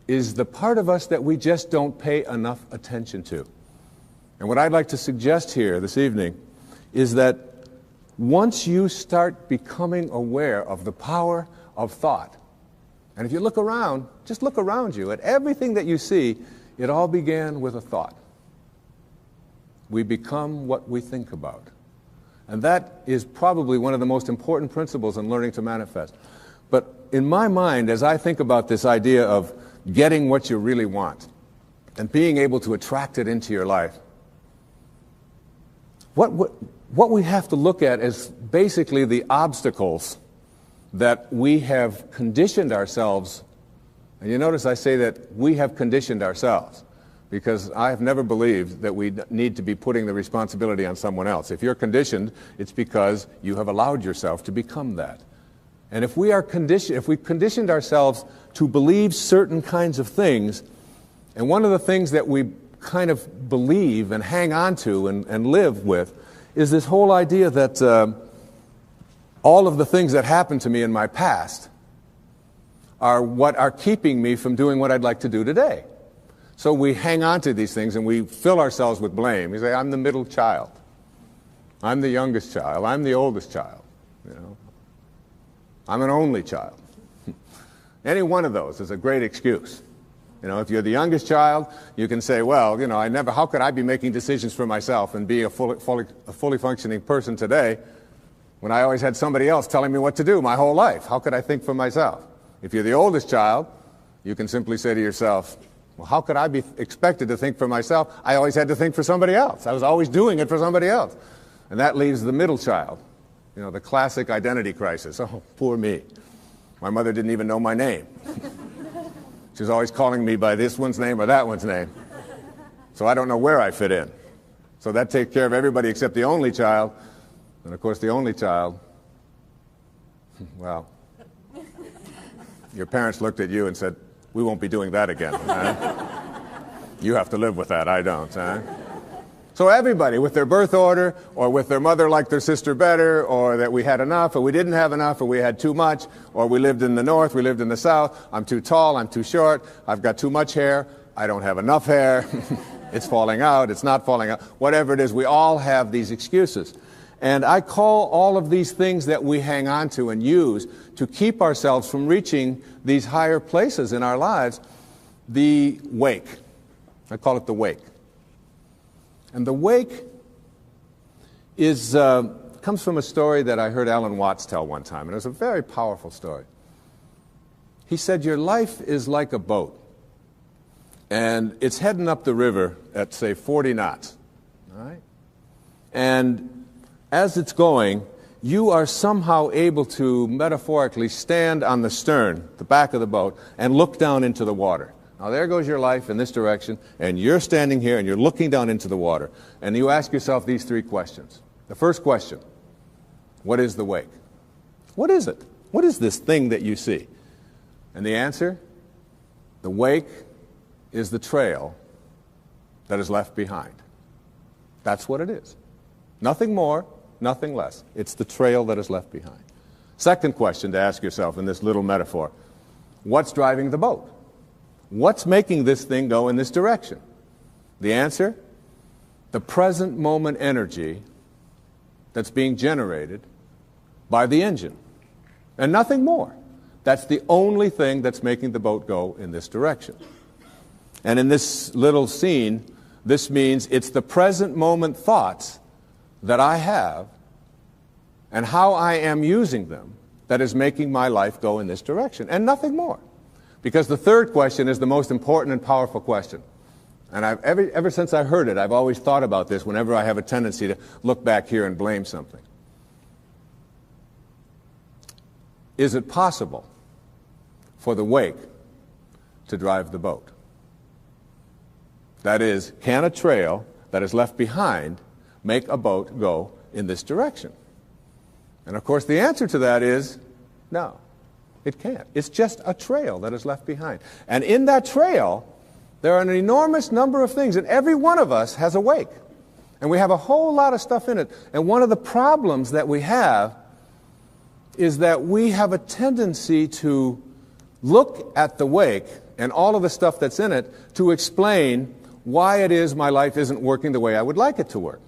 is the part of us that we just don't pay enough attention to. And what I'd like to suggest here this evening is that once you start becoming aware of the power of thought, and if you look around, just look around you at everything that you see, it all began with a thought. We become what we think about. And that is probably one of the most important principles in learning to manifest. But in my mind, as I think about this idea of getting what you really want and being able to attract it into your life, what we have to look at is basically the obstacles that we have conditioned ourselves. And you notice I say that we have conditioned ourselves, because I have never believed that we need to be putting the responsibility on someone else. If you're conditioned, it's because you have allowed yourself to become that. And if we are conditioned, if we've conditioned ourselves to believe certain kinds of things, and one of the things that we kind of believe and hang on to and live with is this whole idea that all of the things that happened to me in my past are what are keeping me from doing what I'd like to do today. So we hang on to these things and we fill ourselves with blame. We say, I'm the middle child. I'm the youngest child. I'm the oldest child. You know, I'm an only child. Any one of those is a great excuse. You know, if you're the youngest child, you can say, well, you know, how could I be making decisions for myself and be a fully functioning person today when I always had somebody else telling me what to do my whole life? How could I think for myself? If you're the oldest child, you can simply say to yourself, well, how could I be expected to think for myself? I always had to think for somebody else. I was always doing it for somebody else. And that leaves the middle child, you know, the classic identity crisis. Oh, poor me. My mother didn't even know my name. She was always calling me by this one's name or that one's name. So I don't know where I fit in. So that takes care of everybody except the only child. And of course, the only child, well, your parents looked at you and said, we won't be doing that again. Huh? You have to live with that, I don't. Huh? So everybody, with their birth order, or with their mother liked their sister better, or that we had enough, or we didn't have enough, or we had too much, or we lived in the north, we lived in the south, I'm too tall, I'm too short, I've got too much hair, I don't have enough hair. It's falling out, it's not falling out. Whatever it is, we all have these excuses. And I call all of these things that we hang on to and use to keep ourselves from reaching these higher places in our lives the wake. I call it the wake. And the wake is comes from a story that I heard Alan Watts tell one time, and it was a very powerful story. He said, your life is like a boat, and it's heading up the river at, say, 40 knots, all right? And as it's going, you are somehow able to metaphorically stand on the stern, the back of the boat, and look down into the water. Now, there goes your life in this direction, and you're standing here, and you're looking down into the water, and you ask yourself these three questions. The first question, what is the wake? What is it? What is this thing that you see? And the answer, the wake is the trail that is left behind. That's what it is. Nothing more, nothing less. It's the trail that is left behind. Second question to ask yourself in this little metaphor, what's driving the boat? What's making this thing go in this direction? The answer, the present moment energy that's being generated by the engine, and nothing more. That's the only thing that's making the boat go in this direction. And in this little scene, this means it's the present moment thoughts that I have and how I am using them that is making my life go in this direction, and nothing more. Because the third question is the most important and powerful question. And ever since I heard it, I've always thought about this whenever I have a tendency to look back here and blame something. Is it possible for the wake to drive the boat? That is, can a trail that is left behind make a boat go in this direction? And of course the answer to that is no, it can't. It's just a trail that is left behind. And in that trail, there are an enormous number of things, and every one of us has a wake. And we have a whole lot of stuff in it. And one of the problems that we have is that we have a tendency to look at the wake and all of the stuff that's in it to explain why it is my life isn't working the way I would like it to work.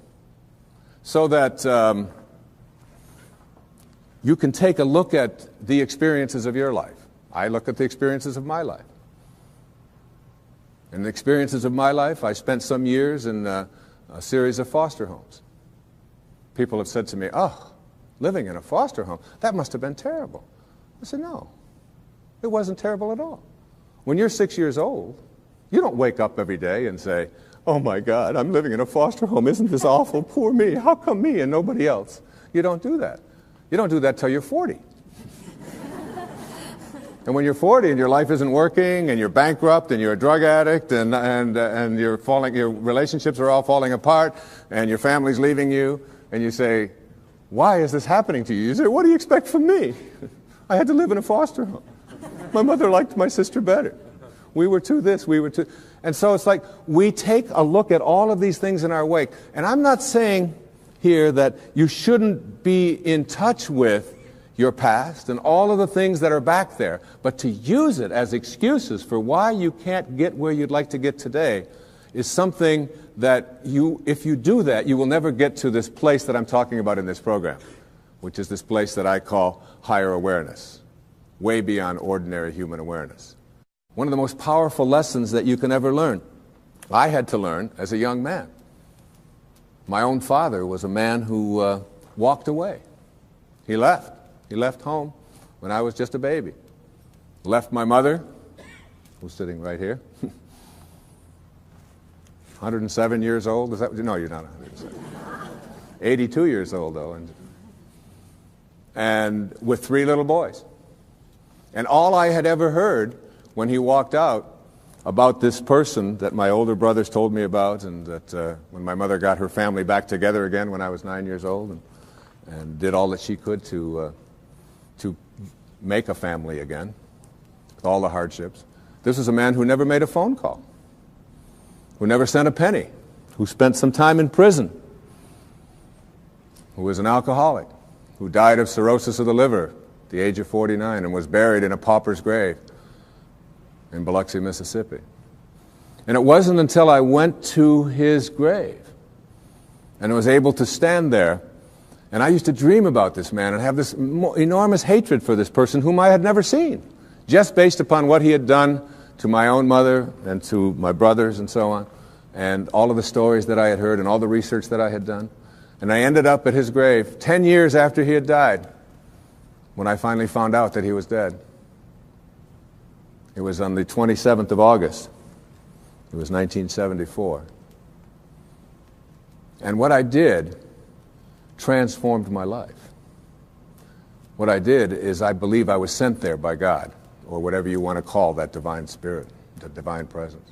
So that you can take a look at the experiences of your life. I look at the experiences of my life. In the experiences of my life, I spent some years in a series of foster homes. People have said to me, oh, living in a foster home, that must have been terrible. I said, no, it wasn't terrible at all. When you're 6 years old, you don't wake up every day and say, oh my God, I'm living in a foster home. Isn't this awful? Poor me. How come me and nobody else? You don't do that. You don't do that till you're 40. And when you're 40 and your life isn't working and you're bankrupt and you're a drug addict and you're falling, your relationships are all falling apart and your family's leaving you, and you say, why is this happening to you? You say, what do you expect from me? I had to live in a foster home. My mother liked my sister better. We were too this, we were too... And so it's like we take a look at all of these things in our wake. And I'm not saying here that you shouldn't be in touch with your past and all of the things that are back there, but to use it as excuses for why you can't get where you'd like to get today is something that if you do that, you will never get to this place that I'm talking about in this program, which is this place that I call higher awareness, way beyond ordinary human awareness. One of the most powerful lessons that you can ever learn, I had to learn as a young man. My own father was a man who walked away. He left. He left home when I was just a baby. Left my mother, who's sitting right here, 107 years old. Is that? No, you're not 107. 82 years old, though. And with 3 little boys. And all I had ever heard when he walked out about this person that my older brothers told me about, and that when my mother got her family back together again when I was 9 years old and did all that she could to make a family again, with all the hardships. This was a man who never made a phone call, who never sent a penny, who spent some time in prison, who was an alcoholic, who died of cirrhosis of the liver at the age of 49 and was buried in a pauper's grave in Biloxi, Mississippi. And it wasn't until I went to his grave and was able to stand there, and I used to dream about this man and have this enormous hatred for this person whom I had never seen, just based upon what he had done to my own mother and to my brothers and so on, and all of the stories that I had heard and all the research that I had done. And I ended up at his grave 10 years after he had died when I finally found out that he was dead. It was on the 27th of August. It was 1974. And what I did transformed my life. What I did is I believe I was sent there by God, or whatever you want to call that divine spirit, that divine presence.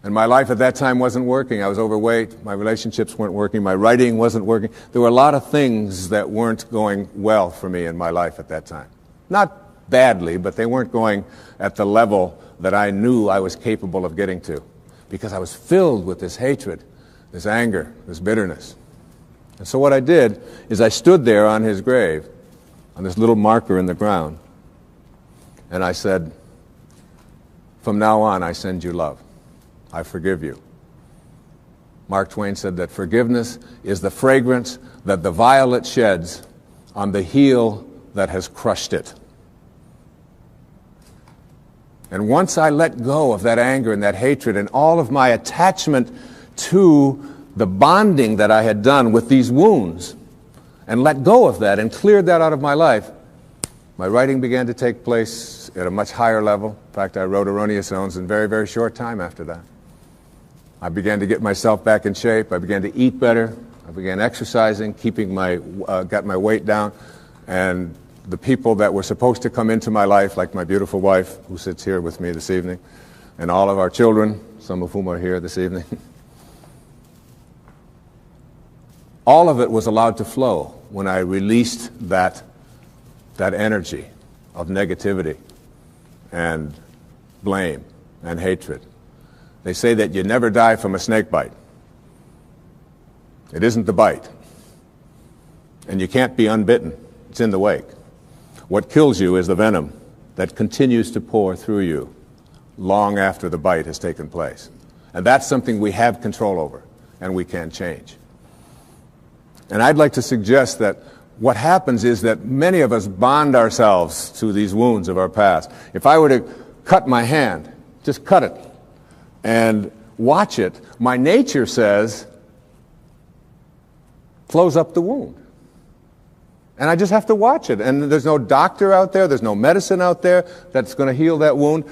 And my life at that time wasn't working. I was overweight. My relationships weren't working. My writing wasn't working. There were a lot of things that weren't going well for me in my life at that time. Not badly, but they weren't going at the level that I knew I was capable of getting to, because I was filled with this hatred, this anger, this bitterness. And so what I did is I stood there on his grave, on this little marker in the ground, and I said, "From now on, I send you love. I forgive you." Mark Twain said that forgiveness is the fragrance that the violet sheds on the heel that has crushed it. And once I let go of that anger and that hatred and all of my attachment to the bonding that I had done with these wounds, and let go of that and cleared that out of my life, my writing began to take place at a much higher level. In fact, I wrote Erroneous Zones in very, very short time after that. I began to get myself back in shape. I began to eat better. I began exercising, got my weight down, and the people that were supposed to come into my life, like my beautiful wife, who sits here with me this evening, and all of our children, some of whom are here this evening, all of it was allowed to flow when I released that energy of negativity and blame and hatred. They say that you never die from a snake bite. It isn't the bite. And you can't be unbitten. It's in the wake. What kills you is the venom that continues to pour through you long after the bite has taken place. And that's something we have control over, and we can change. And I'd like to suggest that what happens is that many of us bond ourselves to these wounds of our past. If I were to cut my hand, just cut it, and watch it, my nature says, close up the wound. And I just have to watch it. And there's no doctor out there, there's no medicine out there that's going to heal that wound.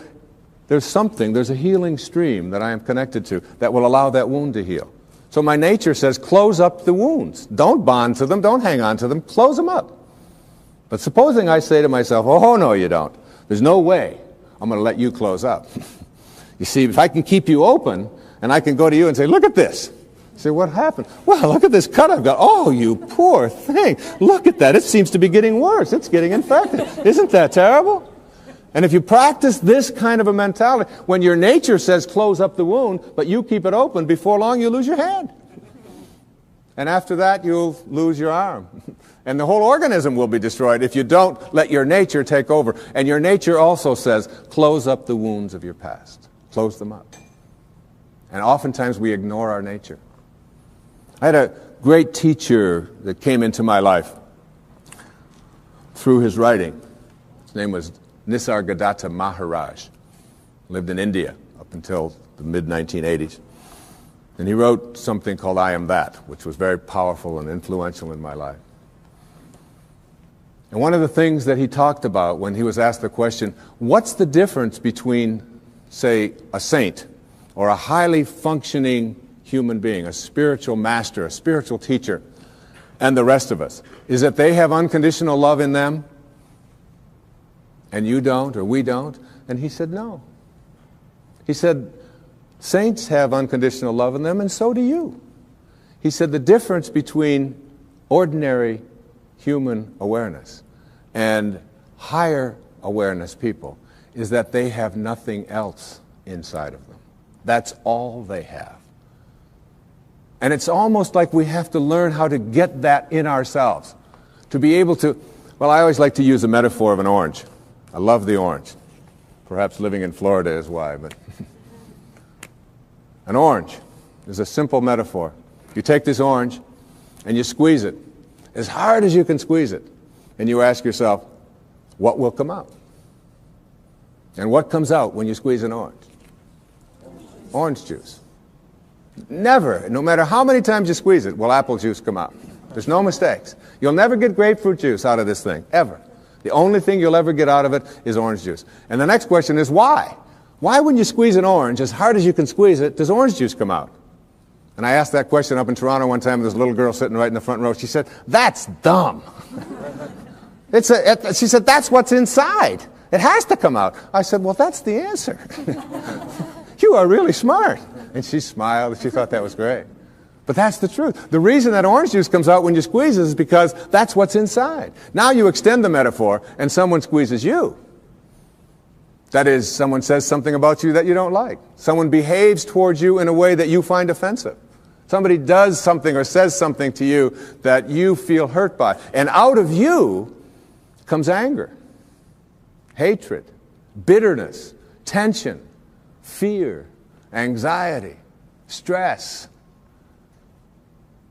There's a healing stream that I am connected to that will allow that wound to heal. So my nature says, close up the wounds. Don't bond to them, don't hang on to them, close them up. But supposing I say to myself, oh, no, you don't. There's no way I'm going to let you close up. You see, if I can keep you open, and I can go to you and say, look at this. You say, what happened? Well, look at this cut I've got. Oh, you poor thing. Look at that. It seems to be getting worse. It's getting infected. Isn't that terrible? And if you practice this kind of a mentality, when your nature says close up the wound, but you keep it open, before long you lose your hand. And after that, you'll lose your arm. And the whole organism will be destroyed if you don't let your nature take over. And your nature also says, close up the wounds of your past. Close them up. And oftentimes we ignore our nature. I had a great teacher that came into my life through his writing. His name was Nisargadatta Maharaj. Lived in India up until the mid-1980s. And he wrote something called I Am That, which was very powerful and influential in my life. And one of the things that he talked about when he was asked the question, what's the difference between, say, a saint or a highly functioning human being, a spiritual master, a spiritual teacher, and the rest of us, is that they have unconditional love in them and you don't, or we don't? And he said, no. He said, saints have unconditional love in them, and so do you. He said, the difference between ordinary human awareness and higher awareness people is that they have nothing else inside of them. That's all they have. And it's almost like we have to learn how to get that in ourselves. To be able to, well, I always like to use the metaphor of an orange. I love the orange. Perhaps living in Florida is why, but An orange is a simple metaphor. You take this orange and you squeeze it as hard as you can squeeze it, and you ask yourself, what will come out? And what comes out when you squeeze an orange? Orange juice. Never, no matter how many times you squeeze it, will apple juice come out. There's no mistakes. You'll never get grapefruit juice out of this thing, ever. The only thing you'll ever get out of it is orange juice. And the next question is why? Why when you squeeze an orange, as hard as you can squeeze it, does orange juice come out? And I asked that question up in Toronto one time, and this little girl sitting right in the front row. She said, that's dumb. She said, that's what's inside. It has to come out. I said, well, that's the answer. You are really smart. And she smiled, and she thought that was great. But that's the truth. The reason that orange juice comes out when you squeeze it is because that's what's inside. Now you extend the metaphor, and someone squeezes you. That is, someone says something about you that you don't like. Someone behaves towards you in a way that you find offensive. Somebody does something or says something to you that you feel hurt by. And out of you comes anger, hatred, bitterness, tension, fear, anxiety, stress.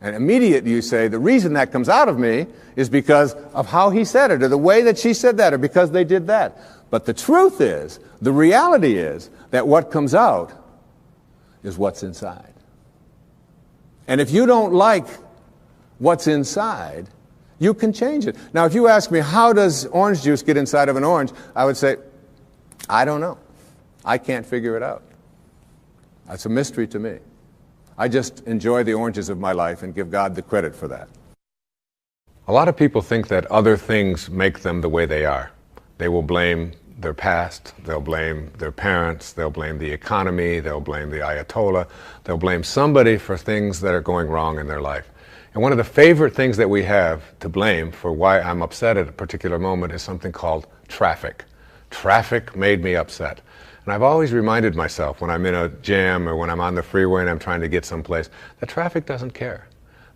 And immediately you say, the reason that comes out of me is because of how he said it, or the way that she said that, or because they did that. But the truth is, the reality is, that what comes out is what's inside. And if you don't like what's inside, you can change it. Now, if you ask me, how does orange juice get inside of an orange? I would say, I don't know. I can't figure it out. That's a mystery to me. I just enjoy the oranges of my life and give God the credit for that.
A lot of people think that other things make them the way they are. They will blame their past, they'll blame their parents, they'll blame the economy, they'll blame the Ayatollah, they'll blame somebody for things that are going wrong in their life. And one of the favorite things that we have to blame for why I'm upset at a particular moment is something called traffic. Traffic made me upset. And I've always reminded myself when I'm in a jam or when I'm on the freeway and I'm trying to get someplace, that traffic doesn't care.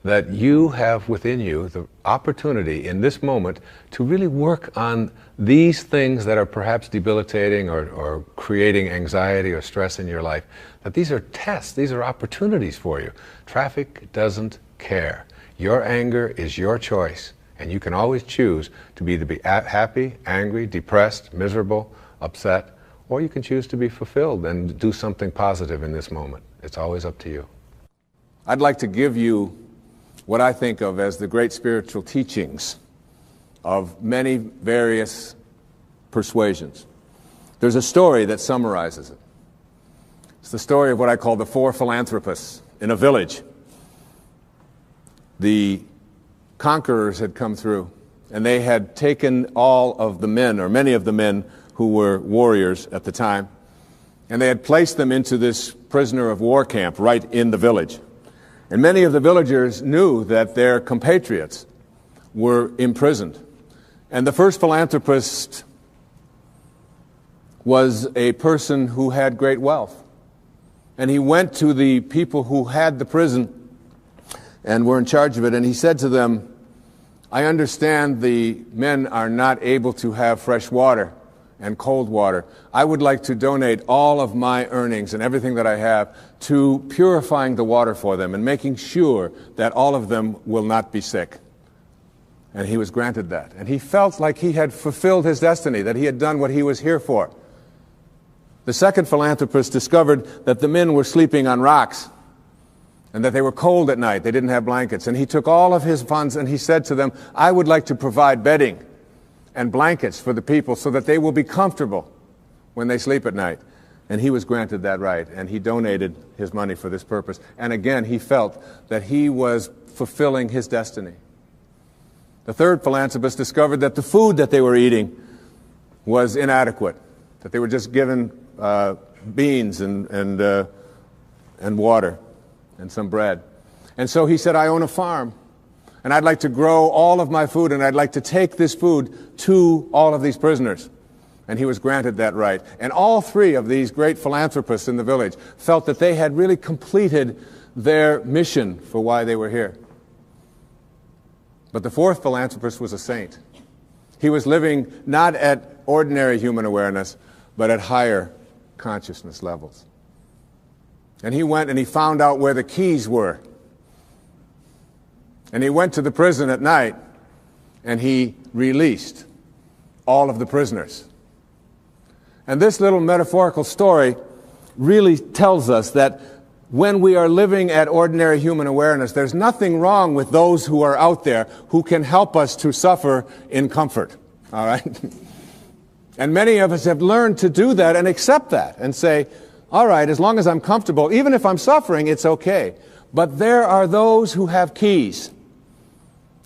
That you have within you the opportunity in this moment to really work on these things that are perhaps debilitating or creating anxiety or stress in your life. That these are tests, these are opportunities for you. Traffic doesn't care. Your anger is your choice, and you can always choose to be happy, angry, depressed, miserable, upset, or you can choose to be fulfilled and do something positive in this moment. It's always up to you.
I'd like to give you what I think of as the great spiritual teachings of many various persuasions. There's a story that summarizes it. It's the story of what I call the four philanthropists in a village. The conquerors had come through, and they had taken all of the men, or many of the men who were warriors at the time, and they had placed them into this prisoner of war camp right in the village. And many of the villagers knew that their compatriots were imprisoned. And the first philanthropist was a person who had great wealth. And he went to the people who had the prison and were in charge of it, and he said to them, I understand the men are not able to have fresh water and cold water. I would like to donate all of my earnings and everything that I have to purifying the water for them and making sure that all of them will not be sick. And he was granted that. And he felt like he had fulfilled his destiny, that he had done what he was here for. The second philanthropist discovered that the men were sleeping on rocks and that they were cold at night. They didn't have blankets. And he took all of his funds and he said to them, I would like to provide bedding and blankets for the people so that they will be comfortable when they sleep at night. And he was granted that right, and he donated his money for this purpose. And again, he felt that he was fulfilling his destiny. The third philanthropist discovered that the food that they were eating was inadequate, that they were just given beans and water and some bread. And so he said, I own a farm, and I'd like to grow all of my food, and I'd like to take this food to all of these prisoners. And he was granted that right. And all three of these great philanthropists in the village felt that they had really completed their mission for why they were here. But the fourth philanthropist was a saint. He was living not at ordinary human awareness, but at higher consciousness levels.
And he went and he found out where the keys were. And he went to the prison at night and he released all of the prisoners. And this little metaphorical story really tells us that when we are living at ordinary human awareness, there's nothing wrong with those who are out there who can help us to suffer in comfort. All right? And many of us have learned to do that and accept that and say, all right, as long as I'm comfortable, even if I'm suffering, it's okay. But there are those who have keys.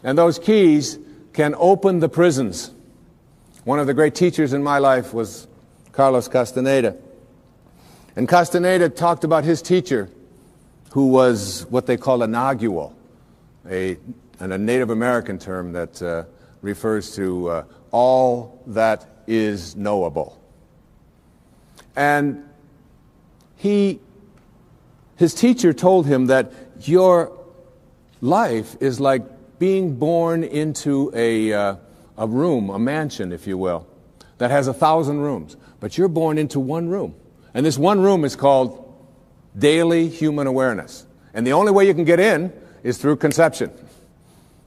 And those keys can open the prisons. One of the great teachers in my life was Carlos Castaneda. And Castaneda talked about his teacher, who was what they call a nagual, a Native American term that refers to all that is knowable. And his teacher told him that your life is like being born into a room, a mansion, if you will, that has 1,000 rooms. But you're born into one room. And this one room is called daily human awareness. And the only way you can get in is through conception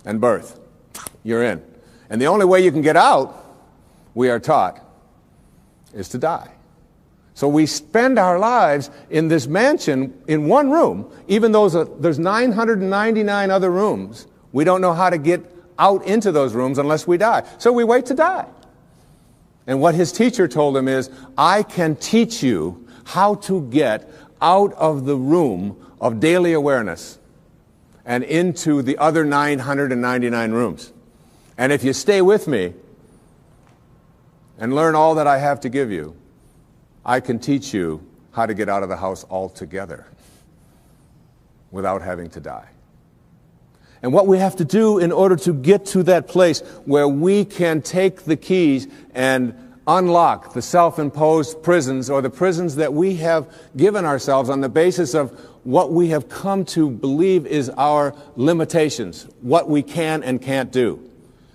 and birth. You're in. And the only way you can get out, we are taught, is to die. So we spend our lives in this mansion in one room, even though there's 999 other rooms. We don't know how to get out into those rooms unless we die. So we wait to die. And what his teacher told him is, I can teach you how to get out of the room of daily awareness and into the other 999 rooms. And if you stay with me and learn all that I have to give you, I can teach you how to get out of the house altogether without having to die. And what we have to do in order to get to that place where we can take the keys and unlock the self-imposed prisons, or the prisons that we have given ourselves on the basis of what we have come to believe is our limitations, what we can and can't do.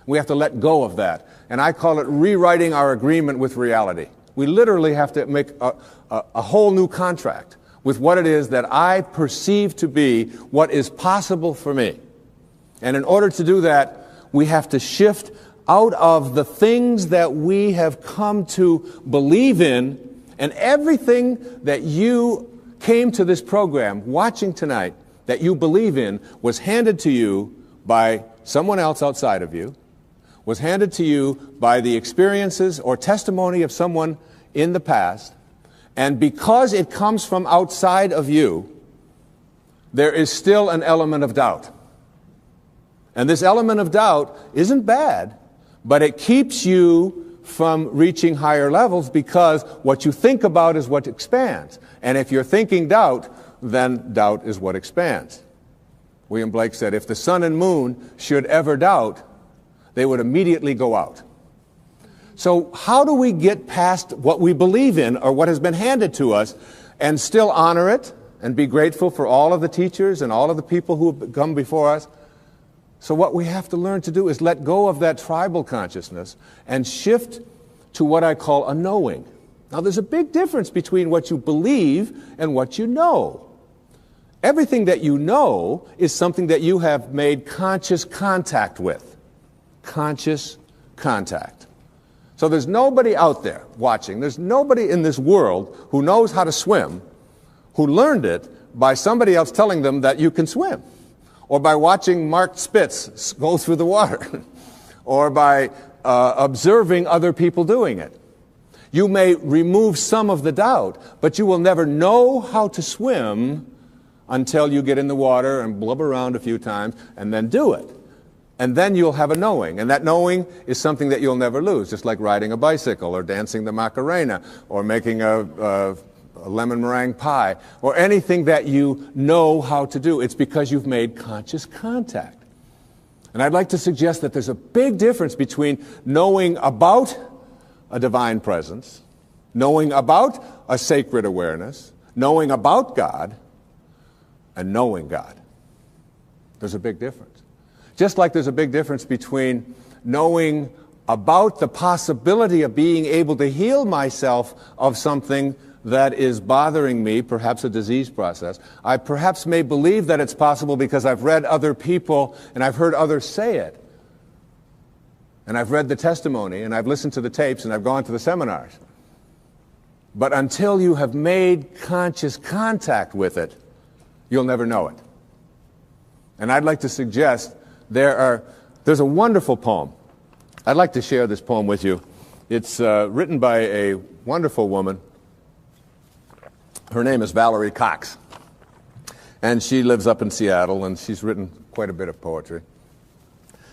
We have to let go of that. And I call it rewriting our agreement with reality. We literally have to make a whole new contract with what it is that I perceive to be what is possible for me. And in order to do that, we have to shift out of the things that we have come to believe in, and everything that you came to this program watching tonight that you believe in was handed to you by someone else outside of you, was handed to you by the experiences or testimony of someone in the past, and because it comes from outside of you, there is still an element of doubt. And this element of doubt isn't bad, but it keeps you from reaching higher levels, because what you think about is what expands. And if you're thinking doubt, then doubt is what expands. William Blake said, if the sun and moon should ever doubt, they would immediately go out. So how do we get past what we believe in or what has been handed to us and still honor it and be grateful for all of the teachers and all of the people who have come before us? So what we have to learn to do is let go of that tribal consciousness and shift to what I call a knowing. Now, there's a big difference between what you believe and what you know. Everything that you know is something that you have made conscious contact with. Conscious contact. So there's nobody out there watching. There's nobody in this world who knows how to swim, who learned it by somebody else telling them that you can swim, or by watching Mark Spitz go through the water, or by observing other people doing it. You may remove some of the doubt, but you will never know how to swim until you get in the water and blub around a few times and then do it. And then you'll have a knowing, and that knowing is something that you'll never lose, just like riding a bicycle or dancing the Macarena or making a lemon meringue pie, or anything that you know how to do. It's because you've made conscious contact. And I'd like to suggest that there's a big difference between knowing about a divine presence, knowing about a sacred awareness, knowing about God, and knowing God. There's a big difference. Just like there's a big difference between knowing about the possibility of being able to heal myself of something
that is bothering me, perhaps a disease process. I perhaps may believe that it's possible because I've read other people and I've heard others say it. And I've read the testimony and I've listened to the tapes and I've gone to the seminars. But until you have made conscious contact with it, you'll never know it. And I'd like to suggest there's a wonderful poem. I'd like to share this poem with you. It's written by a wonderful woman. Her name is Valerie Cox. And she lives up in Seattle, and she's written quite a bit of poetry.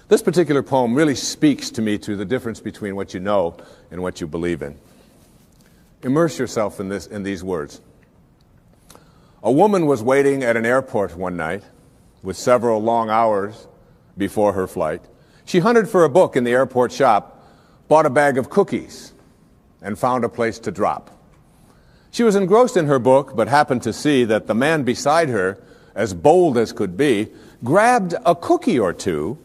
This particular poem really speaks to me to the difference between what you know and what you believe in. Immerse yourself in these words. A woman was waiting at an airport one night with several long hours before her flight. She hunted for a book in the airport shop, bought a bag of cookies, and found a place to drop. She was engrossed in her book, but happened to see that the man beside her, as bold as could be, grabbed a cookie or two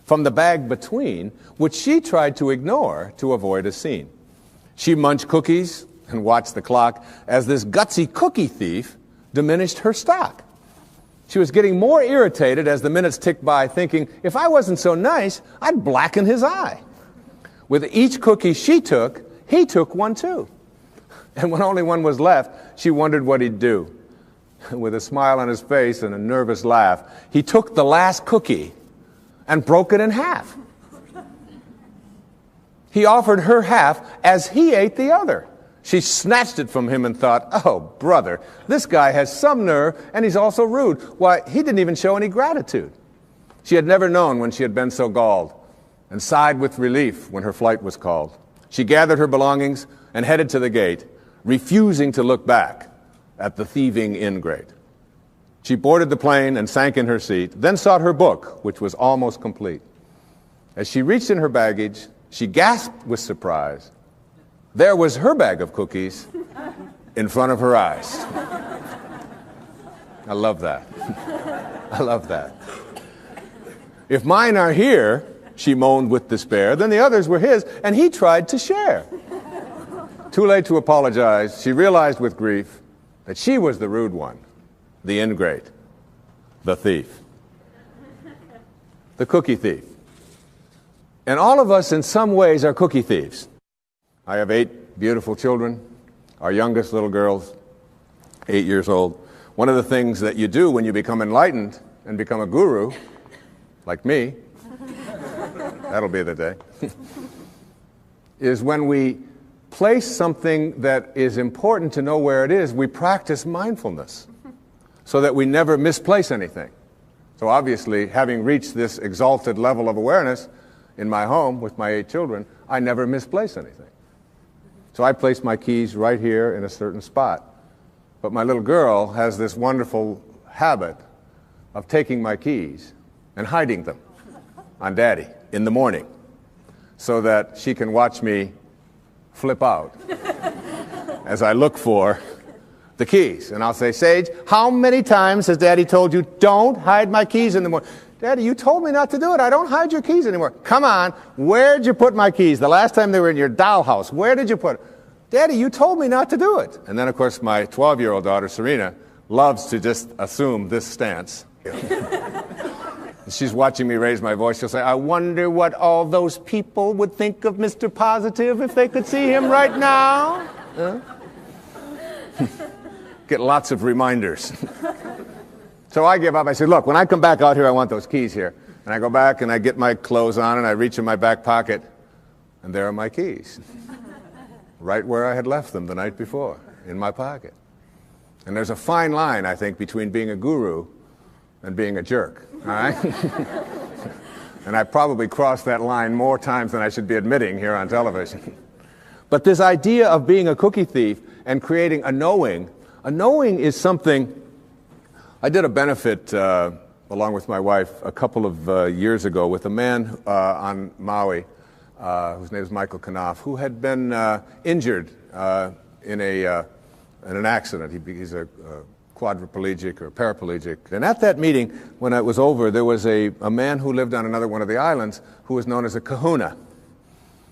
from the bag between, which she tried to ignore to avoid a scene. She munched cookies and watched the clock as this gutsy cookie thief diminished her stock. She was getting more irritated as the minutes ticked by, thinking, if I wasn't so nice, I'd blacken his eye. With each cookie she took, he took one too. And when only one was left, she wondered what he'd do. With a smile on his face and a nervous laugh, he took the last cookie and broke it in half. He offered her half as he ate the other. She snatched it from him and thought, oh, brother, this guy has some nerve and he's also rude. Why, he didn't even show any gratitude. She had never known when she had been so galled and sighed with relief when her flight was called. She gathered her belongings and headed to the gate, refusing to look back at the thieving ingrate. She boarded the plane and sank in her seat, then sought her book, which was almost complete. As she reached in her baggage, she gasped with surprise. There was her bag of cookies in front of her eyes. I love that. I love that. If mine are here, she moaned with despair, then the others were his, and he tried to share. Too late to apologize, she realized with grief that she was the rude one, the ingrate, the thief, the cookie thief. And all of us in some ways are cookie thieves. I have 8 beautiful children. Our youngest little girl's 8 years old. One of the things that you do when you become enlightened and become a guru, like me, that'll be the day, is when we place something that is important to know where it is, we practice mindfulness so that we never misplace anything. So obviously, having reached this exalted level of awareness in my home with my 8 children, I never misplace anything. So I place my keys right here in a certain spot. But my little girl has this wonderful habit of taking my keys and hiding them on Daddy in the morning so that she can watch me flip out as I look for the keys. And I'll say, Sage, how many times has Daddy told you, don't hide my keys in the morning? Daddy, you told me not to do it. I don't hide your keys anymore. Come on, where'd you put my keys? The last time they were in your dollhouse, where did you put it? Daddy, you told me not to do it. And then, of course, my 12-year-old daughter, Serena, loves to just assume this stance. She's watching me raise my voice. She'll say, I wonder what all those people would think of Mr. Positive if they could see him right now. Huh? Get lots of reminders. So I give up. I say, look, when I come back out here, I want those keys here. And I go back and I get my clothes on and I reach in my back pocket, and there are my keys. Right where I had left them the night before, in my pocket. And there's a fine line, I think, between being a guru and being a jerk. All right? And I probably crossed that line more times than I should be admitting here on television. But this idea of being a cookie thief and creating a knowing is something. I did a benefit along with my wife a couple of years ago with a man on Maui whose name is Michael Knopf, who had been injured in an accident. He's a quadriplegic or paraplegic. And at that meeting, when it was over, there was a man who lived on another one of the islands who was known as a kahuna,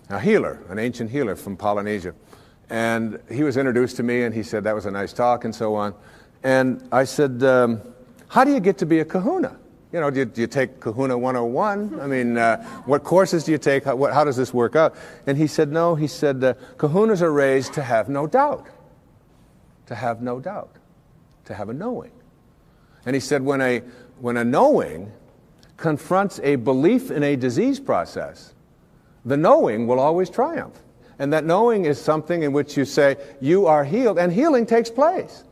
a healer, an ancient healer from Polynesia. And he was introduced to me, and he said, that was a nice talk, and so on. And I said, how do you get to be a kahuna? You know, do you take Kahuna 101? I mean, what courses do you take? How does this work out? And he said, no, he said, kahunas are raised to have no doubt. To have no doubt. To have a knowing. And he said, when a knowing confronts a belief in a disease process, the knowing will always triumph. And that knowing is something in which you say, you are healed, and healing takes place.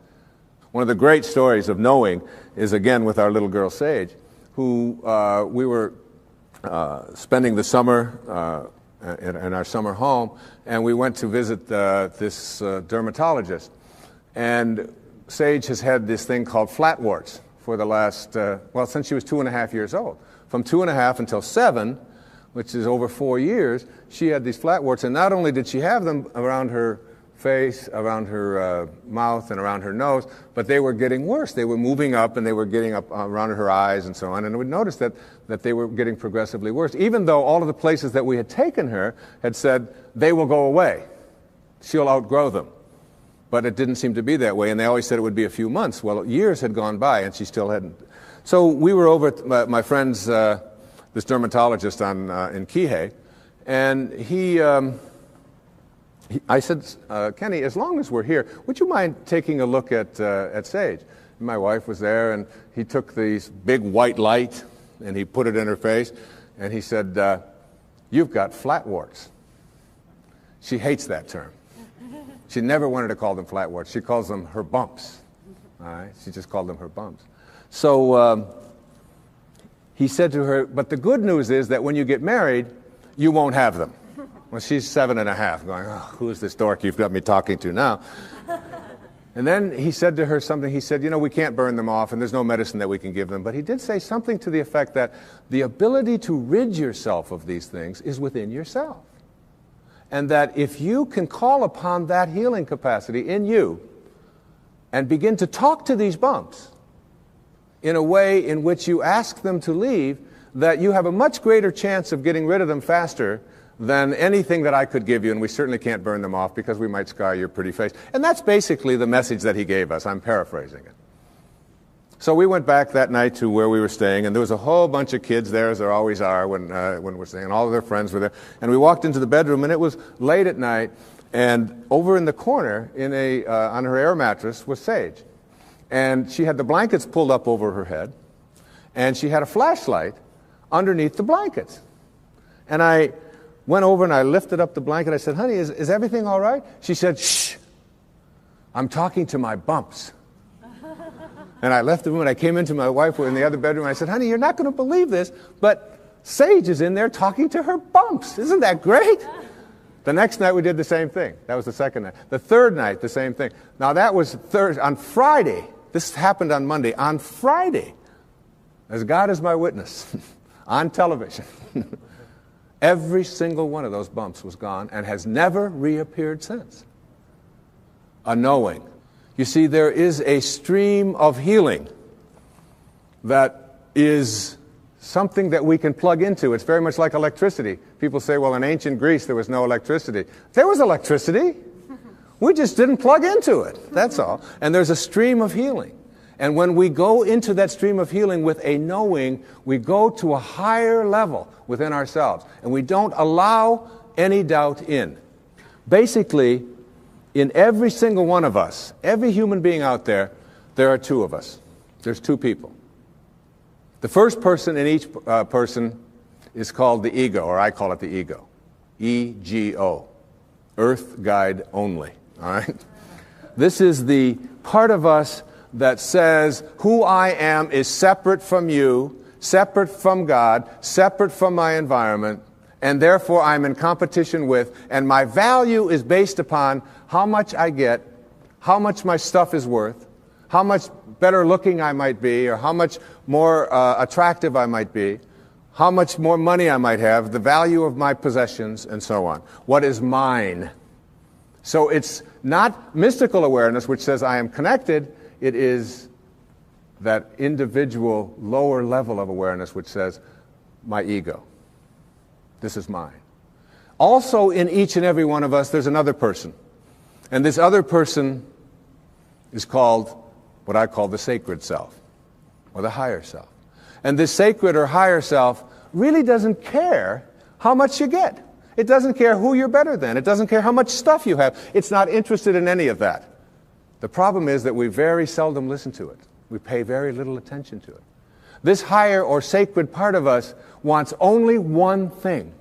One of the great stories of knowing is, again, with our little girl, Sage, who we were spending the summer in our summer home, and we went to visit this dermatologist. And Sage has had this thing called flatwarts for the last, well, since she was 2.5 years old. From 2.5 until 7, which is over 4 years, she had these flatwarts, and not only did she have them around her face, around her mouth, and around her nose, but they were getting worse. They were moving up, and they were getting up around her eyes and so on, and we noticed that they were getting progressively worse, even though all of the places that we had taken her had said, they will go away. She'll outgrow them. But it didn't seem to be that way, and they always said it would be a few months. Well, years had gone by, and she still hadn't. So we were over at my friend's, this dermatologist in Kihei, and I said, Kenny, as long as we're here, would you mind taking a look at Sage? And my wife was there, and he took this big white light, and he put it in her face, and he said, you've got flatwarts. She hates that term. She never wanted to call them flatwarts. She calls them her bumps. All right? She just called them her bumps. So he said to her, but the good news is that when you get married, you won't have them. Well, she's 7.5, going, oh, who's this dork you've got me talking to now? And then he said to her something. He said, you know, we can't burn them off, and there's no medicine that we can give them. But he did say something to the effect that the ability to rid yourself of these things is within yourself. And that if you can call upon that healing capacity in you and begin to talk to these bumps in a way in which you ask them to leave, that you have a much greater chance of getting rid of them faster than anything that I could give you, and we certainly can't burn them off because we might scar your pretty face. And that's basically the message that he gave us. I'm paraphrasing it. So we went back that night to where we were staying, and there was a whole bunch of kids there, as there always are when we're staying, and all of their friends were there. And we walked into the bedroom, and it was late at night, and over in the corner, on her air mattress, was Sage. And she had the blankets pulled up over her head, and she had a flashlight underneath the blankets. And I went over and I lifted up the blanket. I said, honey, is everything all right? She said, shh, I'm talking to my bumps. And I left the room, and I came into my wife. We're in the other bedroom. And I said, honey, you're not going to believe this, but Sage is in there talking to her bumps. Isn't that great? The next night we did the same thing. That was the second night. The third night, the same thing. Now that was on Friday. This happened on Monday. On Friday, as God is my witness, on television, every single one of those bumps was gone and has never reappeared since. A knowing. You see, there is a stream of healing that is something that we can plug into. It's very much like electricity. People say, well, in ancient Greece, there was no electricity. There was electricity. We just didn't plug into it. That's all. And there's a stream of healing. And when we go into that stream of healing with a knowing, we go to a higher level within ourselves. And we don't allow any doubt in. Basically, in every single one of us, every human being out there, there are two of us. There's two people. The first person in each person is called the ego, or I call it the ego. E-G-O. Earth guide only. All right? This is the part of us that says who I am is separate from you, separate from God, separate from my environment, and therefore I'm in competition with, and my value is based upon how much I get, how much my stuff is worth, how much better looking I might be, or how much more attractive I might be, how much more money I might have, the value of my possessions, and so on. What is mine? So it's not mystical awareness which says I am connected. It is that individual lower level of awareness which says my ego. This is mine. Also in each and every one of us, there's another person. And this other person is called what I call the sacred self, or the higher self. And this sacred or higher self really doesn't care how much you get. It doesn't care who you're better than. It doesn't care how much stuff you have. It's not interested in any of that. The problem is that we very seldom listen to it. We pay very little attention to it. This higher or sacred part of us wants only one thing.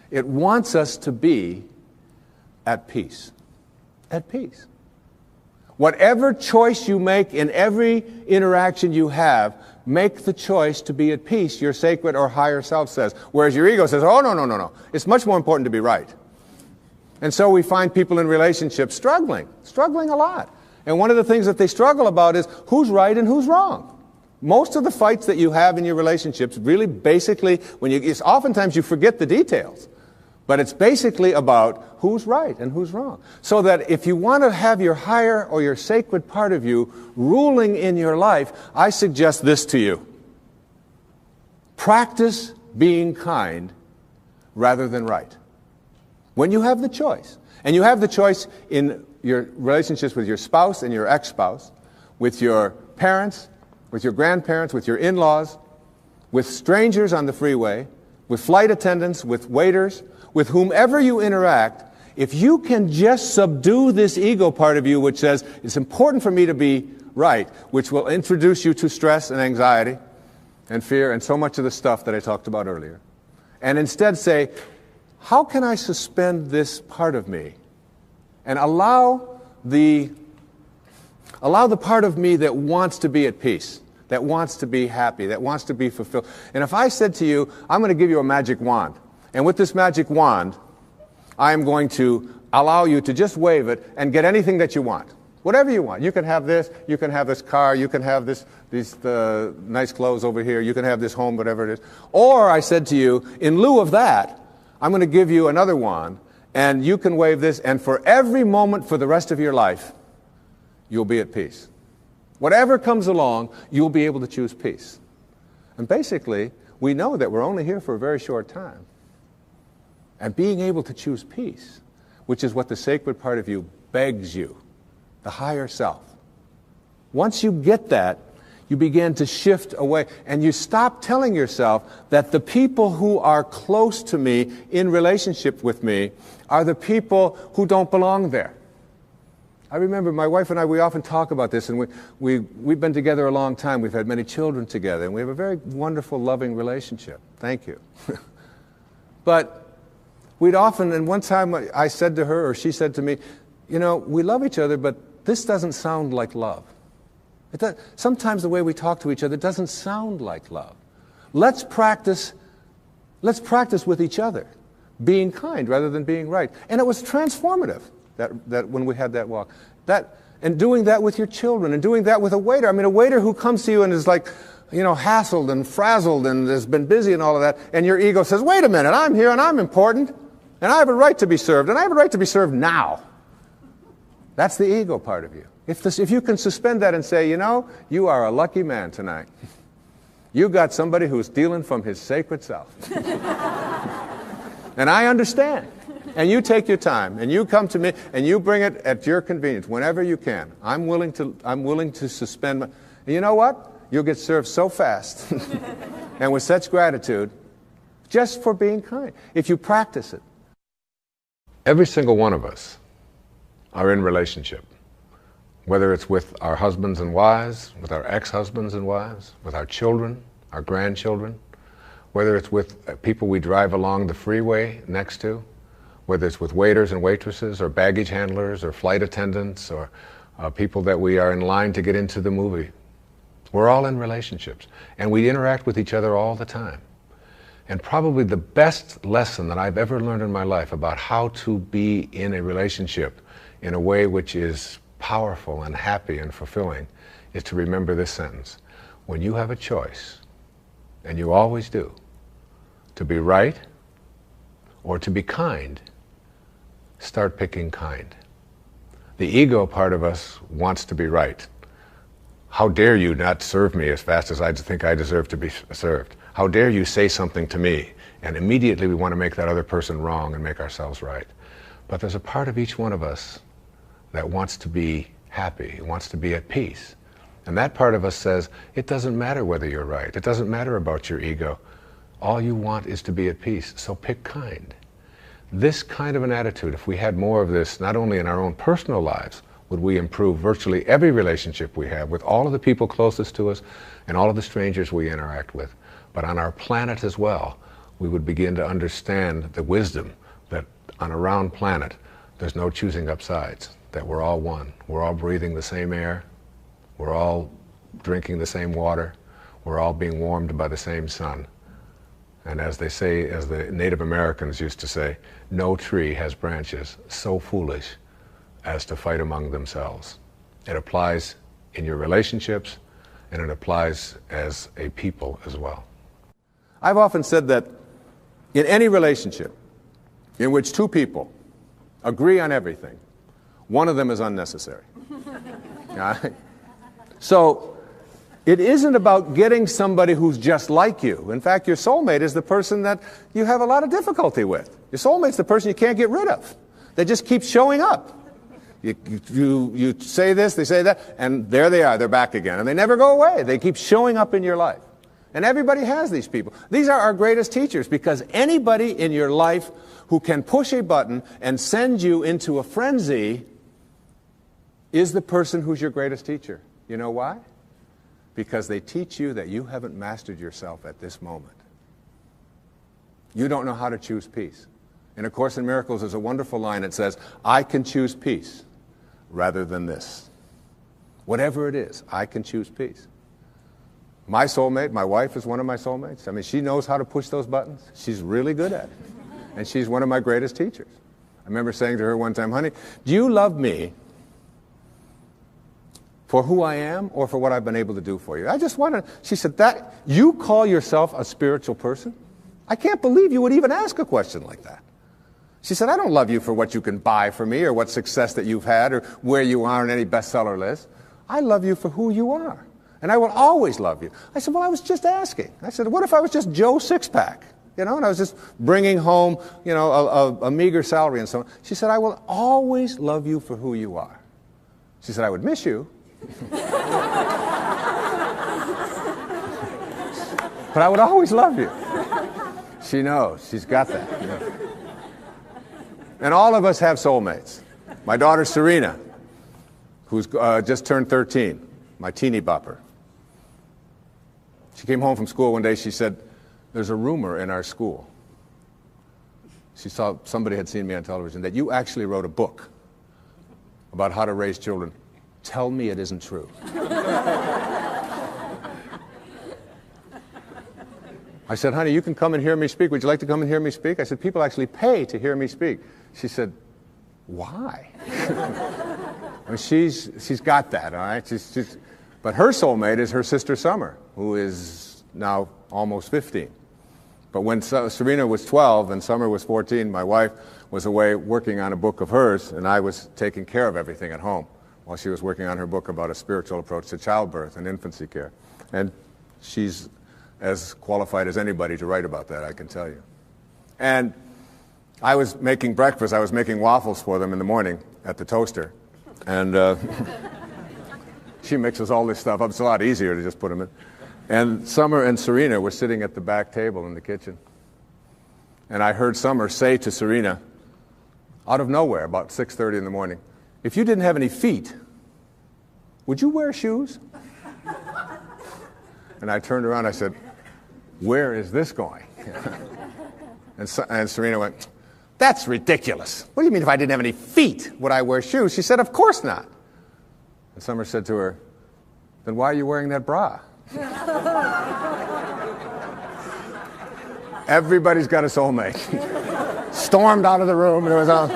It wants us to be at peace. At peace. Whatever choice you make in every interaction you have, make the choice to be at peace, your sacred or higher self says. Whereas your ego says, oh, no. It's much more important to be right. And so we find people in relationships struggling a lot. And one of the things that they struggle about is who's right and who's wrong. Most of the fights that you have in your relationships really basically, oftentimes you forget the details. But it's basically about who's right and who's wrong. So that if you want to have your higher or your sacred part of you ruling in your life, I suggest this to you. Practice being kind rather than right. When you have the choice, and you have the choice in your relationships with your spouse and your ex-spouse, with your parents, with your grandparents, with your in-laws, with strangers on the freeway, with flight attendants, with waiters, with whomever you interact, if you can just subdue this ego part of you which says, it's important for me to be right, which will introduce you to stress and anxiety and fear and so much of the stuff that I talked about earlier, and instead say, how can I suspend this part of me and allow the part of me that wants to be at peace, that wants to be happy, that wants to be fulfilled. And if I said to you, I'm going to give you a magic wand, and with this magic wand, I am going to allow you to just wave it and get anything that you want. Whatever you want. You can have this car, you can have these nice clothes over here, you can have this home, whatever it is. Or I said to you, in lieu of that, I'm going to give you another wand, and you can wave this, and for every moment for the rest of your life, you'll be at peace. Whatever comes along, you'll be able to choose peace. And basically, we know that we're only here for a very short time. And being able to choose peace, which is what the sacred part of you begs you, the higher self. Once you get that, you begin to shift away, and you stop telling yourself that the people who are close to me, in relationship with me, are the people who don't belong there. I remember my wife and I, we often talk about this, and we've been together a long time. We've had many children together, and we have a very wonderful, loving relationship. Thank you. But we'd often, and one time I said to her, or she said to me, we love each other, but this doesn't sound like love. Sometimes the way we talk to each other doesn't sound like love. Let's practice with each other, being kind rather than being right. And it was transformative that when we had that walk. And doing that with your children, and doing that with a waiter. I mean, a waiter who comes to you and is like, hassled and frazzled and has been busy and all of that, and your ego says, wait a minute, I'm here and I'm important, and I have a right to be served, and I have a right to be served now. That's the ego part of you. If you can suspend that and say, you are a lucky man tonight. You got somebody who's dealing from his sacred self. And I understand. And you take your time, and you come to me, and you bring it at your convenience, whenever you can. I'm willing to suspend and you know what? You'll get served so fast and with such gratitude just for being kind, if you practice it.
Every single one of us are in relationship, whether it's with our husbands and wives, with our ex-husbands and wives, with our children, our grandchildren, whether it's with people we drive along the freeway next to, whether it's with waiters and waitresses or baggage handlers or flight attendants or people that we are in line to get into the movie. We're all in relationships, and we interact with each other all the time. And probably the best lesson that I've ever learned in my life about how to be in a relationship in a way which is powerful and happy and fulfilling is to remember this sentence. When you have a choice, and you always do, to be right or to be kind, start picking kind. The ego part of us wants to be right. How dare you not serve me as fast as I think I deserve to be served? How dare you say something to me? And immediately we want to make that other person wrong and make ourselves right. But there's a part of each one of us
that wants to be happy, wants to be at peace. And that part of us says, it doesn't matter whether you're right. It doesn't matter about your ego. All you want is to be at peace, so pick kind. This kind of an attitude, if we had more of this, not only in our own personal lives, would we improve virtually every relationship we have with all of the people closest to us and all of the strangers we interact with. But on our planet as well, we would begin to understand the wisdom that on a round planet, there's no choosing up sides, that we're all one. We're all breathing the same air. We're all drinking the same water. We're all being warmed by the same sun. And as they say, as the Native Americans used to say, no tree has branches so foolish as to fight among themselves. It applies in your relationships, and it applies as a people as well.
I've often said that in any relationship in which two people agree on everything, one of them is unnecessary. All right? So it isn't about getting somebody who's just like you. In fact, your soulmate is the person that you have a lot of difficulty with. Your soulmate's the person you can't get rid of. They just keep showing up. You say this, they say that, and there they are, they're back again. And they never go away. They keep showing up in your life. And everybody has these people. These are our greatest teachers, because anybody in your life who can push a button and send you into a frenzy is the person who's your greatest teacher. You know why? Because they teach you that you haven't mastered yourself at this moment. You don't know how to choose peace. In A Course in Miracles, there's a wonderful line that says, I can choose peace rather than this. Whatever it is, I can choose peace. My soulmate, my wife, is one of my soulmates. I mean, she knows how to push those buttons. She's really good at it. And she's one of my greatest teachers. I remember saying to her one time, honey, do you love me for who I am or for what I've been able to do for you? I just want to, she said, that you call yourself a spiritual person? I can't believe you would even ask a question like that. She said, I don't love you for what you can buy for me or what success that you've had or where you are on any bestseller list. I love you for who you are. And I will always love you. I said, well, I was just asking. I said, what if I was just Joe Sixpack? You know, and I was just bringing home, you know, a meager salary and so on. She said, I will always love you for who you are. She said, I would miss you. But I would always love you. She knows. She's got that. You know. And all of us have soulmates. My daughter Serena, who's just turned 13, my teeny bopper. She came home from school one day. She said, there's a rumor in our school. She saw somebody had seen me on television that you actually wrote a book about how to raise children. Tell me it isn't true. I said, honey, you can come and hear me speak. Would you like to come and hear me speak? I said, people actually pay to hear me speak. She said, why? I mean, she's got that, all right? But her soulmate is her sister Summer, who is now almost 15. But when Serena was 12 and Summer was 14, my wife was away working on a book of hers, and I was taking care of everything at home while she was working on her book about a spiritual approach to childbirth and infancy care. And she's as qualified as anybody to write about that, I can tell you. And I was making breakfast. I was making waffles for them in the morning at the toaster. And she mixes all this stuff up. It's a lot easier to just put them in. And Summer and Serena were sitting at the back table in the kitchen. And I heard Summer say to Serena, out of nowhere, about 6:30 in the morning, if you didn't have any feet, would you wear shoes? And I turned around, I said, where is this going? And Serena went, that's ridiculous. What do you mean if I didn't have any feet, would I wear shoes? She said, of course not. And Summer said to her, then why are you wearing that bra? Everybody's got a soulmate. Stormed out of the room, and it was all...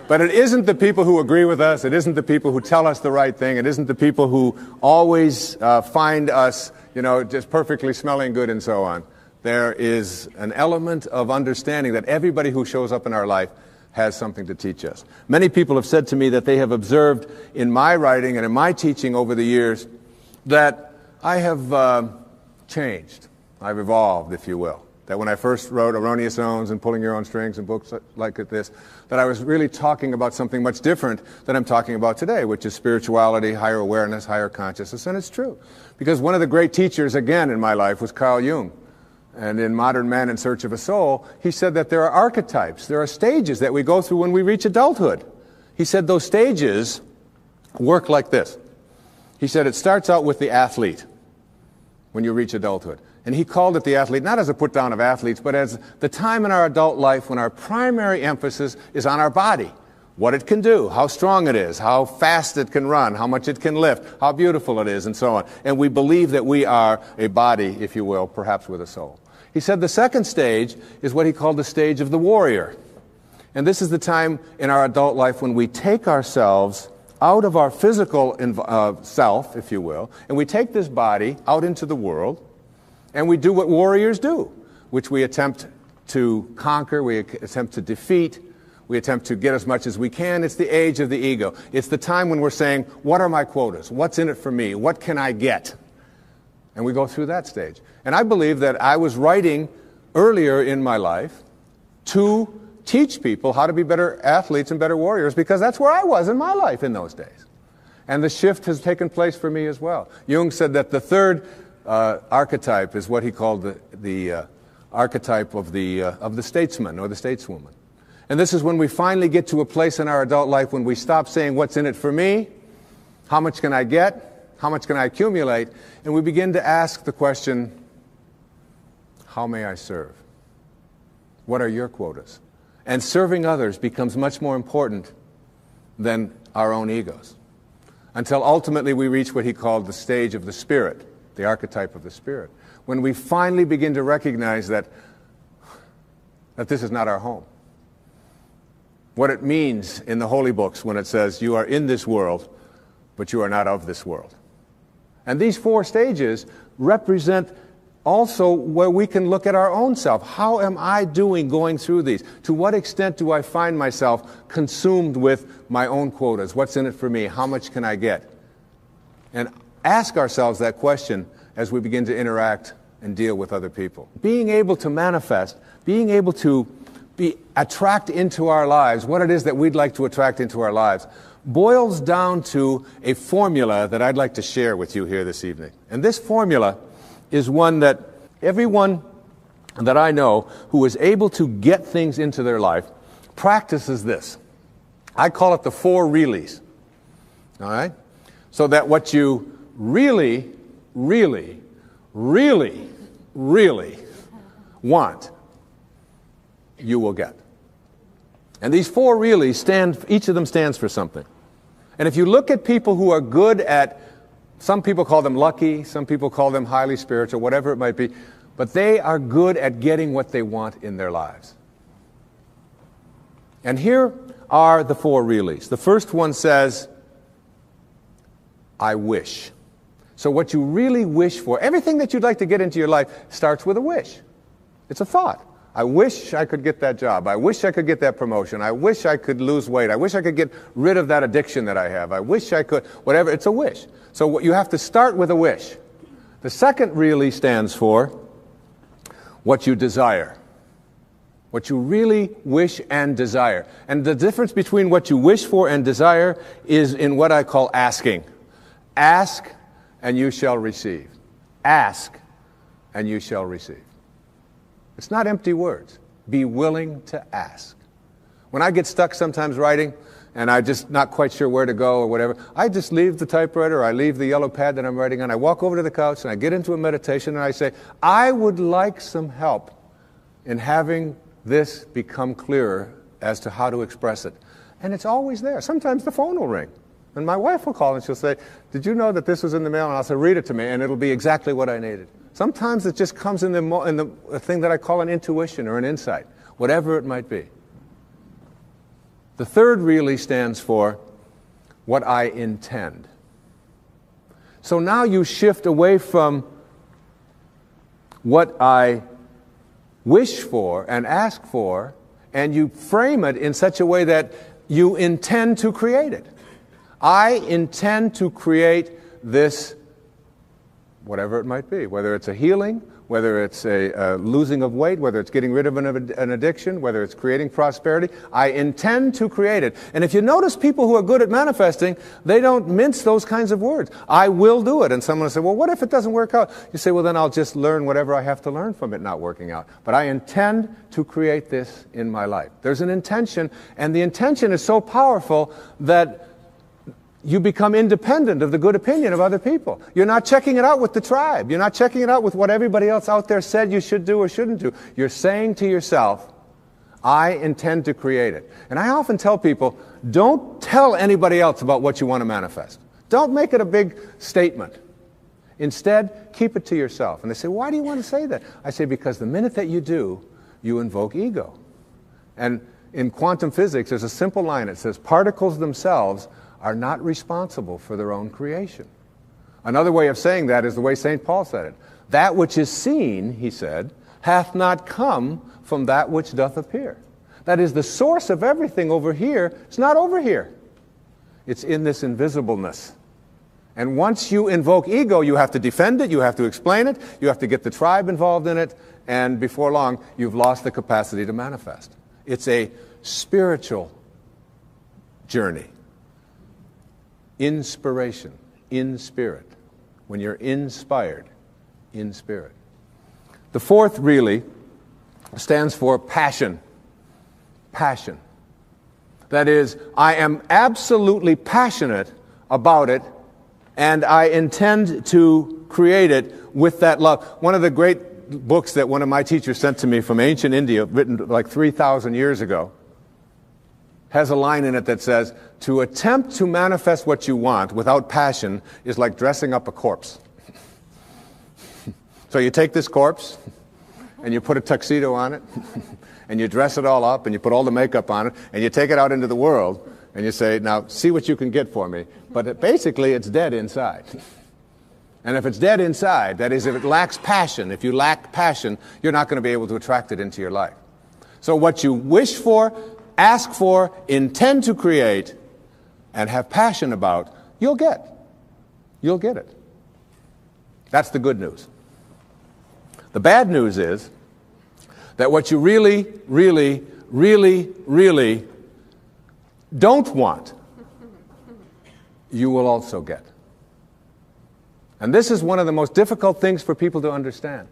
But it isn't the people who agree with us, it isn't the people who tell us the right thing, it isn't the people who always find us, you know, just perfectly smelling good and so on. There is an element of understanding that everybody who shows up in our life has something to teach us. Many people have said to me that they have observed in my writing and in my teaching over the years that I have changed. I've evolved, if you will.
That when I first wrote Erroneous Zones and Pulling Your Own Strings and books like this, that I was really talking about something much different than I'm talking about today, which is spirituality, higher awareness, higher consciousness, and it's true. Because one of the great teachers, again, in my life was Carl Jung. And in Modern Man in Search of a Soul, he said that there are archetypes, there are stages that we go through when we reach adulthood. He said those stages work like this. He said it starts out with the athlete when you reach adulthood. And he called it the athlete, not as a put down of athletes, but as the time in our adult life when our primary emphasis is on our body. What it can do, how strong it is, how fast it can run, how much it can lift, how beautiful it is, and so on. And we believe that we are a body, if you will, perhaps with a soul. He said the second stage is what he called the stage of the warrior. And this is the time in our adult life when we take ourselves out of our physical self, if you will, and we take this body out into the world, and we do what warriors do, which we attempt to conquer, we attempt to defeat, we attempt to get as much as we can. It's the age of the ego. It's the time when we're saying, what are my quotas? What's in it for me? What can I get? And we go through that stage. And I believe that I was writing earlier in my life to teach people how to be better athletes and better warriors, because that's where I was in my life in those days. And the shift has taken place for me as well. Jung said that the third archetype is what he called the archetype of the statesman or the stateswoman. And this is when we finally get to a place in our adult life when we stop saying, what's in it for me? How much can I get? How much can I accumulate? And we begin to ask the question, how may I serve? What are your quotas? And serving others becomes much more important than our own egos, until ultimately we reach what he called the stage of the spirit, the archetype of the spirit, when we finally begin to recognize that this is not our home. What it means in the holy books when it says, you are in this world, but you are not of this world. And these four stages represent also where we can look at our own self. How am I doing going through these? To what extent do I find myself consumed with my own quotas? What's in it for me? How much can I get? And ask ourselves that question as we begin to interact and deal with other people. Being able to manifest, being able to attract into our lives what it is that we'd like to attract into our lives boils down to a formula that I'd like to share with you here this evening. And this formula is one that everyone that I know who is able to get things into their life practices this. I call it the 4 reallys. All right? So that what you really, really, really, really want, you will get. And these 4 reallys each of them stands for something. And if you look at people who are good at, some people call them lucky, some people call them highly spiritual, whatever it might be, but they are good at getting what they want in their lives. And here are the 4 reallys. The first one says, I wish. So what you really wish for, everything that you'd like to get into your life starts with a wish. It's a thought. I wish I could get that job. I wish I could get that promotion. I wish I could lose weight. I wish I could get rid of that addiction that I have. I wish I could, whatever. It's a wish. So what you have to start with a wish. The second really stands for what you desire. What you really wish and desire. And the difference between what you wish for and desire is in what I call asking. Ask and you shall receive. Ask and you shall receive. It's not empty words. Be willing to ask. When I get stuck sometimes writing and I'm just not quite sure where to go or whatever, I just leave the typewriter, I leave the yellow pad that I'm writing on, I walk over to the couch and I get into a meditation and I say, I would like some help in having this become clearer as to how to express it. And it's always there. Sometimes the phone will ring. And my wife will call and she'll say, did you know that this was in the mail? And I'll say, read it to me, and it'll be exactly what I needed. Sometimes it just comes in the thing that I call an intuition or an insight, whatever it might be. The third really stands for what I intend. So now you shift away from what I wish for and ask for, and you frame it in such a way that you intend to create it. I intend to create this, whatever it might be, whether it's a healing, whether it's a losing of weight, whether it's getting rid of an addiction, whether it's creating prosperity. I intend to create it. And if you notice people who are good at manifesting, they don't mince those kinds of words. I will do it. And someone will say, well, what if it doesn't work out? You say, well, then I'll just learn whatever I have to learn from it not working out. But I intend to create this in my life. There's an intention, and the intention is so powerful that you become independent of the good opinion of other people. You're not checking it out with the tribe. You're not checking it out with what everybody else out there said you should do or shouldn't do. You're saying to yourself, I intend to create it. And I often tell people, don't tell anybody else about what you want to manifest. Don't make it a big statement. Instead, keep it to yourself. And they say, why do you want to say that? I say, because the minute that you do, you invoke ego. And in quantum physics, there's a simple line. It says, particles themselves are not responsible for their own creation. Another way of saying that is the way St. Paul said it. That which is seen, he said, hath not come from that which doth appear. That is, the source of everything over here is not over here. It's in this invisibleness. And once you invoke ego, you have to defend it, you have to explain it, you have to get the tribe involved in it, and before long, you've lost the capacity to manifest. It's a spiritual journey. Inspiration, in spirit. When you're inspired, in spirit. The fourth really stands for passion. Passion. That is, I am absolutely passionate about it, and I intend to create it with that love. One of the great books that one of my teachers sent to me from ancient India, written like 3,000 years ago, has a line in it that says, to attempt to manifest what you want without passion is like dressing up a corpse. So you take this corpse, and you put a tuxedo on it, and you dress it all up, and you put all the makeup on it, and you take it out into the world, and you say, now see what you can get for me. But basically, it's dead inside. And if it's dead inside, that is, if it lacks passion, if you lack passion, you're not going to be able to attract it into your life. So what you wish for, ask for, intend to create, and have passion about, you'll get. You'll get it. That's the good news. The bad news is that what you really, really, really, really don't want, you will also get. And this is one of the most difficult things for people to understand.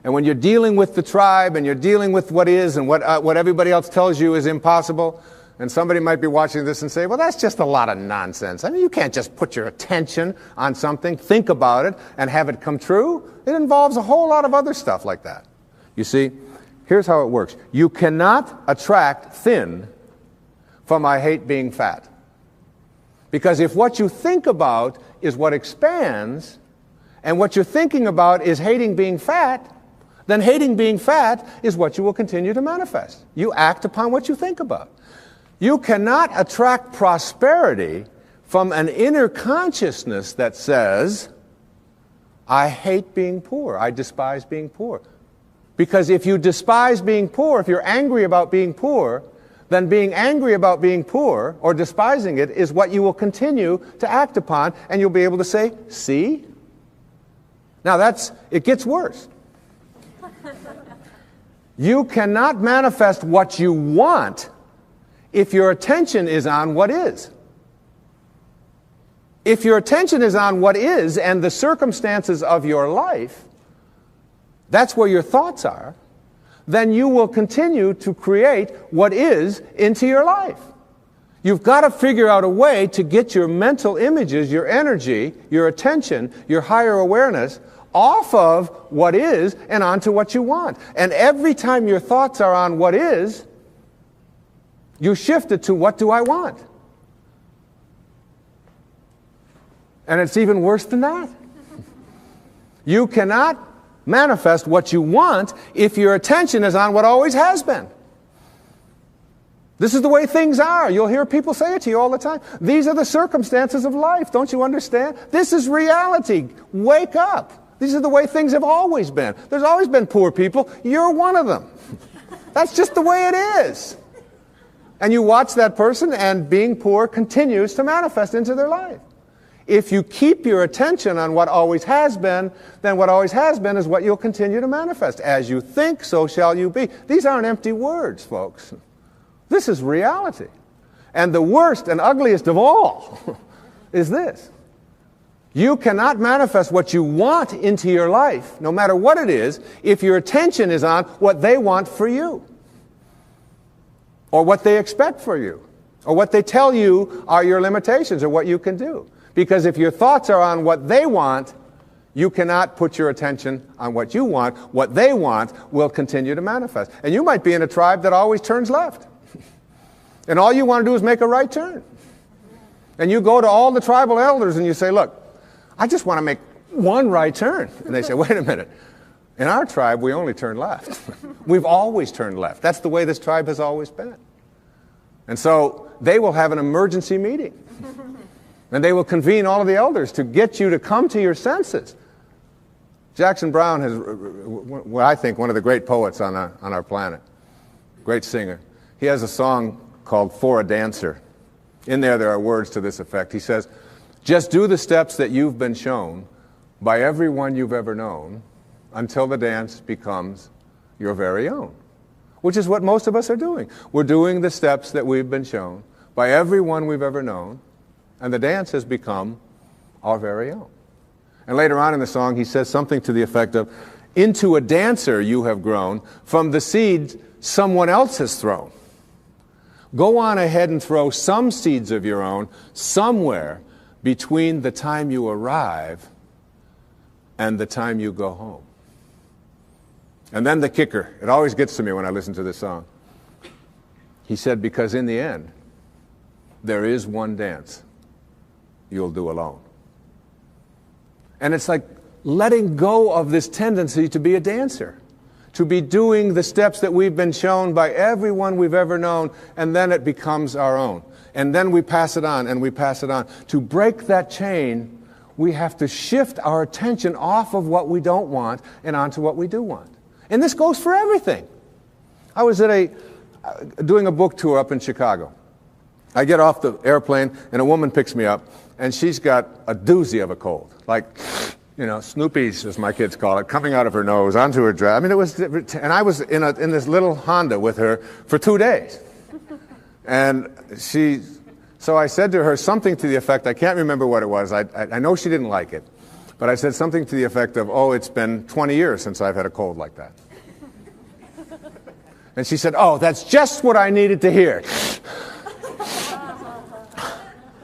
And when you're dealing with the tribe and you're dealing with what is and what everybody else tells you is impossible, and somebody might be watching this and say, well, that's just a lot of nonsense. I mean, you can't just put your attention on something, think about it, and have it come true. It involves a whole lot of other stuff like that. You see, here's how it works. You cannot attract thin from I hate being fat. Because if what you think about is what expands, and what you're thinking about is hating being fat, then hating being fat is what you will continue to manifest. You act upon what you think about. You cannot attract prosperity from an inner consciousness that says, I hate being poor, I despise being poor. Because if you despise being poor, if you're angry about being poor, then being angry about being poor or despising it is what you will continue to act upon, and you'll be able to say, see? Now it gets worse. You cannot manifest what you want if your attention is on what is. If your attention is on what is and the circumstances of your life, that's where your thoughts are, then you will continue to create what is into your life. You've got to figure out a way to get your mental images, your energy, your attention, your higher awareness off of what is and onto what you want. And every time your thoughts are on what is, you shift it to what do I want? And it's even worse than that. You cannot manifest what you want if your attention is on what always has been. This is the way things are. You'll hear people say it to you all the time. These are the circumstances of life. Don't you understand? This is reality. Wake up. These are the way things have always been. There's always been poor people. You're one of them. That's just the way it is. And you watch that person, and being poor continues to manifest into their life. If you keep your attention on what always has been, then what always has been is what you'll continue to manifest. As you think, so shall you be. These aren't empty words, folks. This is reality. And the worst and ugliest of all is this. You cannot manifest what you want into your life, no matter what it is, if your attention is on what they want for you, or what they expect for you, or what they tell you are your limitations or what you can do. Because if your thoughts are on what they want, you cannot put your attention on what you want. What they want will continue to manifest. And you might be in a tribe that always turns left. And all you want to do is make a right turn. And you go to all the tribal elders and you say, look, I just want to make one right turn. And they say, wait a minute. In our tribe, we only turn left. We've always turned left. That's the way this tribe has always been. And so they will have an emergency meeting. And they will convene all of the elders to get you to come to your senses. Jackson Browne is, what I think, one of the great poets on our planet. Great singer. He has a song called For a Dancer. In there are words to this effect. He says, just do the steps that you've been shown by everyone you've ever known until the dance becomes your very own. Which is what most of us are doing. We're doing the steps that we've been shown by everyone we've ever known, and the dance has become our very own. And later on in the song, he says something to the effect of, into a dancer you have grown from the seeds someone else has thrown. Go on ahead and throw some seeds of your own somewhere between the time you arrive and the time you go home. And then the kicker, it always gets to me when I listen to this song. He said, because in the end, there is one dance you'll do alone. And it's like letting go of this tendency to be a dancer, to be doing the steps that we've been shown by everyone we've ever known, and then it becomes our own. And then we pass it on, and we pass it on. To break that chain, we have to shift our attention off of what we don't want and onto what we do want. And this goes for everything. I was at doing a book tour up in Chicago. I get off the airplane, and a woman picks me up, and she's got a doozy of a cold. Like, Snoopy's, as my kids call it, coming out of her nose, onto her dress. I mean, and I was in this little Honda with her for 2 days. And so I said to her something to the effect, I can't remember what it was, I know she didn't like it, but I said something to the effect of, oh, it's been 20 years since I've had a cold like that. And she said, oh, that's just what I needed to hear.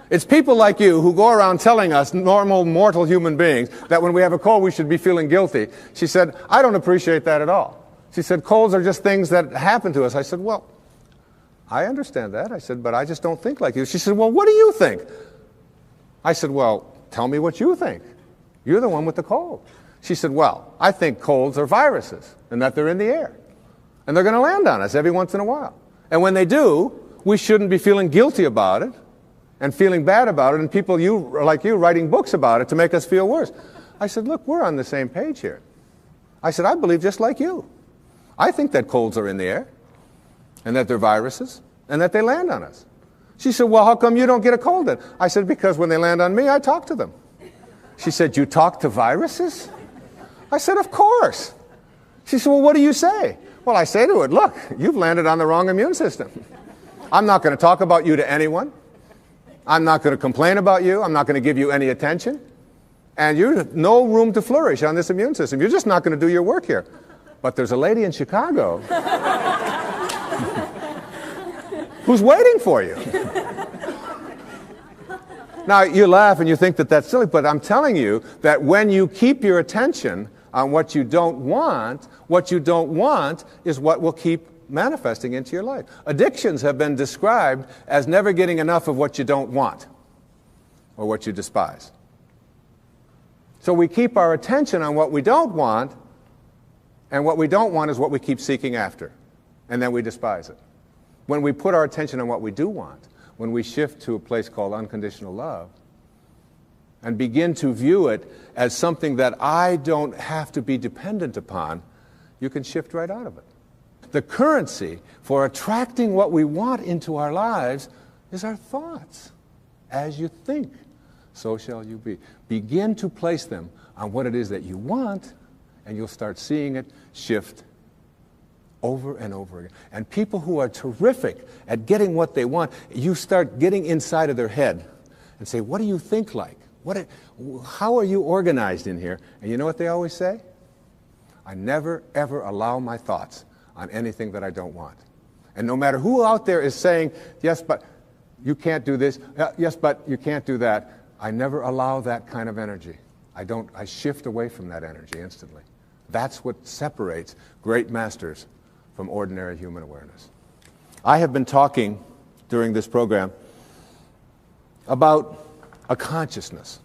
It's people like you who go around telling us, normal, mortal human beings, that when we have a cold we should be feeling guilty. She said, I don't appreciate that at all. She said, colds are just things that happen to us. I said, well, I understand that. I said, but I just don't think like you. She said, well, what do you think? I said, well, tell me what you think. You're the one with the cold. She said, well, I think colds are viruses and that they're in the air. And they're going to land on us every once in a while. And when they do, we shouldn't be feeling guilty about it and feeling bad about it, and people like you writing books about it to make us feel worse. I said, look, we're on the same page here. I said, I believe just like you. I think that colds are in the air, and that they're viruses, and that they land on us. She said, well, how come you don't get a cold then? I said, because when they land on me, I talk to them. She said, you talk to viruses? I said, of course. She said, well, what do you say? Well, I say to it, look, you've landed on the wrong immune system. I'm not going to talk about you to anyone. I'm not going to complain about you. I'm not going to give you any attention. And you have no room to flourish on this immune system. You're just not going to do your work here. But there's a lady in Chicago who's waiting for you. Now, you laugh and you think that that's silly, but I'm telling you that when you keep your attention on what you don't want is what will keep manifesting into your life. Addictions have been described as never getting enough of what you don't want or what you despise. So we keep our attention on what we don't want, and what we don't want is what we keep seeking after, and then we despise it. When we put our attention on what we do want, when we shift to a place called unconditional love, and begin to view it as something that I don't have to be dependent upon, you can shift right out of it. The currency for attracting what we want into our lives is our thoughts. As you think, so shall you be. Begin to place them on what it is that you want, and you'll start seeing it shift over and over again. And people who are terrific at getting what they want, you start getting inside of their head and say, what do you think like? How are you organized in here? And you know what they always say? I never, ever allow my thoughts on anything that I don't want. And no matter who out there is saying, yes, but you can't do this, yes, but you can't do that, I never allow that kind of energy. I shift away from that energy instantly. That's what separates great masters from ordinary human awareness. I have been talking during this program about a consciousness,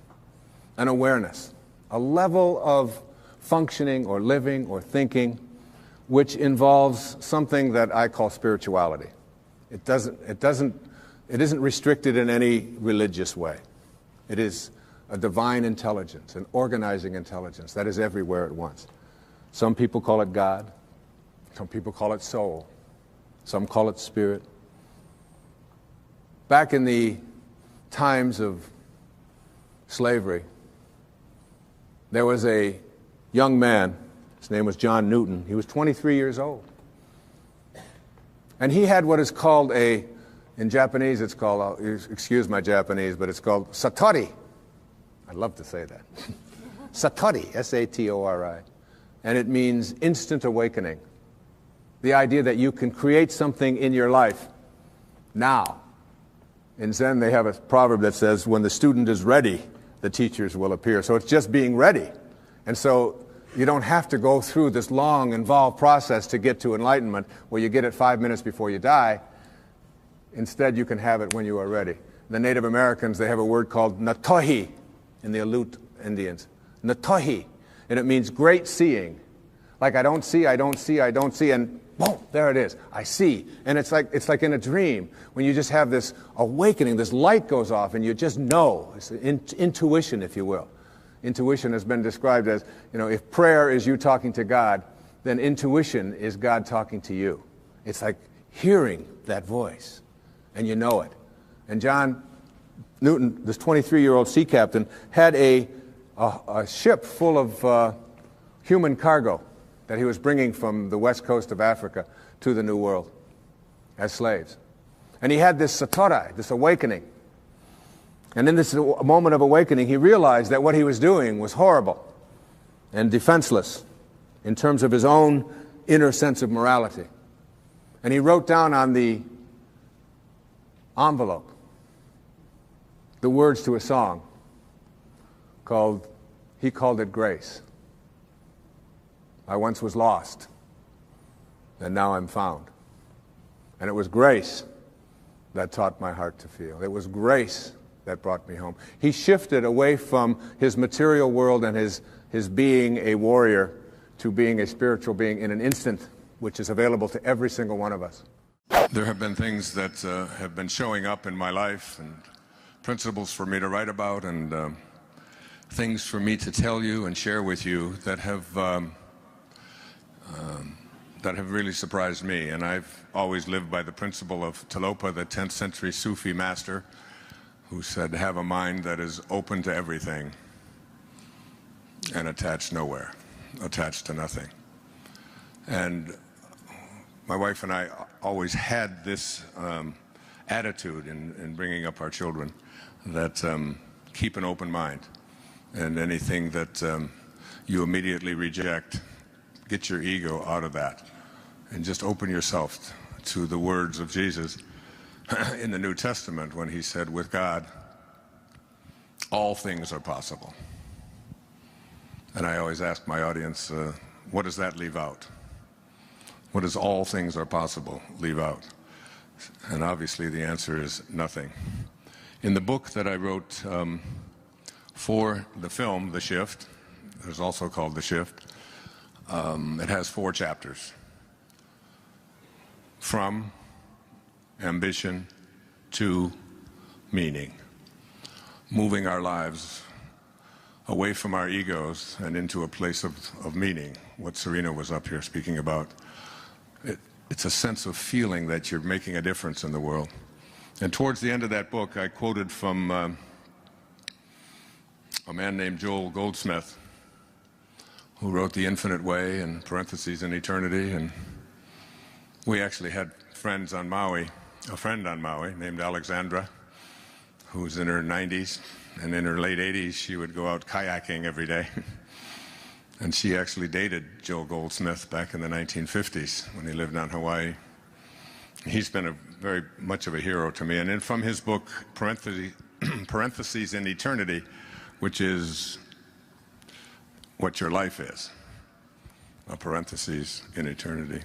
an awareness, a level of functioning or living or thinking which involves something that I call spirituality. It isn't restricted in any religious way. It is a divine intelligence, an organizing intelligence that is everywhere at once. Some people call it God. Some people call it soul. Some call it spirit. Back in the times of slavery, there was a young man. His name was John Newton. He was 23 years old. And he had what is called in Japanese, it's called, excuse my Japanese, but it's called satori. I'd love to say that. Satori, S-A-T-O-R-I. And it means instant awakening. The idea that you can create something in your life now. In Zen, they have a proverb that says, when the student is ready, the teachers will appear. So it's just being ready. And so you don't have to go through this long, involved process to get to enlightenment where you get it 5 minutes before you die. Instead, you can have it when you are ready. The Native Americans, they have a word called natohi in the Aleut Indians. Natohi. And it means great seeing. Like I don't see, and boom, there it is. I see. And it's like in a dream when you just have this awakening, this light goes off and you just know. It's intuition, if you will. Intuition has been described as, if prayer is you talking to God, then intuition is God talking to you. It's like hearing that voice, and you know it. And John Newton, this 23-year-old sea captain, had a ship full of human cargo that he was bringing from the west coast of Africa to the New World as slaves. And he had this satori, this awakening. And in this moment of awakening, he realized that what he was doing was horrible and defenseless in terms of his own inner sense of morality. And he wrote down on the envelope the words to a song he called it Grace. I once was lost, and now I'm found. And it was grace that taught my heart to feel. It was grace that brought me home. He shifted away from his material world and his being a warrior to being a spiritual being in an instant, which is available to every single one of us.
There have been things that have been showing up in my life, and principles for me to write about, and things for me to tell you and share with you that have really surprised me. And I've always lived by the principle of Tilopa, the 10th century Sufi master, who said, have a mind that is open to everything and attached nowhere, attached to nothing. And my wife and I always had this attitude in bringing up our children, that keep an open mind, and anything that you immediately reject, get your ego out of that, and just open yourself to the words of Jesus in the New Testament when he said, with God, all things are possible. And I always ask my audience, what does that leave out? What does all things are possible leave out? And obviously the answer is nothing. In the book that I wrote for the film, The Shift, it was also called The Shift, it has 4 chapters. From ambition to meaning. Moving our lives away from our egos and into a place of meaning, what Serena was up here speaking about. It's a sense of feeling that you're making a difference in the world. And towards the end of that book, I quoted from a man named Joel Goldsmith, who wrote The Infinite Way and parentheses in eternity. And we actually had friends on Maui, a friend on Maui named Alexandra, who's in her 90s, and in her late 80s she would go out kayaking every day. And she actually dated Joel Goldsmith back in the 1950s when he lived on Hawaii. He's been very much of a hero to me. And then from his book, Parentheses in Eternity, which is what your life is, a parentheses in eternity,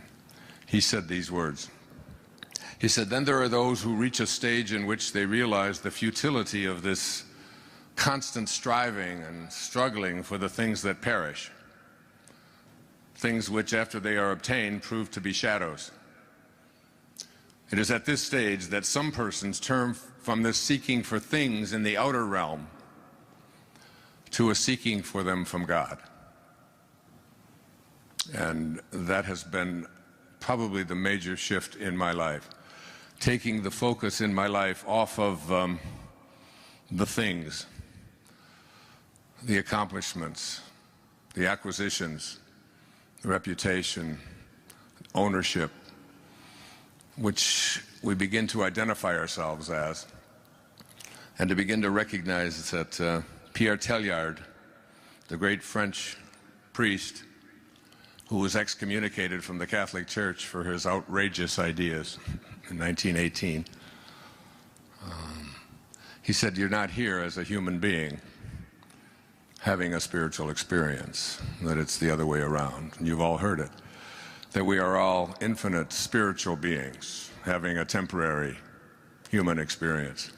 he said these words. He said, "Then there are those who reach a stage in which they realize the futility of this constant striving and struggling for the things that perish, things which, after they are obtained, prove to be shadows. It is at this stage that some persons turn from this seeking for things in the outer realm to a seeking for them from God." And that has been probably the major shift in my life, taking the focus in my life off of the things, the accomplishments, the acquisitions, the reputation, ownership, which we begin to identify ourselves as, and to begin to recognize that Pierre Teilhard, the great French priest who was excommunicated from the Catholic Church for his outrageous ideas in 1918, he said, "You're not here as a human being having a spiritual experience, that it's the other way around." And you've all heard it, that we are all infinite spiritual beings having a temporary human experience,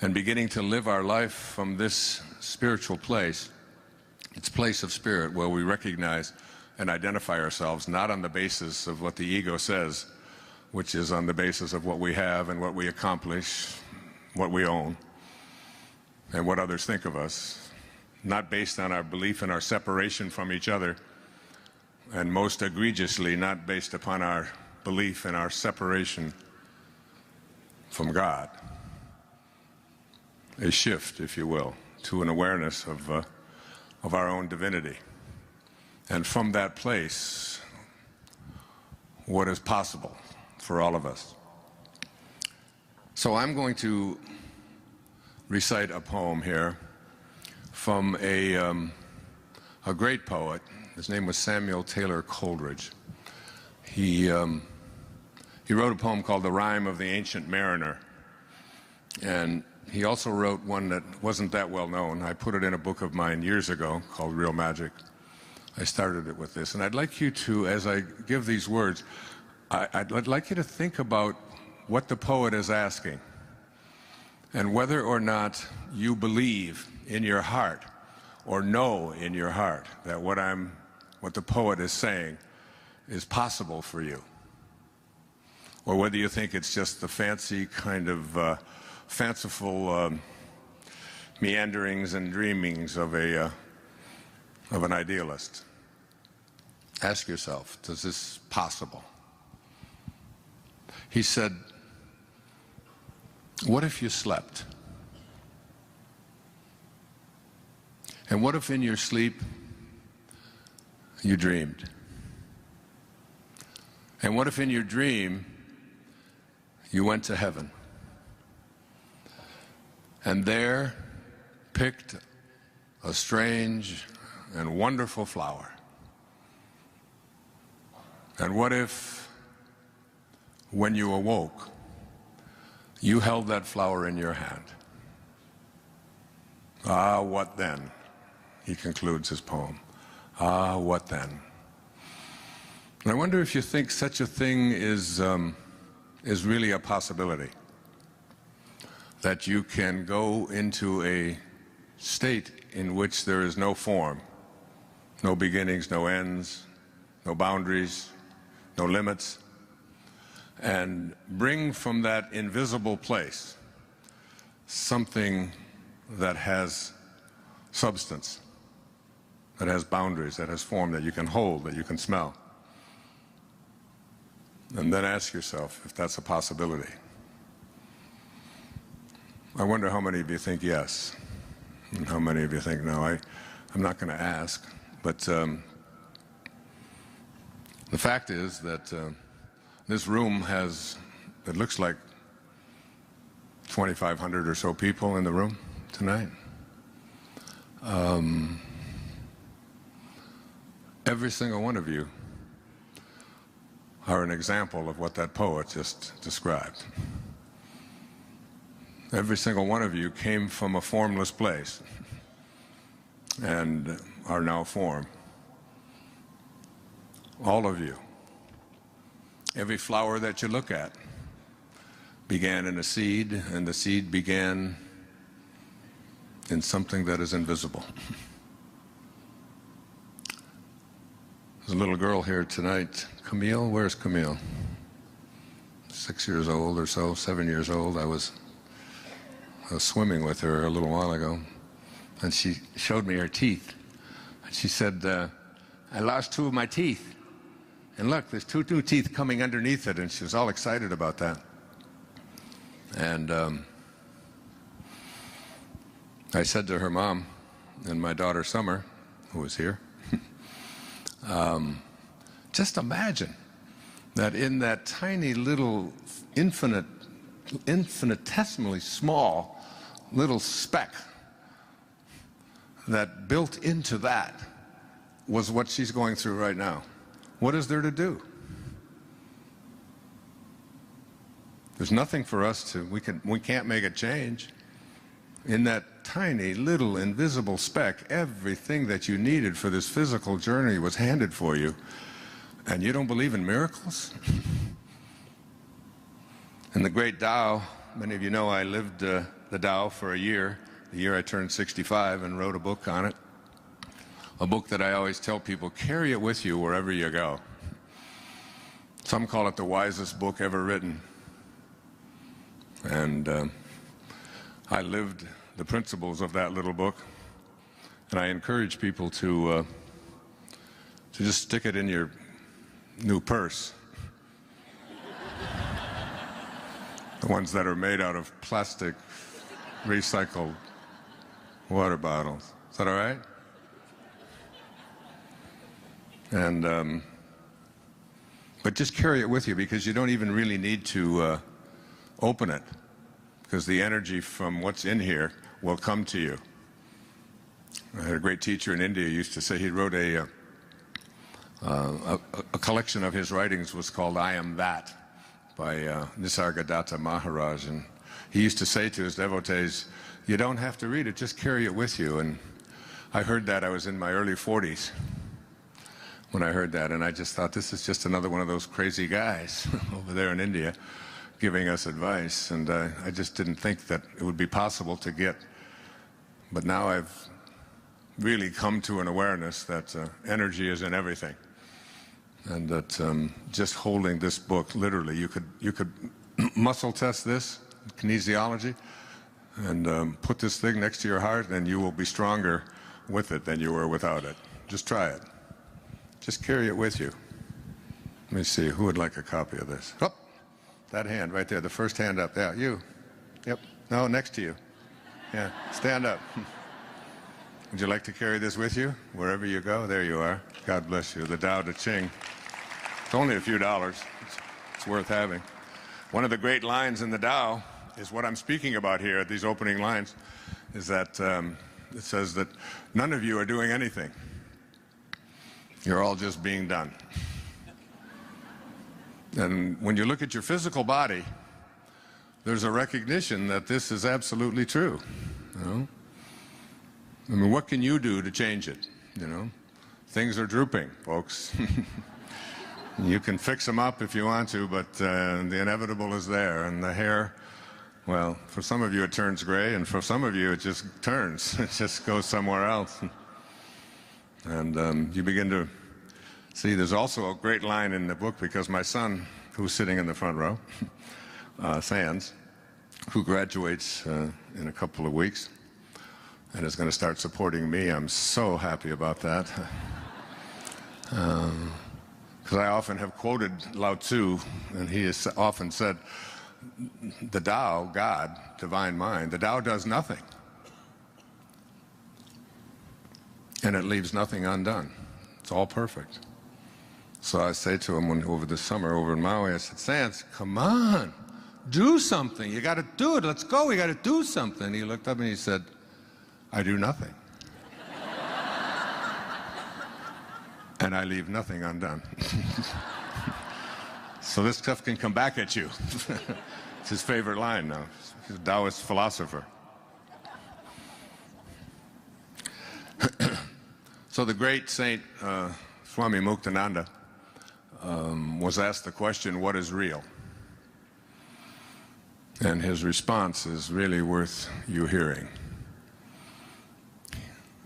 and beginning to live our life from this spiritual place, its place of spirit, where we recognize and identify ourselves not on the basis of what the ego says, which is on the basis of what we have and what we accomplish, what we own, and what others think of us, not based on our belief in our separation from each other, and most egregiously not based upon our belief in our separation from God. A shift, if you will, to an awareness of our own divinity. And from that place, what is possible for all of us. So I'm going to recite a poem here from a great poet. His name was Samuel Taylor Coleridge. He wrote a poem called The Rime of the Ancient Mariner. And he also wrote one that wasn't that well known. I put it in a book of mine years ago called Real Magic. I started it with this. And I'd like you to, as I give these words, I'd like you to think about what the poet is asking, and whether or not you believe in your heart or know in your heart that what the poet is saying is possible for you, or whether you think it's just the fancy kind of fanciful meanderings and dreamings of an idealist. Ask yourself, is this possible? He said, what if you slept? And what if in your sleep you dreamed? And what if in your dream you went to heaven and there picked a strange and wonderful flower? And what if, when you awoke, you held that flower in your hand? Ah, what then? He concludes his poem. Ah, what then? And I wonder if you think such a thing is really a possibility, that you can go into a state in which there is no form, no beginnings, no ends, no boundaries, no limits, and bring from that invisible place something that has substance, that has boundaries, that has form, that you can hold, that you can smell. And then ask yourself if that's a possibility. I wonder how many of you think yes. And how many of you think, no, I'm not going to ask. But the fact is that this room has, it looks like 2,500 or so people in the room tonight. Every single one of you are an example of what that poet just described. Every single one of you came from a formless place and are now formed. All of you. Every flower that you look at began in a seed, and the seed began in something that is invisible. There's a little girl here tonight. Camille, where's Camille? 6 years old or so, 7 years old. I was swimming with her a little while ago, and she showed me her teeth. And she said, I lost 2 of my teeth. And look, there's 2 new teeth coming underneath it, and she was all excited about that. And I said to her mom and my daughter Summer, who was here, just imagine that in that tiny little infinitesimally small little speck that built into that was what she's going through right now. What is there to do? There's nothing for us to, we can't make a change. In that tiny little invisible speck, everything that you needed for this physical journey was handed for you. And you don't believe in miracles? In the great Tao, many of you know I lived the Tao for a year, the year I turned 65, and wrote a book on it. A book that I always tell people, carry it with you wherever you go. Some call it the wisest book ever written. And I lived the principles of that little book, and I encourage people to just stick it in your new purse. The ones that are made out of plastic, recycled water bottles. Is that all right? And but just carry it with you, because you don't even really need to open it, because the energy from what's in here will come to you. I had a great teacher in India who used to say, he wrote a collection of his writings was called I Am That by Nisargadatta Maharaj, and he used to say to his devotees, you don't have to read it, just carry it with you. And I heard that, I was in my early 40s when I heard that, and I just thought, this is just another one of those crazy guys over there in India giving us advice, and I just didn't think that it would be possible to get. But now I've really come to an awareness that energy is in everything, and that just holding this book, literally, you could muscle test this, kinesiology, and put this thing next to your heart, and you will be stronger with it than you were without it. Just try it. Just carry it with you. Let me see, who would like a copy of this? Oh, that hand right there, the first hand up. Yeah, you. Yep. No, next to you. Yeah, stand up. Would you like to carry this with you wherever you go? There you are. God bless you. The Tao Te Ching. It's only a few dollars. It's worth having. One of the great lines in the Tao is what I'm speaking about here, these opening lines, is that it says that none of you are doing anything. You're all just being done. And when you look at your physical body, there's a recognition that this is absolutely true. You know? I mean, what can you do to change it? You know, things are drooping, folks. You can fix them up if you want to, but the inevitable is there. And the hair, well, for some of you it turns gray, and for some of you it just turns. It just goes somewhere else. And you begin to see, there's also a great line in the book, because my son, who's sitting in the front row, Sands, who graduates in a couple of weeks and is going to start supporting me. I'm so happy about that. Because I often have quoted Lao Tzu, and he has often said, the Tao, God, divine mind, the Tao does nothing.
and it leaves nothing undone. It's all perfect. So I say to him over the summer over in Maui, I said, Sans, come on, do something. You got to do it. Let's go. We got to do something. He looked up and he said, I do nothing. And I leave nothing undone. So this stuff can come back at you. It's his favorite line now. He's a Taoist philosopher. So the great Saint Swami Muktananda was asked the question, what is real? And his response is really worth you hearing.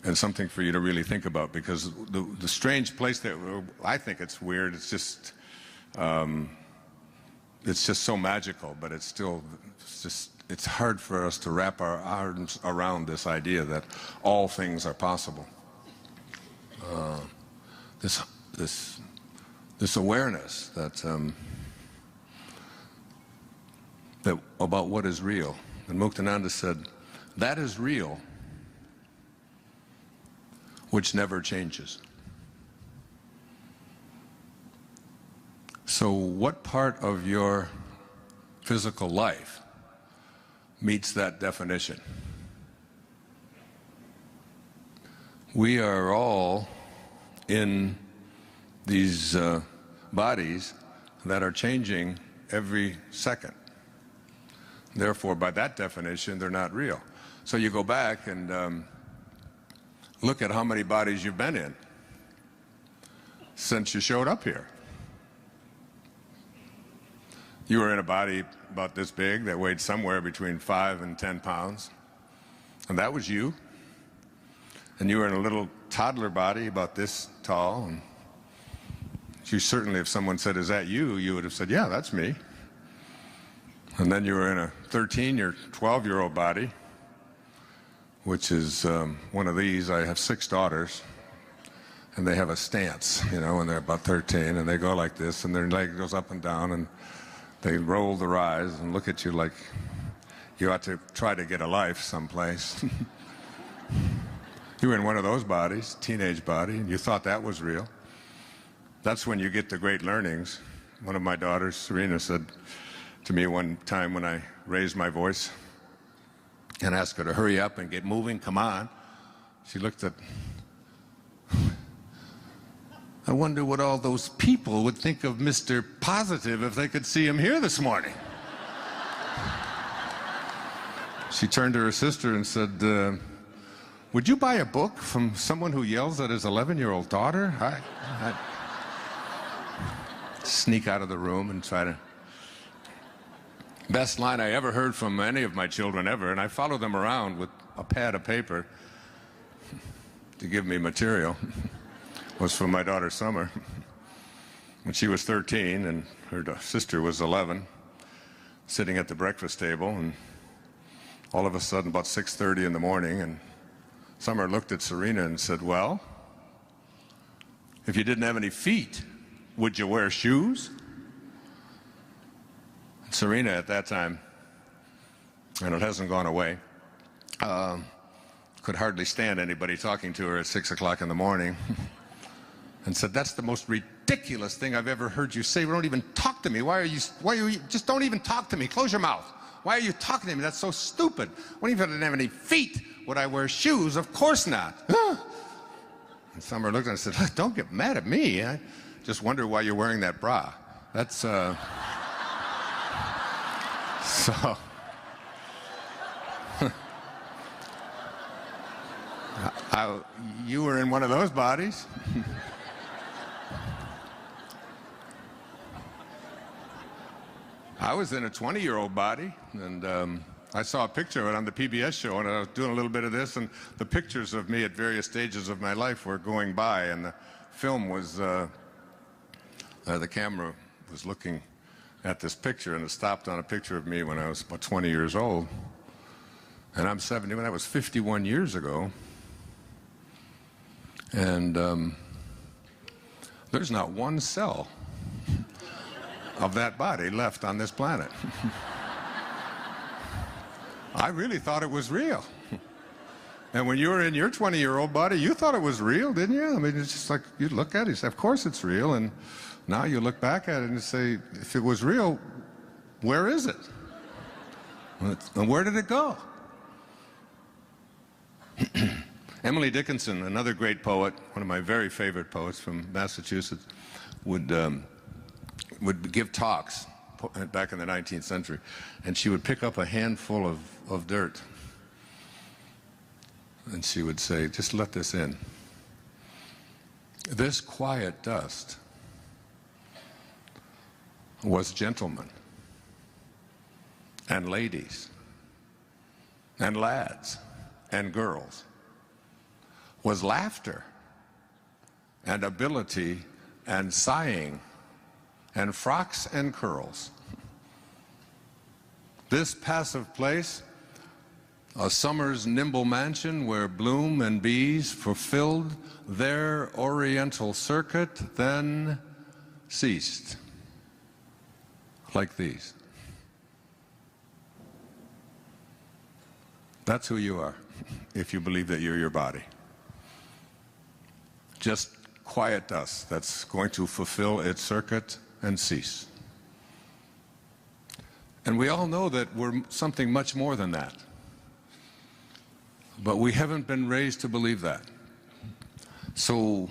And something for you to really think about, because the strange place that I think it's weird, it's just so magical, but it's still, it's hard for us to wrap our arms around this idea that all things are possible. This awareness that about what is real. And Muktananda said, that is real, which never changes. So what part of your physical life meets that definition? We are all in these bodies that are changing every second. Therefore, by that definition, they're not real. So you go back and look at how many bodies you've been in since you showed up here. You were in a body about this big that weighed somewhere between 5 and 10 pounds, and that was you. And you were in a little toddler body about this tall, and you certainly, if someone said, is that you, you would have said, yeah, that's me. And then you were in a 13 or 12-year-old body, which is one of these. I have 6 daughters, and they have a stance, you know, when they're about 13, and they go like this, and their leg goes up and down, and they roll their eyes and look at you like you ought to try to get a life someplace. You were in one of those bodies, teenage body, and you thought that was real. That's when you get the great learnings. One of my daughters, Serena, said to me one time when I raised my voice and asked her to hurry up and get moving, come on. She looked at, I wonder what all those people would think of Mr. Positive if they could see him here this morning. She turned to her sister and said, would you buy a book from someone who yells at his 11-year-old daughter? I'd sneak out of the room and try to. Best line I ever heard from any of my children ever, and I followed them around with a pad of paper to give me material, was from my daughter Summer. When she was 13 and her sister was 11, sitting at the breakfast table, and all of a sudden about 6:30 in the morning, and Summer looked at Serena and said, well, if you didn't have any feet, would you wear shoes? Serena at that time, and it hasn't gone away, could hardly stand anybody talking to her at 6 o'clock in the morning, and said, that's the most ridiculous thing I've ever heard you say. Don't even talk to me. Why are you, just don't even talk to me. Close your mouth. Why are you talking to me? That's so stupid. What if I didn't have any feet? Would I wear shoes? Of course not. And Summer looked at her and said, don't get mad at me. I just wonder why you're wearing that bra. That's, so, you were in one of those bodies. I was in a 20-year-old body, and I saw a picture of it on the PBS show, and I was doing a little bit of this, and the pictures of me at various stages of my life were going by, and the film was, the camera was looking at this picture, and it stopped on a picture of me when I was about 20 years old. And I'm 70, that was 51 years ago. And there's not one cell of that body left on this planet. I really thought it was real.
And when you were in your 20-year-old body, you thought it was real, didn't you? I mean, it's just like you look at it, you say, of course it's real. And now you look back at it and say, if it was real, where is it? And where did it go? Emily Dickinson, another great poet, one of my very favorite poets from Massachusetts, would give talks back in the 19th century, and she would pick up a handful of dirt, and she would say, just let this in. This quiet dust was gentlemen and ladies and lads and girls, was laughter and ability and sighing and frocks and curls. This passive place, a summer's nimble mansion where bloom and bees fulfilled their oriental circuit, then ceased, like these. That's who you are, if you believe that you're your body. Just quiet dust that's going to fulfill its circuit and cease. And we all know that we're something much more than that. But we haven't been raised to believe that. So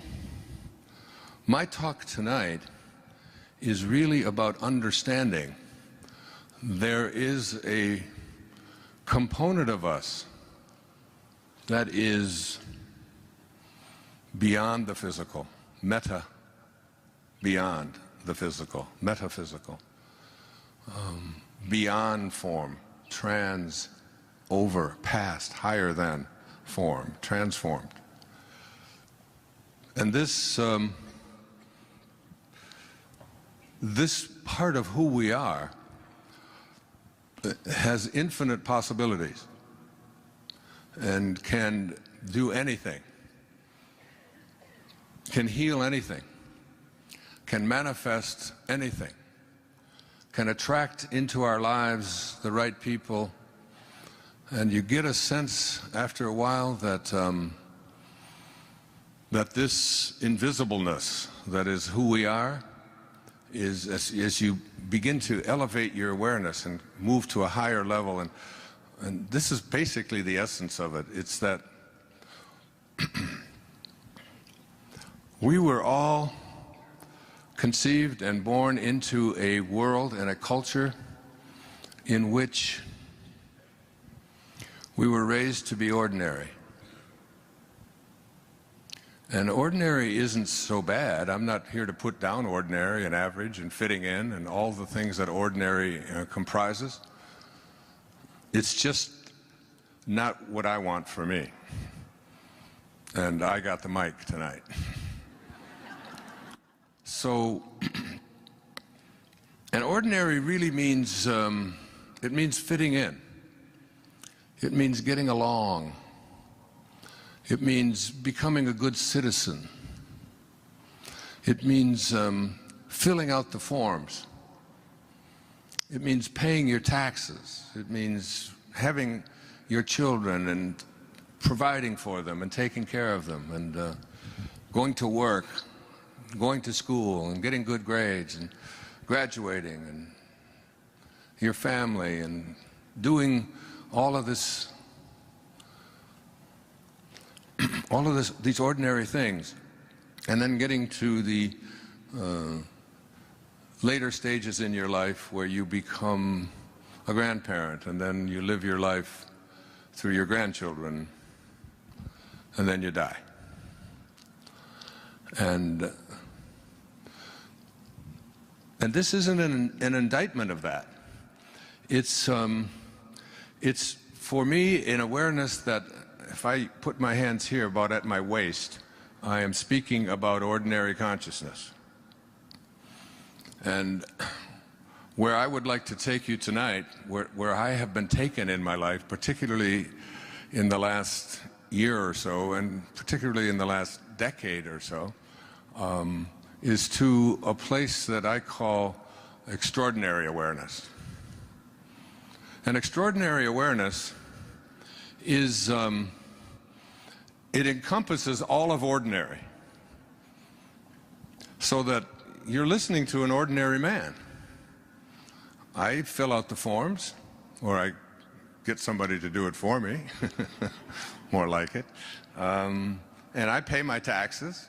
my talk tonight is really about understanding there is a component of us that is beyond the physical, beyond the physical, metaphysical, beyond form, over, past, higher than form, transformed. And this part of who we are has infinite possibilities and can do anything, can heal anything, can manifest anything, can attract into our lives the right people. And you get a sense after a while that that this invisibleness that is who we are is, as you begin to elevate your awareness and move to a higher level, and this is basically the essence of it. It's that we were all conceived and born into a world and a culture in which we were raised to be ordinary. And ordinary isn't so bad. I'm not here to put down ordinary and average and fitting in and all the things that ordinary comprises. It's just not what I want for me. And I got the mic tonight. So, and ordinary really means, it means fitting in. It means getting along. It means becoming a good citizen. It means filling out the forms. It means paying your taxes. It means having your children and providing for them and taking care of them and going to work, going to school and getting good grades and graduating and your family and doing all of this, these ordinary things, and then getting to the later stages in your life where you become a grandparent, and then you live your life through your grandchildren, and then you die. And this isn't an indictment of that. It's for me an awareness that if I put my hands here about at my waist, I am speaking about ordinary consciousness. And where I would like to take you tonight, where I have been taken in my life, particularly in the last year or so, and particularly in the last decade or so, is to a place that I call extraordinary awareness. And extraordinary awareness is it encompasses all of ordinary, so that you're listening to an ordinary man. I fill out the forms, or I get somebody to do it for me, more like it, and I pay my taxes,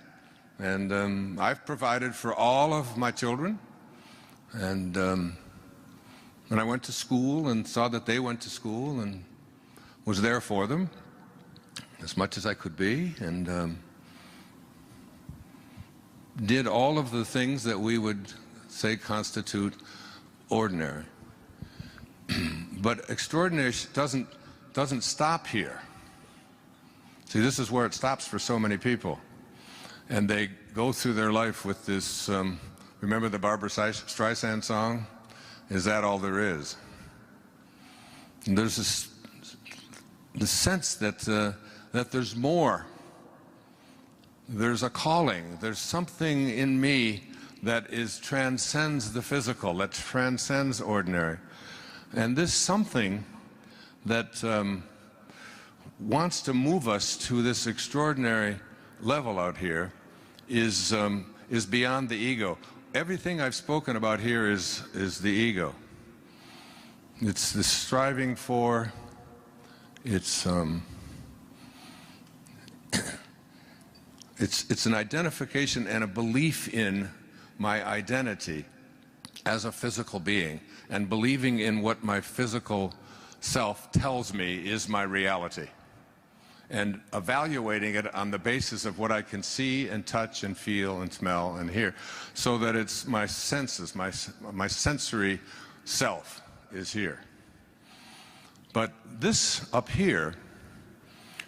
and I've provided for all of my children, and I went to school and saw that they went to school and was there for them as much as I could be, and did all of the things that we would say constitute ordinary. But extraordinary doesn't stop here. See, this is where it stops for so many people. And they go through their life with this, remember the Barbra Streisand song? Is that all there is? And there's this sense that there's more. There's a calling. There's something in me that transcends the physical, that transcends ordinary. And this something that wants to move us to this extraordinary level out here is beyond the ego. Everything I've spoken about here is the ego. It's the striving for, it's an identification and a belief in my identity as a physical being, and believing in what my physical self tells me is my reality, and evaluating it on the basis of what I can see and touch and feel and smell and hear, so that it's my senses, my sensory self is here. But this up here,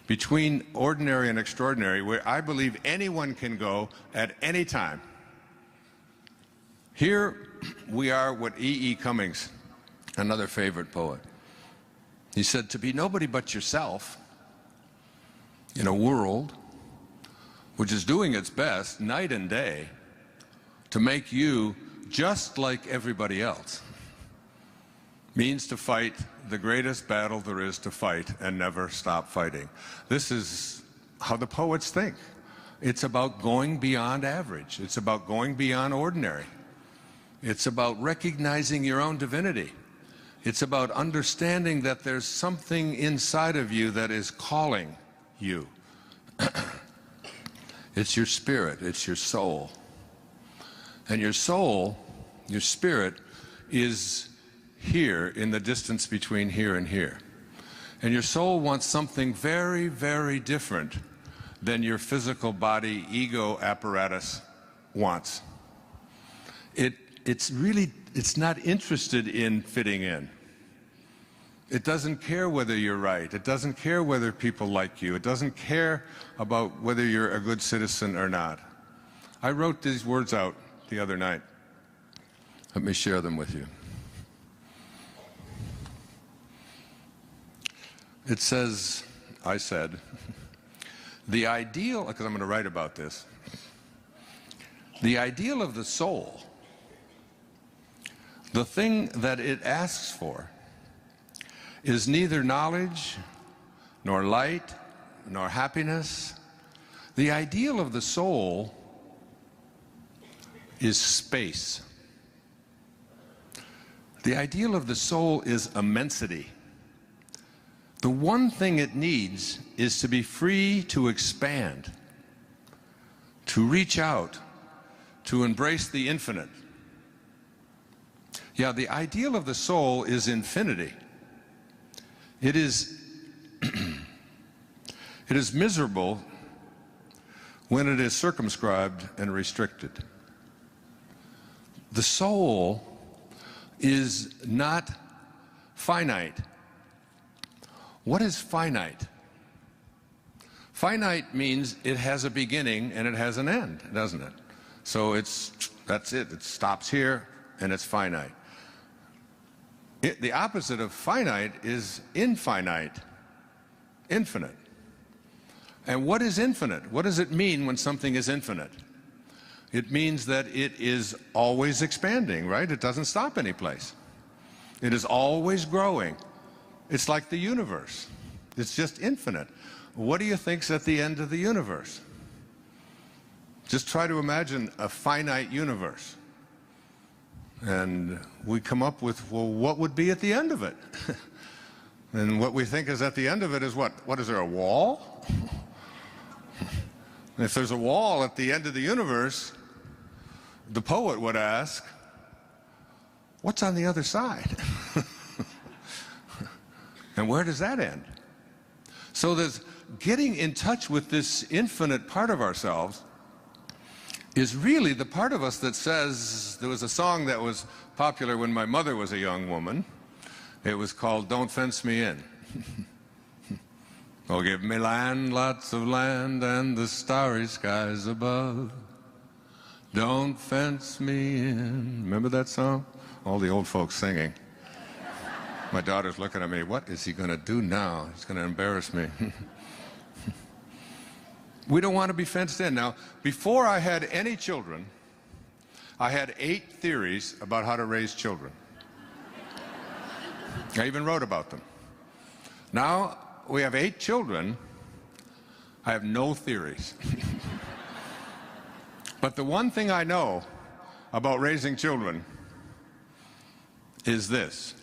between ordinary and extraordinary, where I believe anyone can go at any time. Here we are what E.E. Cummings, another favorite poet, he said, to be nobody but yourself in a world which is doing its best night and day to make you just like everybody else means to fight the greatest battle there is to fight and never stop fighting. This is how the poets think. It's about going beyond average. It's about going beyond ordinary. It's about recognizing your own divinity. It's about understanding that there's something inside of you that is calling you. It's your spirit, it's your soul. And your soul, your spirit, is here in the distance between here and here. And your soul wants something very, very different than your physical body ego apparatus wants. It's not interested in fitting in. It doesn't care whether you're right. It doesn't care whether people like you. It doesn't care about whether you're a good citizen or not. I wrote these words out the other night. Let me share them with you. It says, I said, the ideal, because I'm going to write about this, the ideal of the soul, the thing that it asks for, is neither knowledge, nor light, nor happiness. The ideal of the soul is space. The ideal of the soul is immensity. The one thing it needs is to be free to expand, to reach out, to embrace the infinite. Yeah, the ideal of the soul is infinity. It is it is miserable when it is circumscribed and restricted. The soul is not finite. What is finite? Finite means it has a beginning and it has an end, doesn't it? So that's it. It stops here and it's finite. The opposite of finite is infinite, infinite. And what is infinite? What does it mean when something is infinite? It means that it is always expanding, right? It doesn't stop any place. It is always growing. It's like the universe. It's just infinite. What do you think's at the end of the universe? Just try to imagine a finite universe. And we come up with, well, what would be at the end of it? And what we think is at the end of it is what? What, is there a wall? If there's a wall at the end of the universe, the poet would ask, what's on the other side? And where does that end? So there's getting in touch with this infinite part of ourselves is really the part of us that says, there was a song that was popular when my mother was a young woman. It was called Don't Fence Me In. Oh, give me land, lots of land, and the starry skies above. Don't fence me in. Remember that song? All the old folks singing. My daughter's looking at me, what is he going to do now? He's going to embarrass me. We don't want to be fenced in. Now, before I had any children, I had 8 theories about how to raise children. I even wrote about them. Now we have 8 children. I have no theories. But the one thing I know about raising children is this,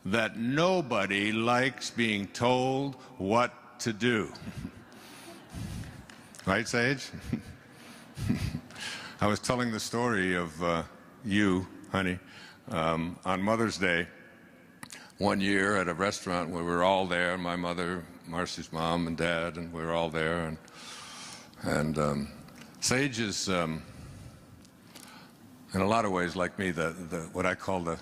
that nobody likes being told what to do. Right, Sage? I was telling the story of you, honey, on Mother's Day one year at a restaurant where we were all there, my mother, Marcy's mom and dad, and we were all there. And Sage is, in a lot of ways like me, what I call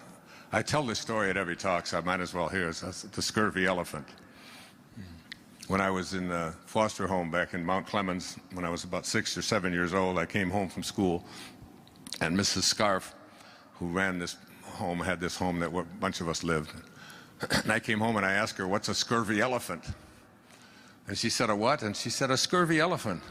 I tell this story at every talk, so I might as well hear it. That's the scurvy elephant. When I was in a foster home back in Mount Clemens, when I was about 6 or 7 years old, I came home from school, and Mrs. Scarf, who ran this home, had this home that a bunch of us lived. And I came home and I asked her, what's a scurvy elephant? And she said, a what? And she said, a scurvy elephant.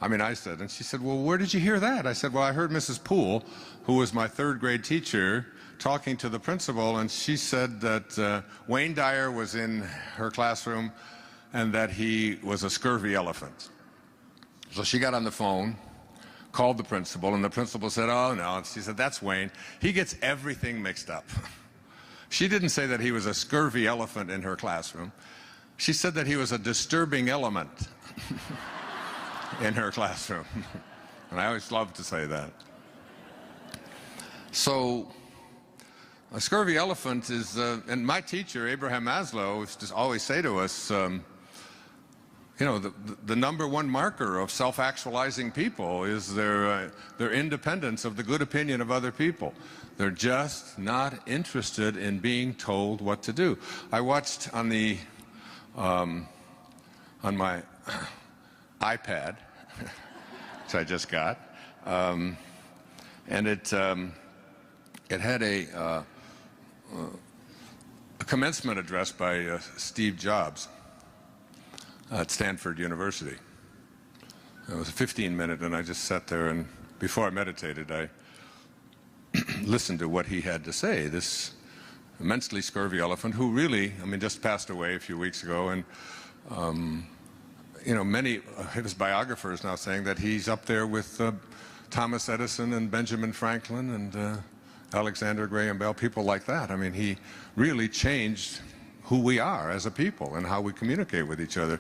I mean, I said, and she said, well, where did you hear that? I said, well, I heard Mrs. Poole, who was my 3rd grade teacher, talking to the principal, and she said that Wayne Dyer was in her classroom and that he was a scurvy elephant. So she got on the phone, called the principal, and the principal said, oh, no. And she said, that's Wayne. He gets everything mixed up. She didn't say that he was a scurvy elephant in her classroom. She said that he was a disturbing element in her classroom. And I always loved to say that. So a scurvy elephant is, and my teacher, Abraham Maslow, used to always say to us, you know, the number one marker of self-actualizing people is their independence of the good opinion of other people. They're just not interested in being told what to do. I watched on my iPad, which I just got, and it had a commencement address by Steve Jobs at Stanford University. It was a 15-minute, and I just sat there, and before I meditated, I listened to what he had to say. This immensely scurvy elephant, who really, I mean, just passed away a few weeks ago, and you know, many of his biographers now saying that he's up there with Thomas Edison and Benjamin Franklin and Alexander Graham Bell, people like that. I mean, he really changed who we are as a people and how we communicate with each other.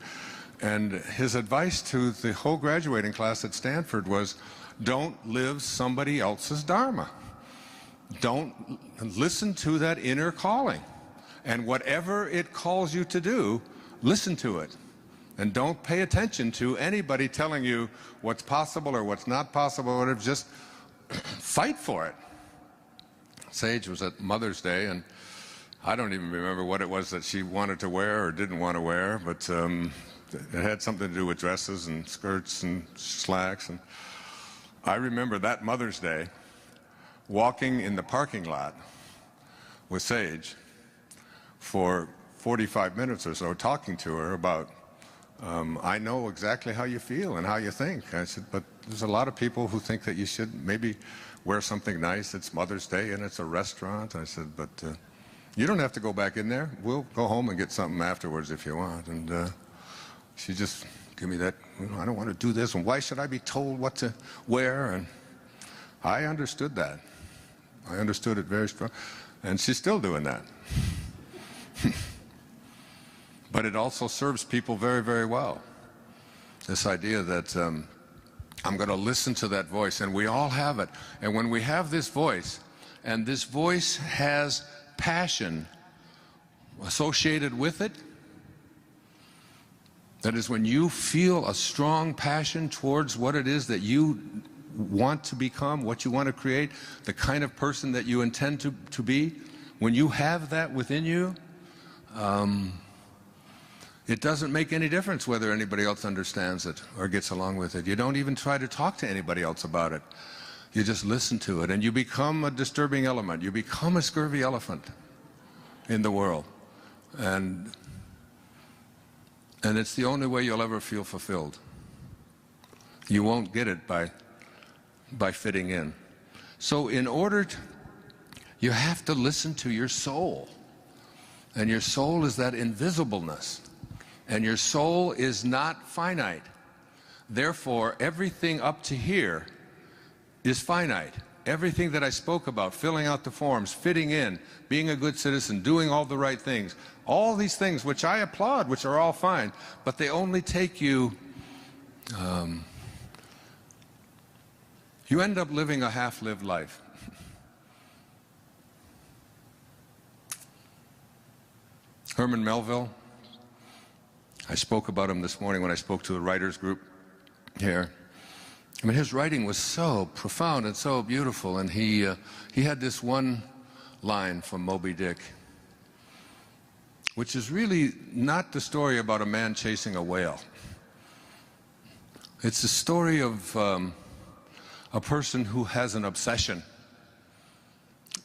And his advice to the whole graduating class at Stanford was, don't live somebody else's dharma. Don't listen to that inner calling. And whatever it calls you to do, listen to it. And don't pay attention to anybody telling you what's possible or what's not possible, or whatever. Just fight for it. Sage was at Mother's Day, and I don't even remember what it was that she wanted to wear or didn't want to wear, but it had something to do with dresses and skirts and slacks. And I remember that Mother's Day walking in the parking lot with Sage for 45 minutes or so, talking to her about, I know exactly how you feel and how you think. I said, but there's a lot of people who think that you should maybe wear something nice. It's Mother's Day and it's a restaurant. I said, but You don't have to go back in there. We'll go home and get something afterwards if you want. And she just give me that, I don't want to do this, and why should I be told what to wear? And I understood that. I understood it very strong. And she's still doing that. But it also serves people very, very well. This idea that I'm going to listen to that voice, and we all have it. And when we have this voice, and this voice has passion associated with it, that is, when you feel a strong passion towards what it is that you want to become, what you want to create, the kind of person that you intend to be, when you have that within you, it doesn't make any difference whether anybody else understands it or gets along with it. You don't even try to talk to anybody else about it. You just listen to it, and you become a disturbing element. You become a scurvy elephant in the world. And it's the only way you'll ever feel fulfilled. You won't get it by fitting in. So in order to, you have to listen to your soul. And your soul is that invisibleness. And your soul is not finite. Therefore, everything up to here is finite. Everything that I spoke about, filling out the forms, fitting in, being a good citizen, doing all the right things, all these things which I applaud, which are all fine, but they only take you, you end up living a half-lived life. Herman Melville, I spoke about him this morning when I spoke to a writers group here. I mean, his writing was so profound and so beautiful, and he had this one line from Moby Dick, which is really not the story about a man chasing a whale. It's the story of a person who has an obsession,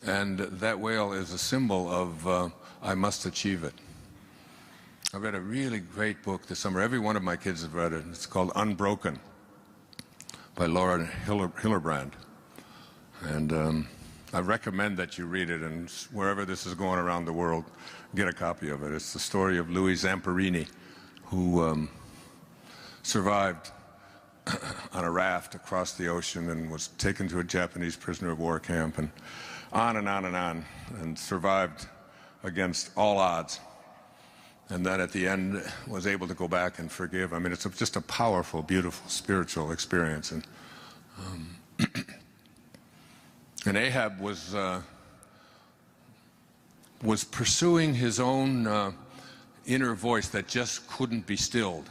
and that whale is a symbol of I must achieve it. I read a really great book this summer. Every one of my kids have read it. It's called Unbroken by Laura Hillerbrand. And I recommend that you read it, and wherever this is going around the world, get a copy of it. It's the story of Louis Zamperini, who survived on a raft across the ocean and was taken to a Japanese prisoner of war camp, and on and on and on, and survived against all odds. And then at the end was able to go back and forgive. I mean, it's just a powerful, beautiful, spiritual experience. And and Ahab was pursuing his own inner voice that just couldn't be stilled.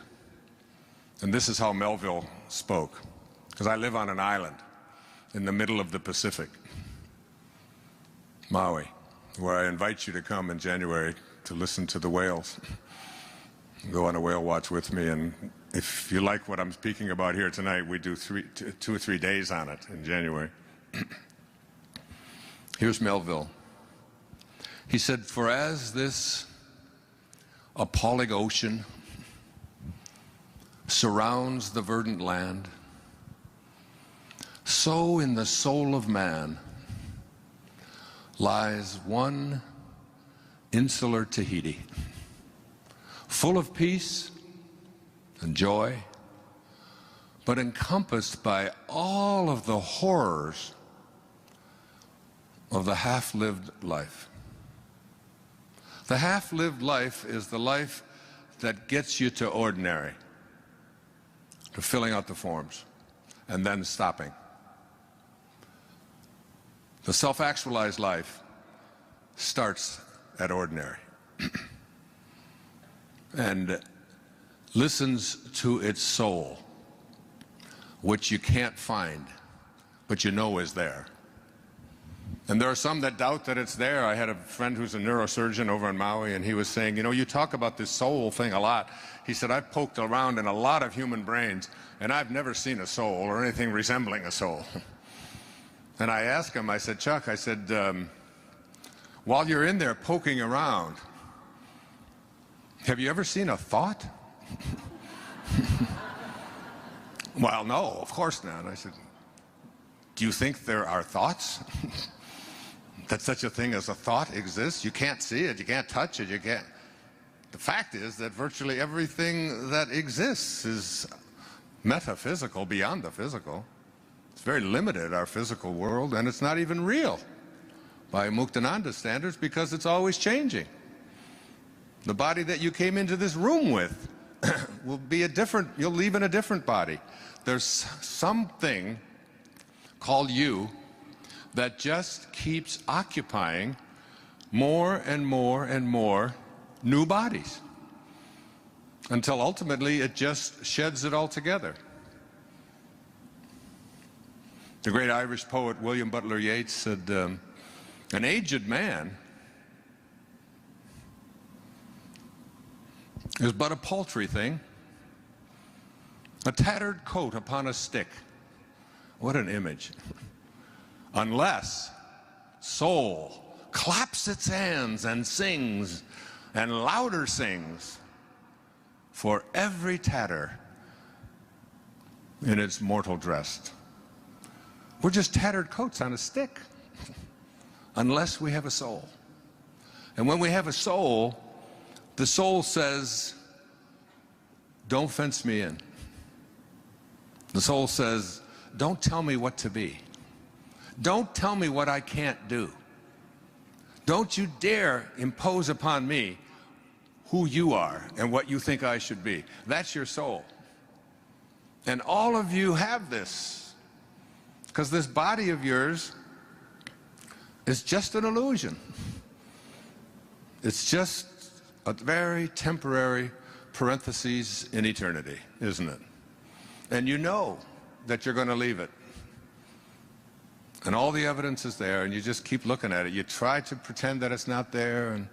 And this is how Melville spoke, because I live on an island in the middle of the Pacific, Maui, where I invite you to come in January to listen to the whales. Go on a whale watch with me, and if you like what I'm speaking about here tonight, we do 2 or 3 days on it in January. Here's Melville. He said, "For as this appalling ocean surrounds the verdant land, so in the soul of man lies one insular Tahiti, full of peace and joy, but encompassed by all of the horrors of the half-lived life." The half-lived life is the life that gets you to ordinary, to filling out the forms, and then stopping. The self-actualized life starts at ordinary and listens to its soul, which you can't find, but you know is there. And there are some that doubt that it's there. I had a friend who's a neurosurgeon over in Maui, and he was saying, you know, you talk about this soul thing a lot. He said, I've poked around in a lot of human brains, and I've never seen a soul or anything resembling a soul. And I asked him, I said, Chuck, I said, while you're in there poking around, have you ever seen a thought? Well, no, of course not. I said, do you think there are thoughts? that such a thing as a thought exists. You can't see it, you can't touch it, you can't. The fact is that virtually everything that exists is metaphysical, beyond the physical. It's very limited, our physical world, and it's not even real by Muktananda standards because it's always changing. The body that you came into this room with will be a different, you'll leave in a different body. There's something called you that just keeps occupying more and more and more new bodies until ultimately it just sheds it all together. The great Irish poet William Butler Yeats said, an aged man is but a paltry thing, a tattered coat upon a stick. What an image. Unless soul claps its hands and sings, and louder sings, for every tatter in its mortal dress. We're just tattered coats on a stick, unless we have a soul. And when we have a soul, the soul says, don't fence me in. The soul says, don't tell me what to be. Don't tell me what I can't do. Don't you dare impose upon me who you are and what you think I should be. That's your soul. And all of you have this, because this body of yours is just an illusion. It's just a very temporary parenthesis in eternity, isn't it? And you know that you're going to leave it. And all the evidence is there, and you just keep looking at it. You try to pretend that it's not there, and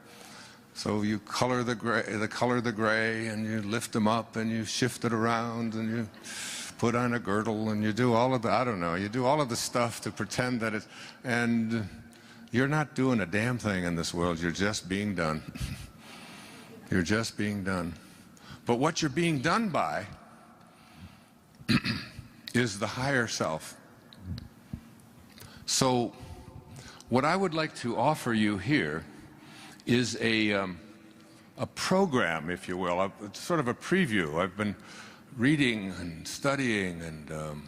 so you color the gray, and you lift them up, and you shift it around, and you put on a girdle, and you do all of the, I don't know, you do all of the stuff to pretend that it's, and you're not doing a damn thing in this world. You're just being done. You're just being done. But what you're being done by is the higher self. So what I would like to offer you here is a program, if you will, sort of a preview. I've been reading and studying and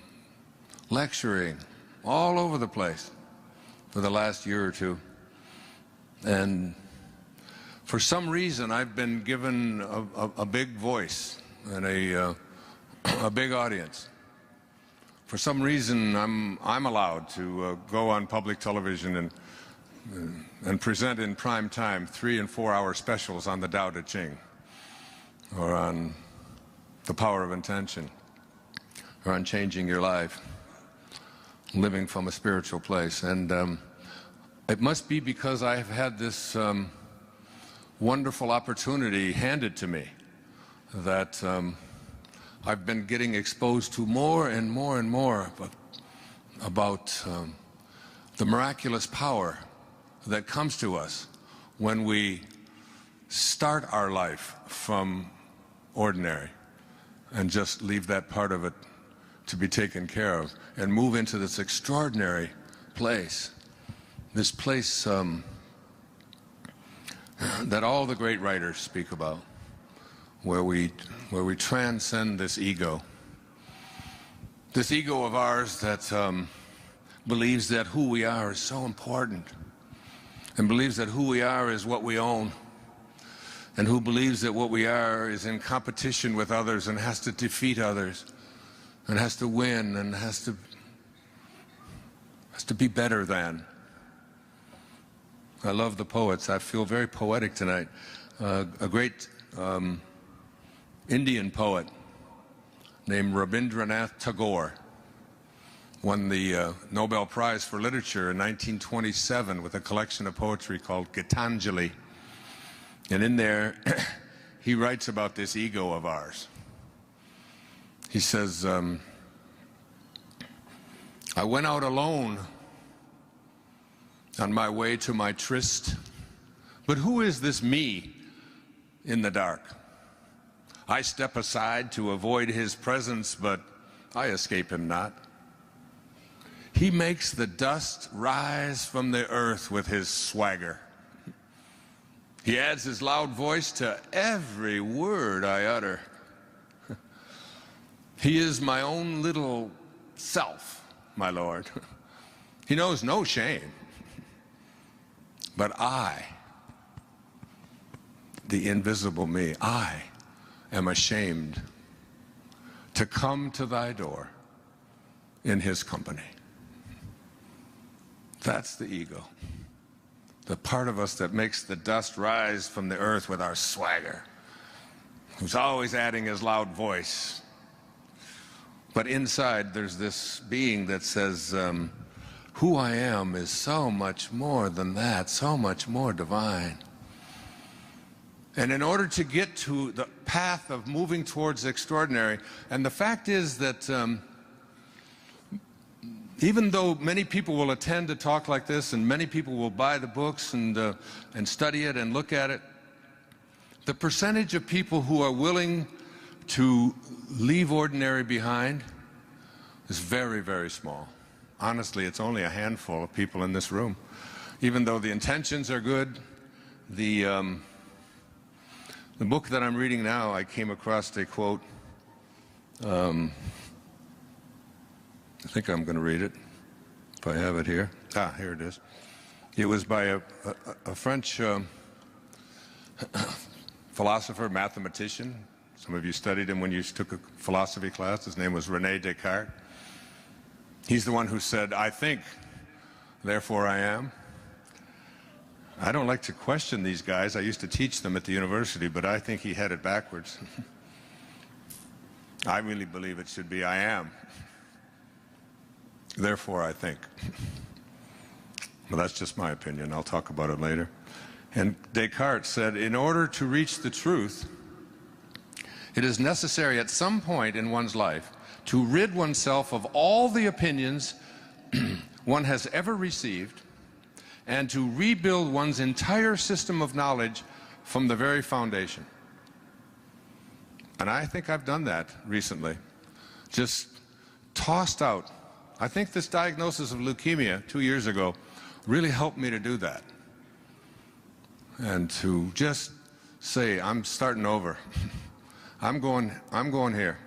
lecturing all over the place for the last year or two. And for some reason, I've been given a big voice and a big audience. For some reason, I'm allowed to go on public television and present in prime time 3- and 4-hour specials on the Tao Te Ching, or on the power of intention, or on changing your life, living from a spiritual place. And it must be because I have had this wonderful opportunity handed to me that I've been getting exposed to more and more and more about the miraculous power that comes to us when we start our life from ordinary and just leave that part of it to be taken care of and move into this extraordinary place, this place that all the great writers speak about, where we transcend this ego of ours that believes that who we are is so important, and believes that who we are is what we own, and who believes that what we are is in competition with others and has to defeat others and has to win and has to be better than. I love the poets. I feel very poetic tonight. A great Indian poet named Rabindranath Tagore won the Nobel Prize for Literature in 1927 with a collection of poetry called Gitanjali. And in there, he writes about this ego of ours. He says, I went out alone on my way to my tryst, but who is this me in the dark? I step aside to avoid his presence, but I escape him not. He makes the dust rise from the earth with his swagger. He adds his loud voice to every word I utter. He is my own little self, my Lord. He knows no shame. But I, the invisible me, I am ashamed to come to thy door in his company. That's the ego. The part of us that makes the dust rise from the earth with our swagger, who's always adding his loud voice. But inside there's this being that says, who I am is so much more than that, so much more divine. And in order to get to the path of moving towards extraordinary, and the fact is that even though many people will attend a talk like this, and many people will buy the books and study it and look at it, the percentage of people who are willing to leave ordinary behind is very, very small. Honestly, it's only a handful of people in this room. Even though the intentions are good, the book that I'm reading now, I came across a quote. I think I'm going to read it, if I have it here. Ah, here it is. It was by a French philosopher, mathematician. Some of you studied him when you took a philosophy class. His name was René Descartes. He's the one who said, I think, therefore I am. I don't like to question these guys. I used to teach them at the university, but I think he had it backwards. I really believe it should be I am. Therefore I think. Well, that's just my opinion. I'll talk about it later. And Descartes said, in order to reach the truth, it is necessary at some point in one's life to rid oneself of all the opinions one has ever received and to rebuild one's entire system of knowledge from the very foundation. And I think I've done that recently. Just tossed out. I think this diagnosis of leukemia 2 years ago really helped me to do that. And to just say, I'm starting over. I'm going here.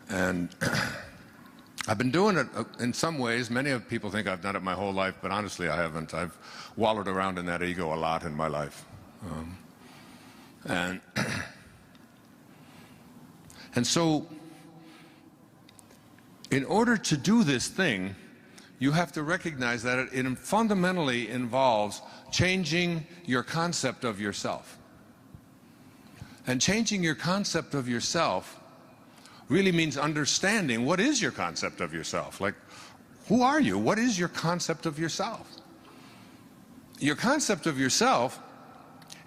And I've been doing it in some ways. Many of people think I've done it my whole life, but honestly I haven't. I've wallowed around in that ego a lot in my life. And so in order to do this thing, you have to recognize that it fundamentally involves changing your concept of yourself. And changing your concept of yourself really means understanding what is your concept of yourself. Like, who are you? What is your concept of yourself? Your concept of yourself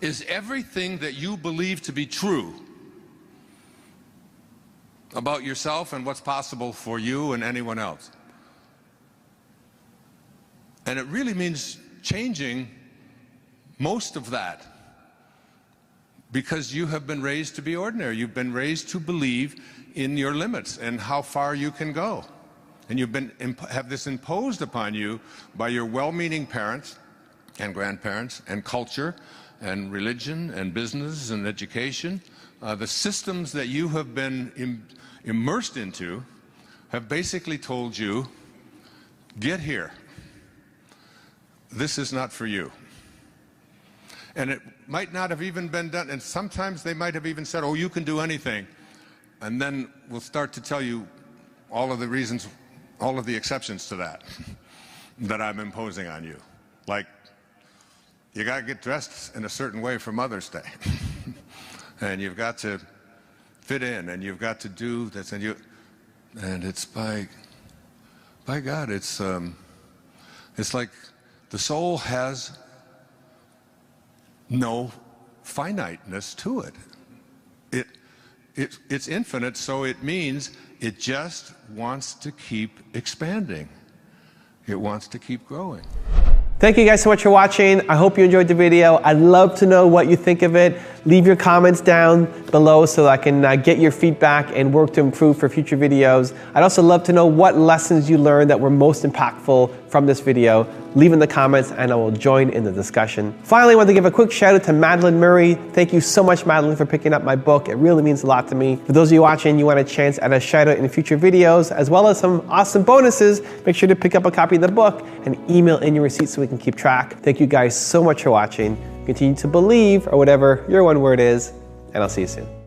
is everything that you believe to be true about yourself and what's possible for you and anyone else. And it really means changing most of that, because you have been raised to be ordinary. You've been raised to believe in your limits and how far you can go. And you've have this imposed upon you by your well-meaning parents and grandparents and culture and religion and business and education. The systems that you have been immersed into have basically told you, get here. This is not for you. And it might not have even been done, and sometimes they might have even said, oh, you can do anything. And then we'll start to tell you all of the reasons, all of the exceptions to that, that I'm imposing on you. Like, you got to get dressed in a certain way for Mother's Day. And you've got to fit in, and you've got to do this, and it's by God, it's like the soul has no finiteness to it. It's infinite, so it means it just wants to keep expanding. It wants to keep growing.
Thank you guys so much for watching. I hope you enjoyed the video. I'd love to know what you think of it. Leave your comments down below so I can get your feedback and work to improve for future videos. I'd also love to know what lessons you learned that were most impactful from this video. Leave in the comments and I will join in the discussion. Finally, I want to give a quick shout out to Madeline Murray. Thank you so much, Madeline, for picking up my book. It really means a lot to me. For those of you watching, you want a chance at a shout out in future videos, as well as some awesome bonuses. Make sure to pick up a copy of the book and email in your receipts so we can keep track. Thank you guys so much for watching. Continue to believe, or whatever your one word is, and I'll see you soon.